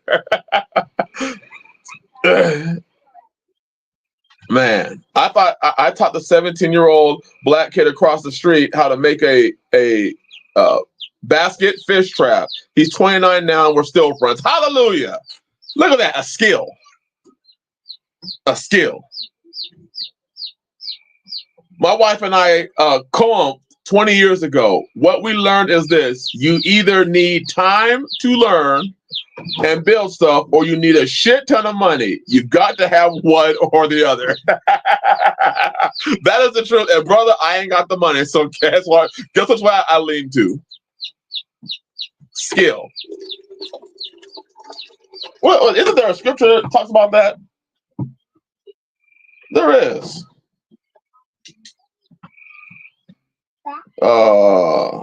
Man, I thought I taught the 17-year-old black kid across the street how to make a basket fish trap. He's 29 now, and we're still friends. Hallelujah! Look at that, a skill. A skill. My wife and I combed 20 years ago. What we learned is this: you either need time to learn and build stuff, or you need a shit ton of money. You got to have one or the other. That is the truth. And brother, I ain't got the money, so guess what? Guess which way I lean to? Skill. Well, isn't there a scripture that talks about that? There is. Dad.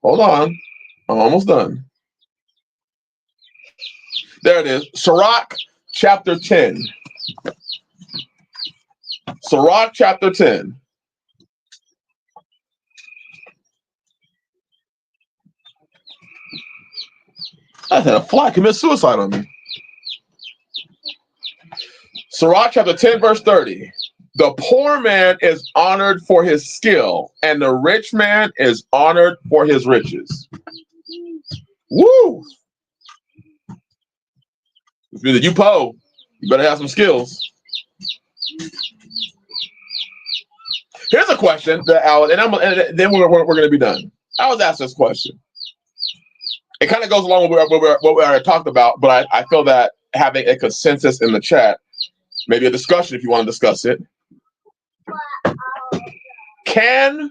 Hold on. I'm almost done. There it is. Sirach chapter 10. Sirach chapter 10. I had a fly commit suicide on me. Sirach chapter 10, verse 30. The poor man is honored for his skill, and the rich man is honored for his riches. Woo! If you're the UPO, you better have some skills. Here's a question that and then we're going to be done. I was asked this question. It kind of goes along with what we already talked about, but I feel that having a consensus in the chat, maybe a discussion if you want to discuss it. Can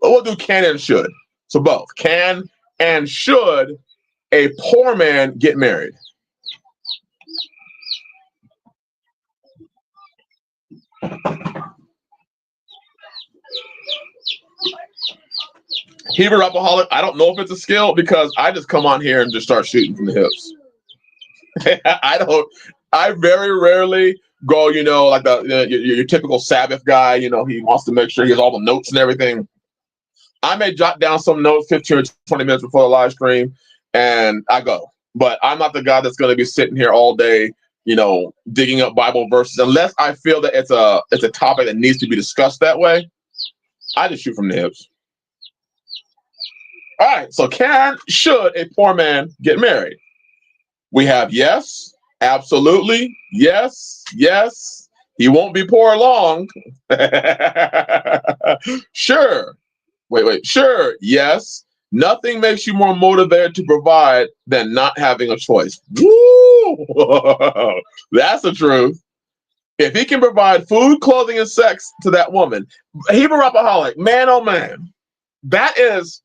we'll do can and should. So both can And should a poor man get married? Hebrew Rapaholic, I don't know if it's a skill because I just come on here and just start shooting from the hips. I very rarely go, like your typical Sabbath guy, he wants to make sure he has all the notes and everything. I may jot down some notes 15 or 20 minutes before the live stream and I go. But I'm not the guy that's going to be sitting here all day, digging up Bible verses, unless I feel that it's a topic that needs to be discussed that way. I just shoot from the hips. All right, so should a poor man get married? We have yes, absolutely, yes, he won't be poor long. Sure, sure, yes. Nothing makes you more motivated to provide than not having a choice. Woo! That's the truth. If he can provide food, clothing, and sex to that woman, Hebrew Rapaholic, man, oh man, that is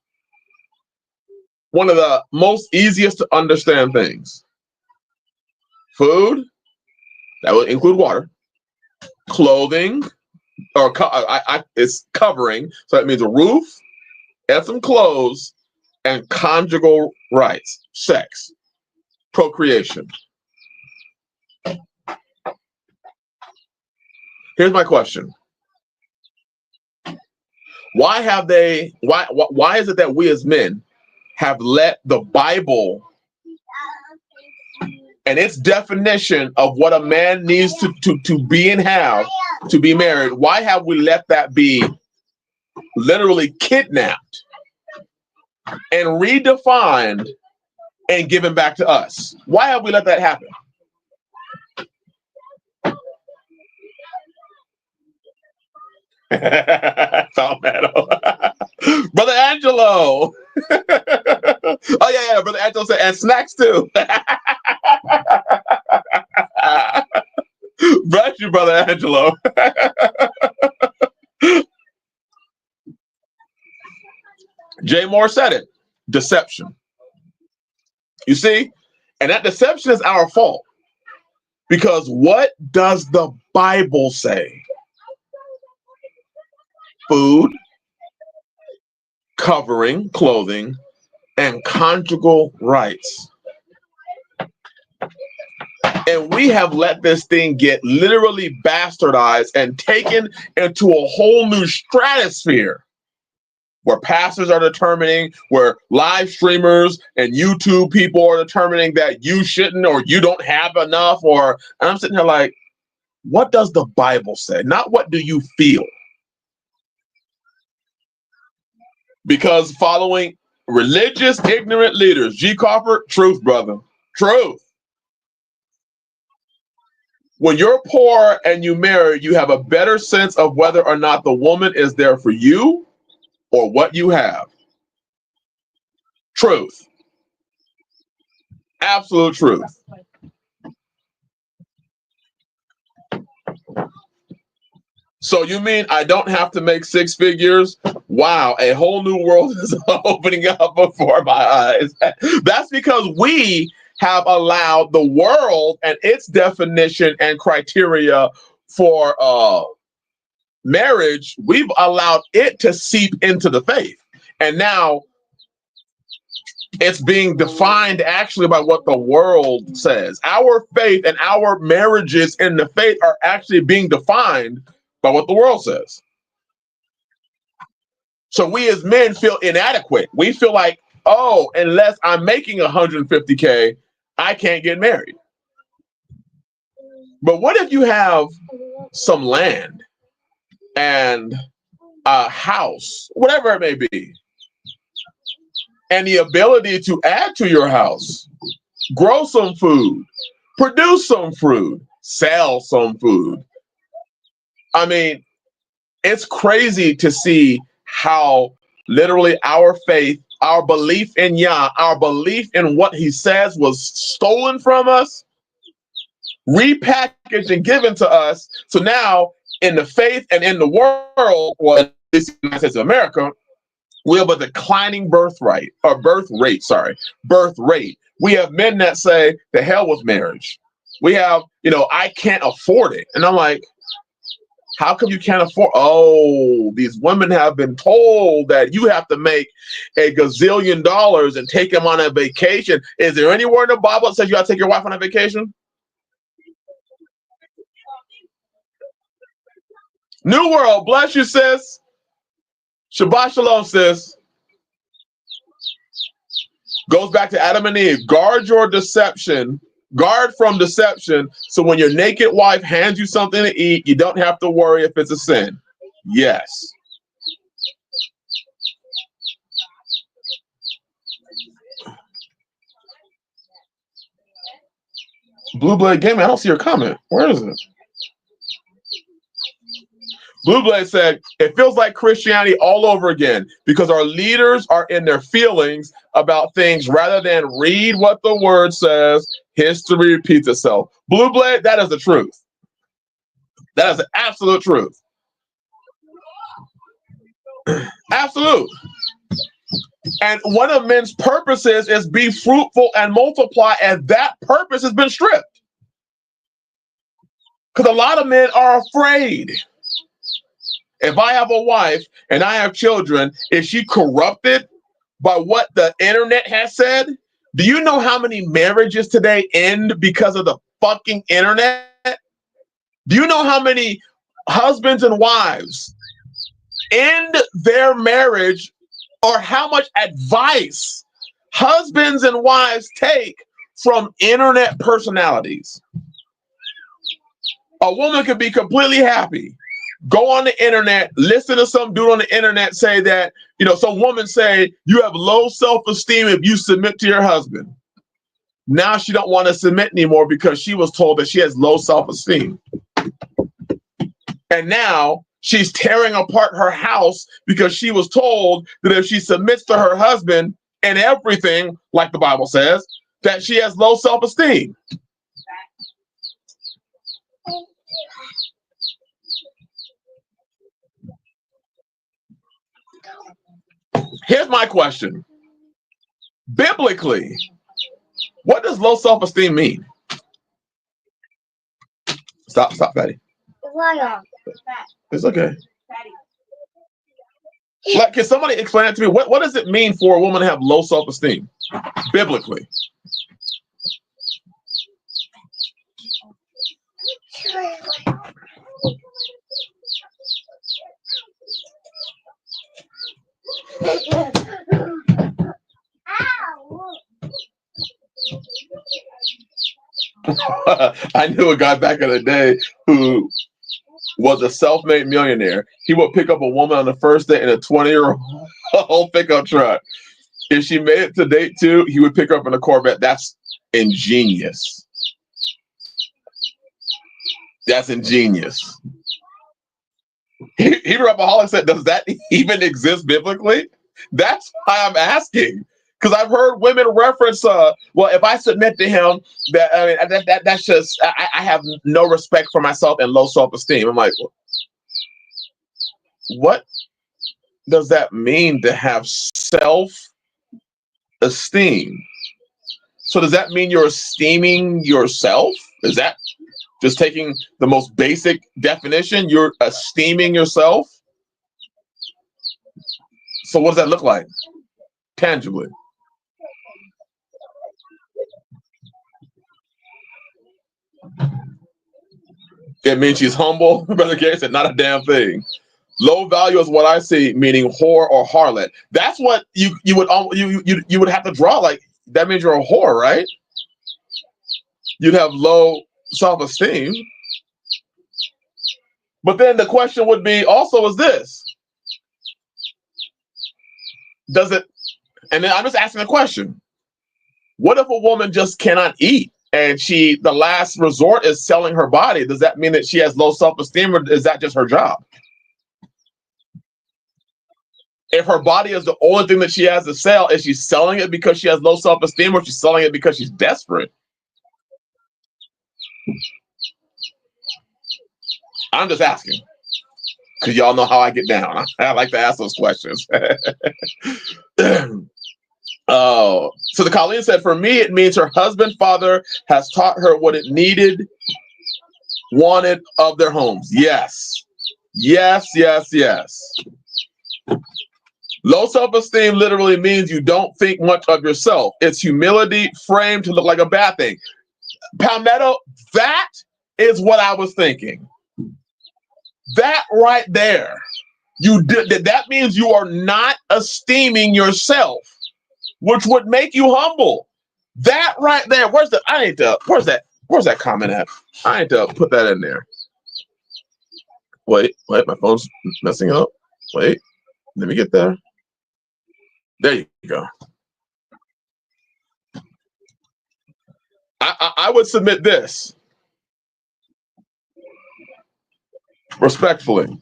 one of the most easiest to understand things. Food, that would include water, clothing, or it's covering, so that means a roof and some clothes, and conjugal rights, sex, procreation. Here's my question. Why is it that we as men have let the Bible and its definition of what a man needs to be and have to be married, why have we let that be literally kidnapped and redefined and given back to us? Why have we let that happen? Brother Angelo. Oh yeah, Brother Angelo said, and snacks too. Bless you, Brother Angelo. Jay Moore said it. Deception. You see? And that deception is our fault. Because what does the Bible say? Food, covering, clothing, and conjugal rights. And we have let this thing get literally bastardized and taken into a whole new stratosphere where pastors are determining, where live streamers and YouTube people are determining that you shouldn't or you don't have enough. And I'm sitting here like, what does the Bible say? Not what do you feel? Because following religious, ignorant leaders, G. Crawford, truth, brother, truth. When you're poor and you marry, you have a better sense of whether or not the woman is there for you or what you have. Truth. Absolute truth. So you mean I don't have to make 6 figures? Wow, a whole new world is opening up before my eyes. That's because we have allowed the world and its definition and criteria for marriage, we've allowed it to seep into the faith. And now it's being defined actually by what the world says. Our faith and our marriages in the faith are actually being defined by what the world says. So we as men feel inadequate. We feel like, oh, unless I'm making 150K, I can't get married. But what if you have some land and a house, whatever it may be, and the ability to add to your house, grow some food, produce some food, sell some food? I mean, it's crazy to see how literally our faith, our belief in Yah, our belief in what he says was stolen from us, repackaged and given to us. So now in the faith and in the world, well, this is United States of America, We have a declining birth rate. Birth rate. We have men that say, the hell with marriage. We have, I can't afford it. And I'm like, how come you can't afford? Oh, these women have been told that you have to make a gazillion dollars and take them on a vacation. Is there anywhere in the Bible that says you got to take your wife on a vacation? New World, bless you, sis. Shabbat shalom, sis. Goes back to Adam and Eve. Guard from deception, so when your naked wife hands you something to eat, you don't have to worry if it's a sin. Yes. Blue Blade Gaming, I don't see your comment. Where is it? Blue Blade said, it feels like Christianity all over again because our leaders are in their feelings about things rather than read what the word says. History repeats itself. Blue Blade, that is the truth. That is the absolute truth. Absolute. And one of men's purposes is be fruitful and multiply, and that purpose has been stripped. Because a lot of men are afraid. If I have a wife and I have children, is she corrupted by what the internet has said? Do you know how many marriages today end because of the fucking internet? Do you know how many husbands and wives end their marriage, or how much advice husbands and wives take from internet personalities? A woman could be completely happy. Go on the internet, listen to some dude on the internet say that, some woman say you have low self-esteem if you submit to your husband. Now she don't want to submit anymore because she was told that she has low self-esteem. And now she's tearing apart her house because she was told that if she submits to her husband and everything, like the Bible says, that she has low self-esteem. Here's my question. Biblically, what does low self-esteem mean? Stop, Fatty. It's okay. Like, can somebody explain it to me? What does it mean for a woman to have low self-esteem, biblically? I knew a guy back in the day who was a self-made millionaire. He would pick up a woman on the first date in a 20-year-old pickup truck. If she made it to date 2, he would pick her up in a Corvette. That's ingenious. That's ingenious. Hebrew Apostolic said, does that even exist biblically? That's why I'm asking. Because I've heard women reference, well, if I submit to him, that's just, I have no respect for myself and low self-esteem. I'm like, what does that mean to have self-esteem? So does that mean you're esteeming yourself? Is that just taking the most basic definition? You're esteeming yourself? So what does that look like tangibly? It means she's humble. Brother Gary said, not a damn thing. Low value is what I see, meaning whore or harlot. That's what you would have to draw. Like, that means you're a whore, right? You'd have low self-esteem. But then the question would be also is this. Does it, and then I'm just asking a question. What if a woman just cannot eat and the last resort is selling her body? Does that mean that she has low self-esteem, or is that just her job? If her body is the only thing that she has to sell, is she selling it because she has low self-esteem, or is she selling it because she's desperate? I'm just asking. Because y'all know how I get down. I like to ask those questions. So the Colleen said, for me, it means her husband, father has taught her what it needed, wanted of their homes. Yes. Yes, yes, yes. Low self-esteem literally means you don't think much of yourself. It's humility framed to look like a bad thing. Palmetto, that is what I was thinking. That right there. That means you are not esteeming yourself, which would make you humble. That right there. Where's that comment at? I need to put that in there. Wait, my phone's messing up. Wait, let me get there. There you go. I would submit this respectfully.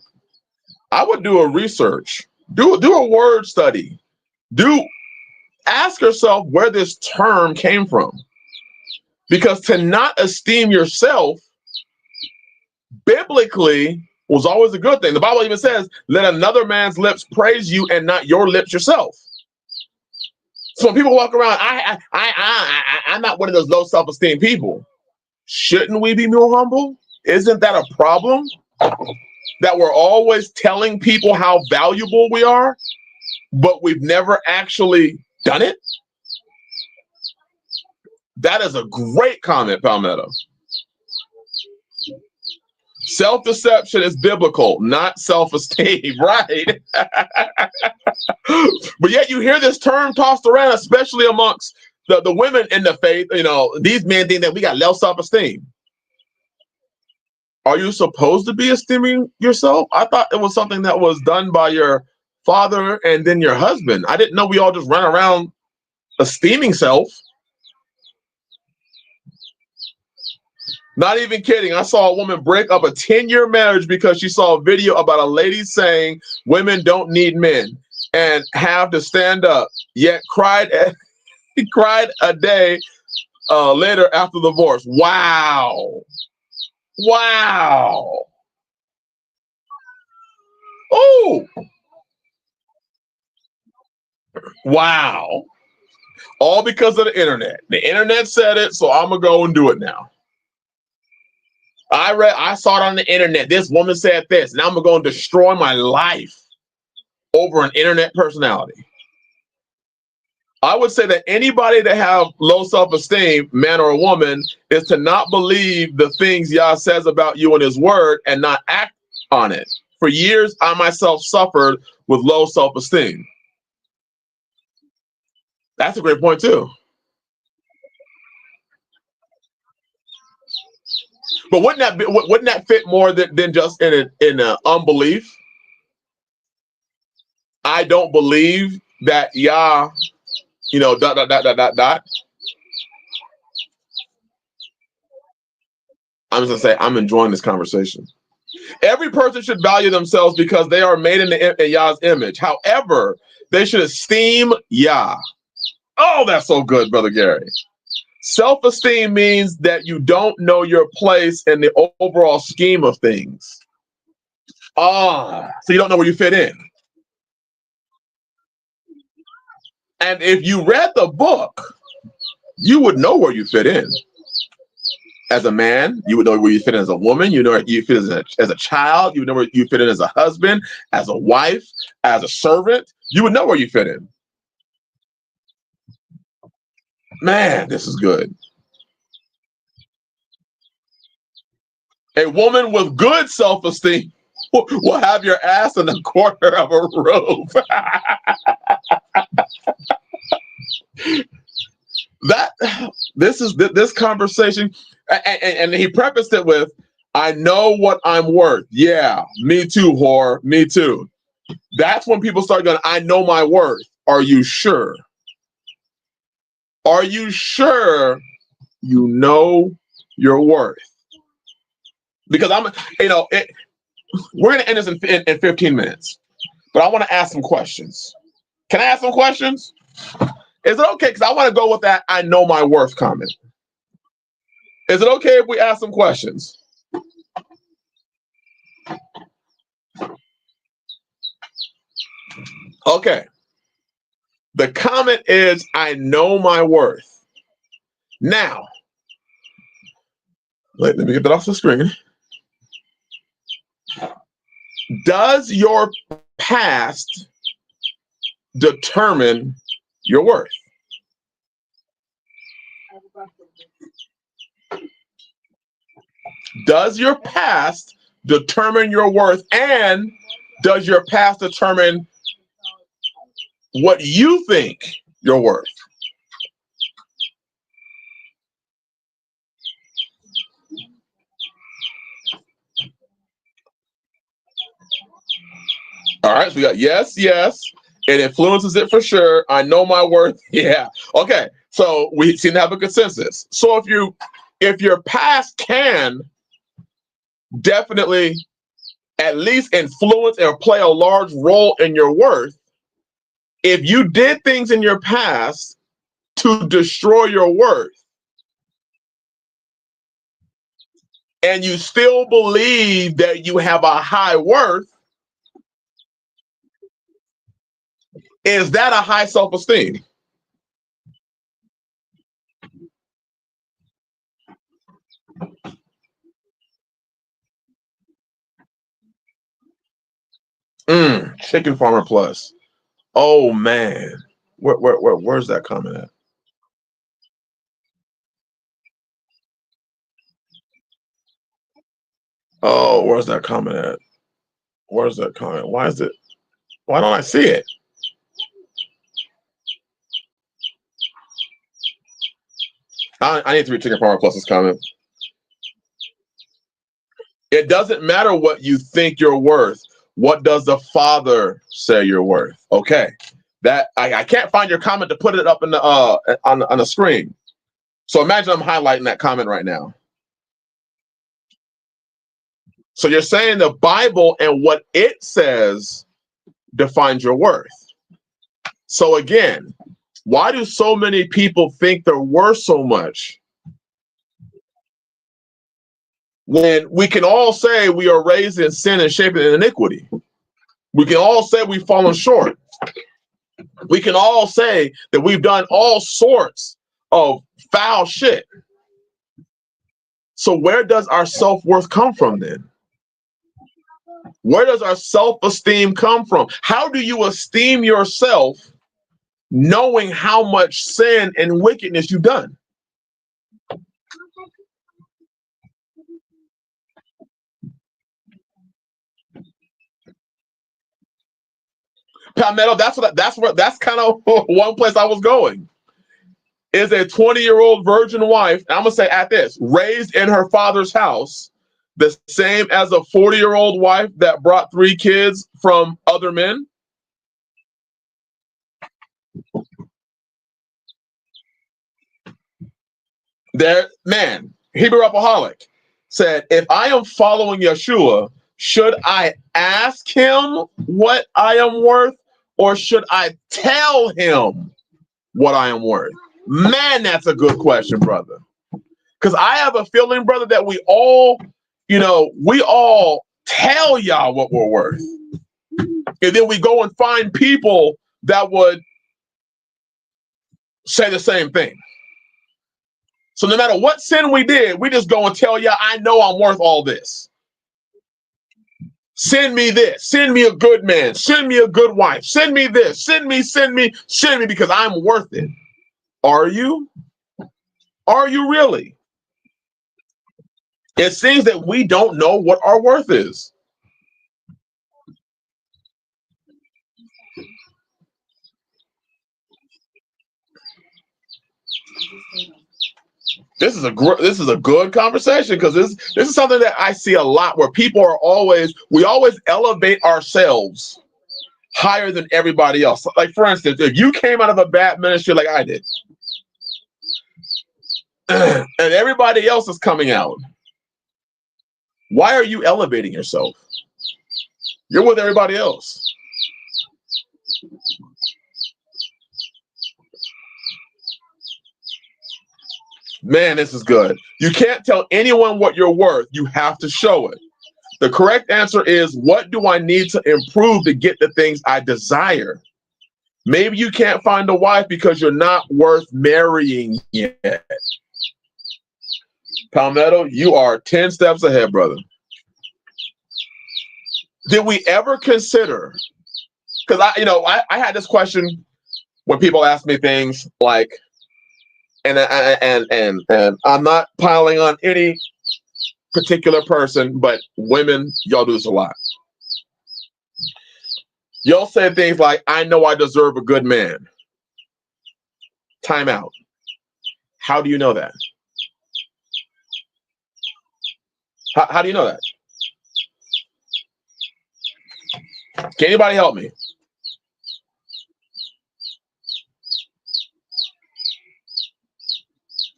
I would do a research, do a word study, ask yourself where this term came from. Because to not esteem yourself biblically was always a good thing. The Bible even says, let another man's lips praise you and not your lips yourself. So when people walk around, I'm not one of those low self-esteem people. Shouldn't we be more humble? Isn't that a problem? That we're always telling people how valuable we are, but we've never actually done it? That is a great comment, Palmetto. Self-deception is biblical, not self-esteem, right? But yet you hear this term tossed around, especially amongst the women in the faith. You know, these men think that we got low self-esteem. Are you supposed to be esteeming yourself? I thought it was something that was done by your father and then your husband. I didn't know we all just run around esteeming self. Not even kidding. I saw a woman break up a 10-year marriage because she saw a video about a lady saying women don't need men and have to stand up, yet cried a day later after the divorce. Wow. Wow. Oh. Wow. All because of the internet. The internet said it, so I'm going to go and do it now. I saw it on the internet. This woman said this. Now I'm going to go and destroy my life over an internet personality. I would say that anybody that have low self-esteem, man or a woman, is to not believe the things Yah says about you in his word and not act on it. For years, I myself suffered with low self-esteem. That's a great point too. But wouldn't that fit more than just in unbelief? I don't believe that Yah, you know, ... I'm just gonna say I'm enjoying this conversation. Every person should value themselves because they are made in Yah's image. However, they should esteem Yah. Oh, that's so good, Brother Gary. Self-esteem means that you don't know your place in the overall scheme of things. So you don't know where you fit in. And if you read the book, you would know where you fit in. As a man, you would know where you fit in as a woman. You know where you fit as a child. You would know where you fit in as a husband, as a wife, as a servant. You would know where you fit in. Man, this is good. A woman with good self-esteem will have your ass in a corner of a robe. This conversation, and he prefaced it with, I know what I'm worth. Yeah, me too, whore, me too. That's when people start going, I know my worth. Are you sure? Are you sure you know your worth? Because we're going to end this in 15 minutes, but I want to ask some questions. Can I ask some questions? Is it okay? Because I want to go with that I know my worth comment. Is it okay if we ask some questions? Okay. The comment is, I know my worth. Now, let me get that off the screen. Does your past determine your worth? Does your past determine your worth? And does your past determine what you think you're worth? All right, so we got yes, yes. It influences it for sure. I know my worth. Yeah. Okay. So we seem to have a consensus. So if your past can definitely at least influence or play a large role in your worth, if you did things in your past to destroy your worth and you still believe that you have a high worth, is that a high self-esteem? Chicken Farmer Plus. Oh man, where's that comment at? Oh, where's that comment at? Where's that comment? Why don't I see it? I need to read Chicken Farmer Plus's comment. It doesn't matter what you think you're worth. What does the Father say you're worth? Okay, that I can't find your comment to put it up in the on the screen. So imagine I'm highlighting that comment right now. So you're saying the Bible and what it says defines your worth. So again, why do so many people think they're worth so much when we can all say we are raised in sin and shaped in iniquity? We can all say we've fallen short. We can all say that we've done all sorts of foul shit. So where does our self-worth come from then? Where does our self-esteem come from? How do you esteem yourself knowing how much sin and wickedness you've done? Palmetto, that's kind of one place I was going. Is a 20-year-old virgin wife, and I'm gonna say at this, raised in her father's house, the same as a 40-year-old wife that brought 3 kids from other men? There, man, Hebrew Apostolic said, if I am following Yeshua, should I ask him what I am worth, or should I tell him what I am worth? Man, that's a good question, brother. Because I have a feeling, brother, that we all tell y'all what we're worth. And then we go and find people that would say the same thing. So no matter what sin we did, we just go and tell y'all, I know I'm worth all this. Send me this. Send me a good man. Send me a good wife. Send me this. Send me because I'm worth it. Are you? Are you really? It seems that we don't know what our worth is. This is a good conversation, because this is something that I see a lot, where people are we always elevate ourselves higher than everybody else. Like, for instance, if you came out of a bad ministry like I did, and everybody else is coming out, why are you elevating yourself? You're with everybody else. Man, this is good. You can't tell anyone what you're worth. You have to show it. The correct answer is, what do I need to improve to get the things I desire? Maybe you can't find a wife because you're not worth marrying yet. Palmetto, you are 10 steps ahead, brother. Did we ever consider, because I had this question when people ask me things like, and I'm not piling on any particular person, but women, y'all do this a lot. Y'all say things like, I know I deserve a good man. Time out. How do you know that? How do you know that? Can anybody help me?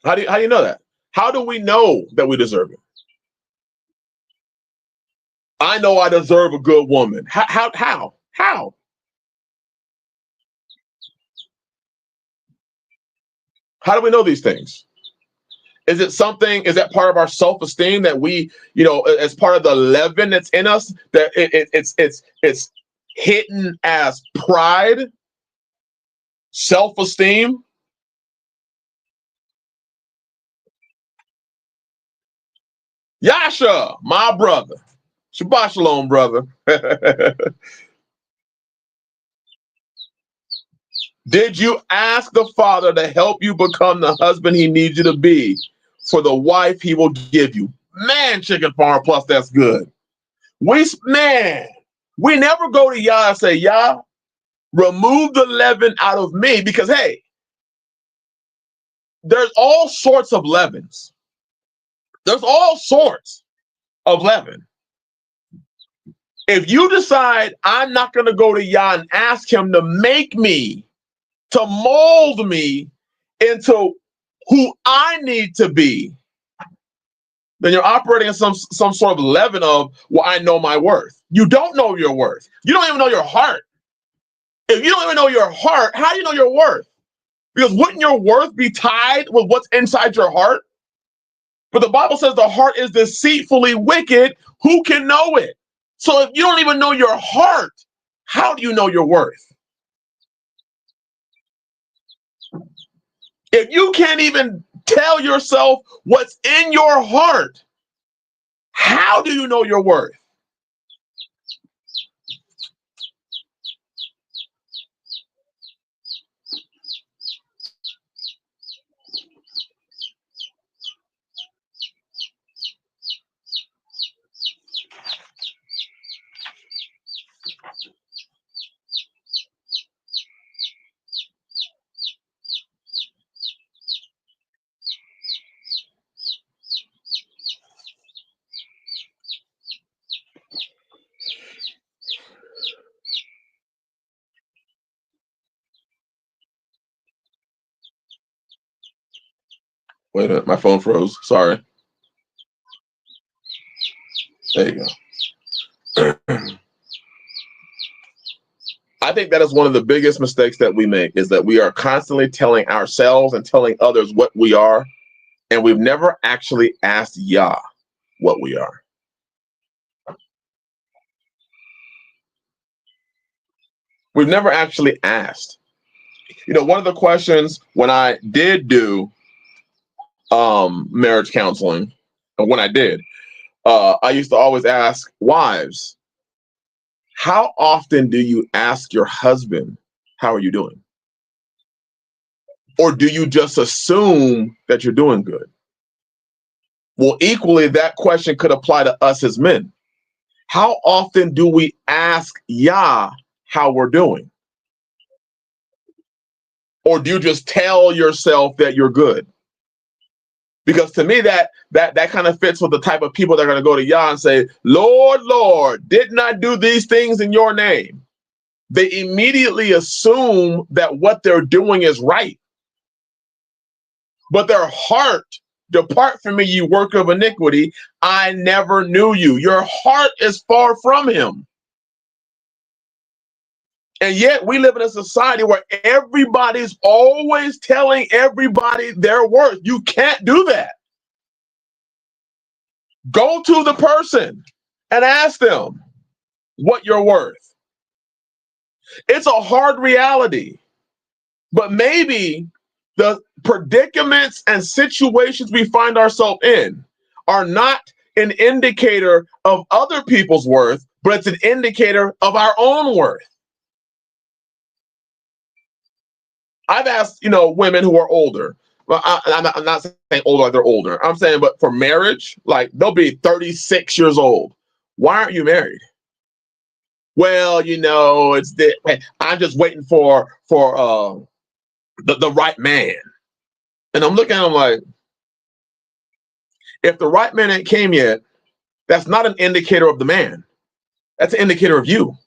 How do you know that? How do we know that we deserve it? I know I deserve a good woman. How? How do we know these things? Is it something, is that part of our self-esteem that we, as part of the leaven that's in us, that it's hidden as pride, self-esteem? Yasha, my brother. Shabbat shalom, brother. Did you ask the Father to help you become the husband he needs you to be for the wife he will give you? Man, Chicken Farm Plus, that's good. We never go to Yah and say, Yah, remove the leaven out of me, because, hey, there's all sorts of leavens. There's all sorts of leaven. If you decide I'm not going to go to Yah and ask him to make me, to mold me into who I need to be, then you're operating in some sort of leaven of, well, I know my worth. You don't know your worth. You don't even know your heart. If you don't even know your heart, how do you know your worth? Because wouldn't your worth be tied with what's inside your heart? But the Bible says the heart is deceitfully wicked. Who can know it? So if you don't even know your heart, how do you know your worth? If you can't even tell yourself what's in your heart, how do you know your worth? Wait a minute, my phone froze. Sorry. There you go. I think that is one of the biggest mistakes that we make, is that we are constantly telling ourselves and telling others what we are, and we've never actually asked Yah what we are. We've never actually asked. One of the questions when I did do marriage counseling, when I did, I used to always ask wives, how often do you ask your husband, how are you doing? Or do you just assume that you're doing good? Well, equally, that question could apply to us as men. How often do we ask Yah how we're doing? Or do you just tell yourself that you're good? Because to me, that kind of fits with the type of people that are going to go to Yah and say, Lord, Lord, didn't I do these things in your name? They immediately assume that what they're doing is right. But their heart, depart from me, you work of iniquity. I never knew you. Your heart is far from him. And yet we live in a society where everybody's always telling everybody their worth. You can't do that. Go to the person and ask them what you're worth. It's a hard reality. But maybe the predicaments and situations we find ourselves in are not an indicator of other people's worth, but it's an indicator of our own worth. I've asked, women who are older. Well, I'm not saying older like they're older. I'm saying, but for marriage, like they'll be 36 years old. Why aren't you married? Well, I'm just waiting for the right man. And I'm looking at him like, if the right man ain't came yet, that's not an indicator of the man. That's an indicator of you.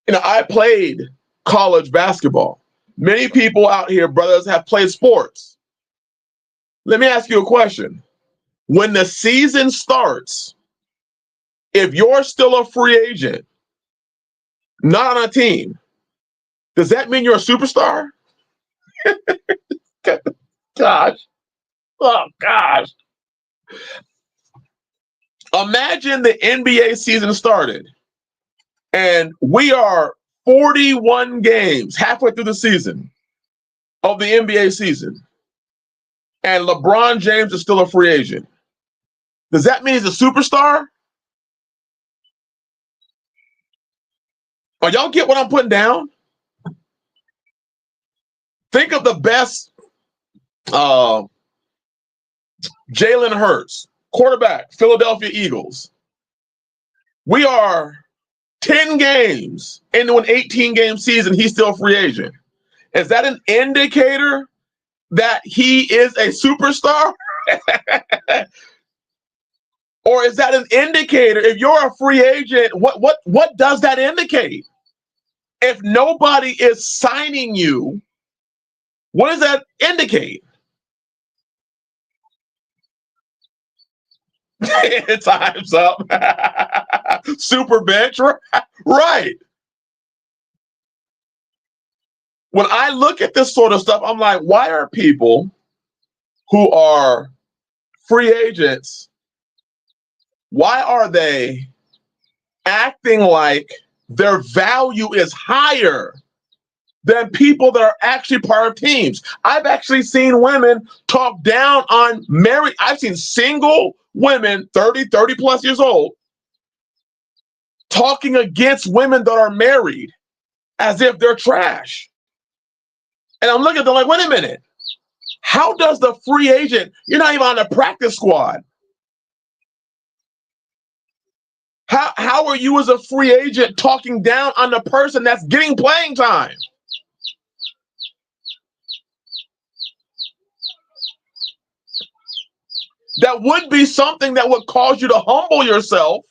I played college basketball. Many people out here, brothers, have played sports. Let me ask you a question. When the season starts, if you're still a free agent, not on a team, does that mean you're a superstar? Gosh. Oh, gosh. Imagine the NBA season started and we are 41 games halfway through the season of the NBA season, and LeBron James is still a free agent. Does that mean he's a superstar? Or y'all get what I'm putting down? Think of the best Jalen Hurts, quarterback, Philadelphia Eagles. We are 10 games into an 18-game season. He's still a free agent. Is that an indicator that he is a superstar? Or is that an indicator? If you're a free agent, what does that indicate? If nobody is signing you, what does that indicate? Time's up. Super bench, right? When I look at this sort of stuff, I'm like, why are people who are free agents, why are they acting like their value is higher than people that are actually part of teams? I've actually seen women talk down on married. I've seen single women, 30 plus years old, talking against women that are married as if they're trash. And I'm looking at them like, wait a minute. How does the free agent, you're not even on the practice squad. How are you as a free agent talking down on the person that's getting playing time? That would be something that would cause you to humble yourself.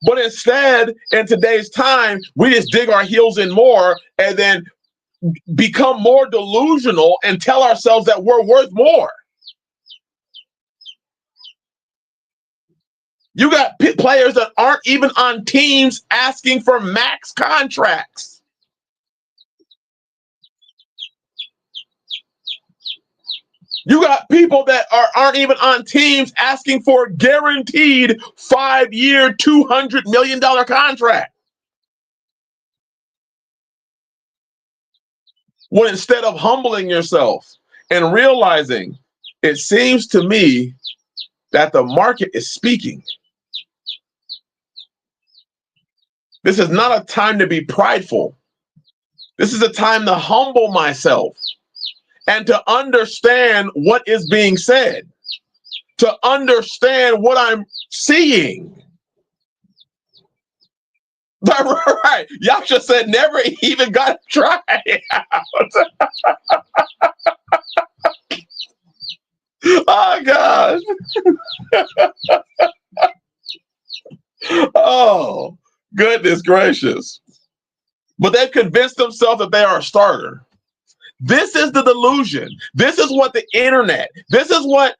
But instead, in today's time, we just dig our heels in more and then become more delusional and tell ourselves that we're worth more. You got players that aren't even on teams asking for max contracts. You got people that aren't even on teams asking for a guaranteed 5-year, $200 million contract. When instead of humbling yourself and realizing, it seems to me that the market is speaking. This is not a time to be prideful. This is a time to humble myself and to understand what is being said, to understand what I'm seeing. Right. Yasha said never even got to try it out. Oh, gosh. Oh, goodness gracious. But they've convinced themselves that they are a starter. This is the delusion. This is what the internet, this is what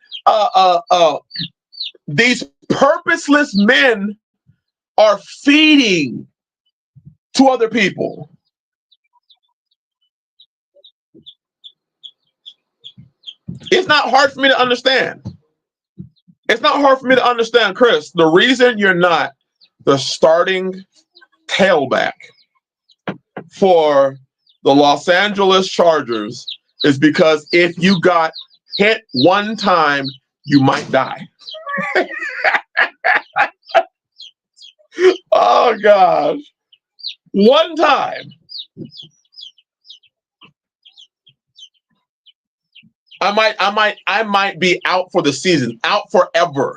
these purposeless men are feeding to other people. It's not hard for me to understand. It's not hard for me to understand, Chris. The reason you're not the starting tailback for the Los Angeles Chargers is because if you got hit one time, you might die. Oh gosh. One time. I might be out for the season, out forever.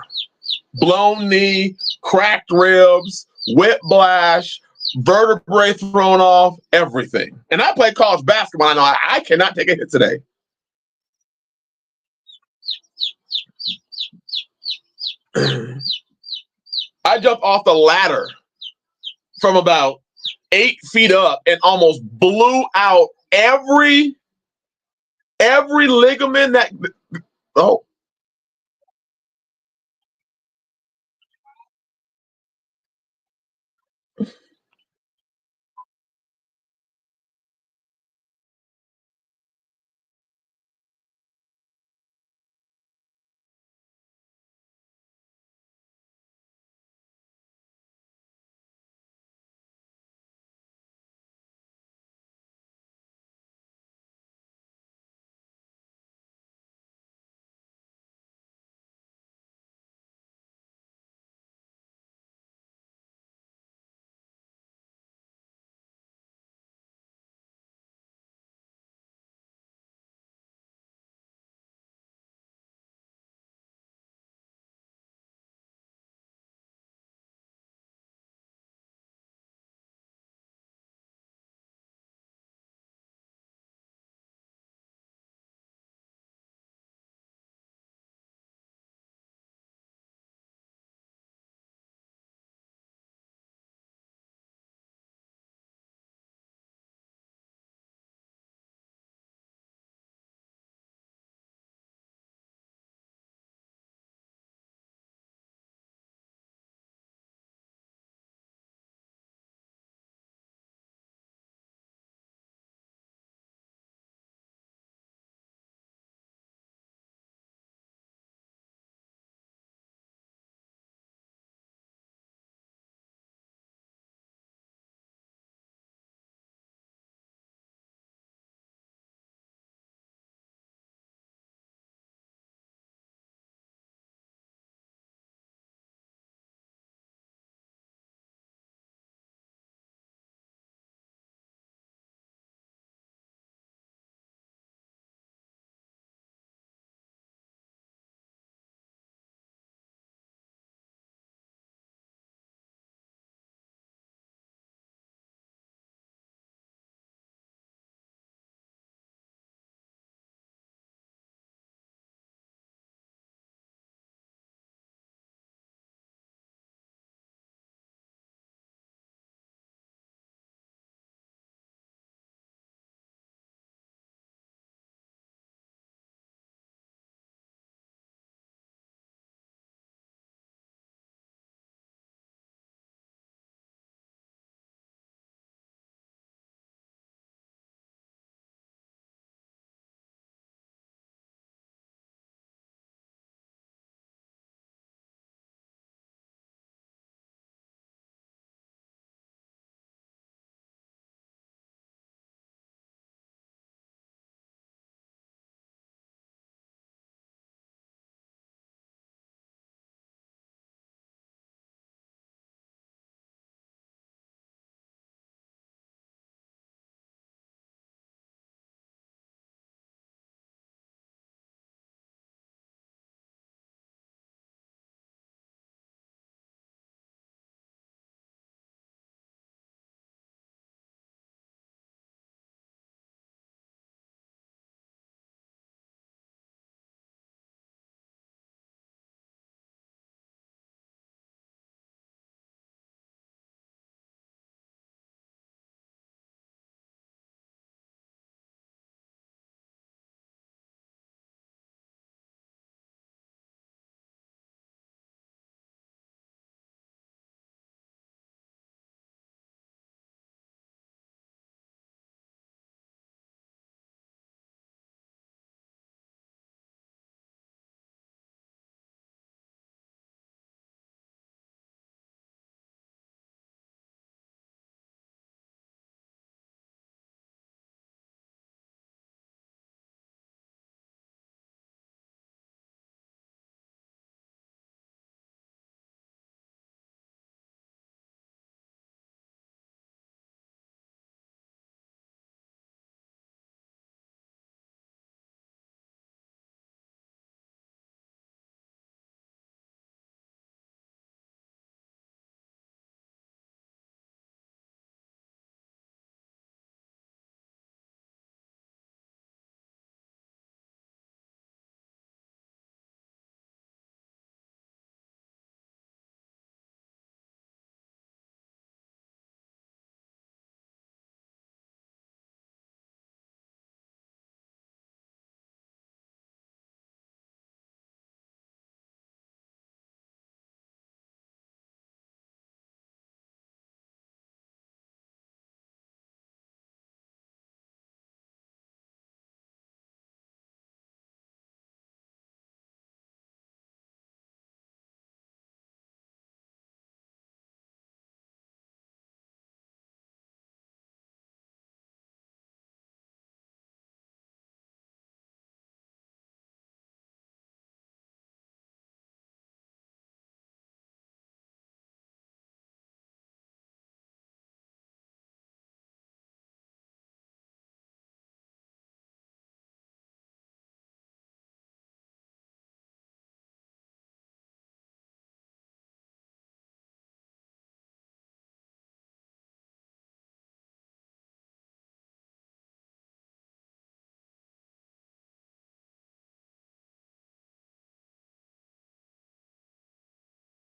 Blown knee, cracked ribs, whiplash, vertebrae thrown off, everything. And I play college basketball. I know I cannot take a hit today. I jumped off the ladder from about 8 feet up and almost blew out every ligament that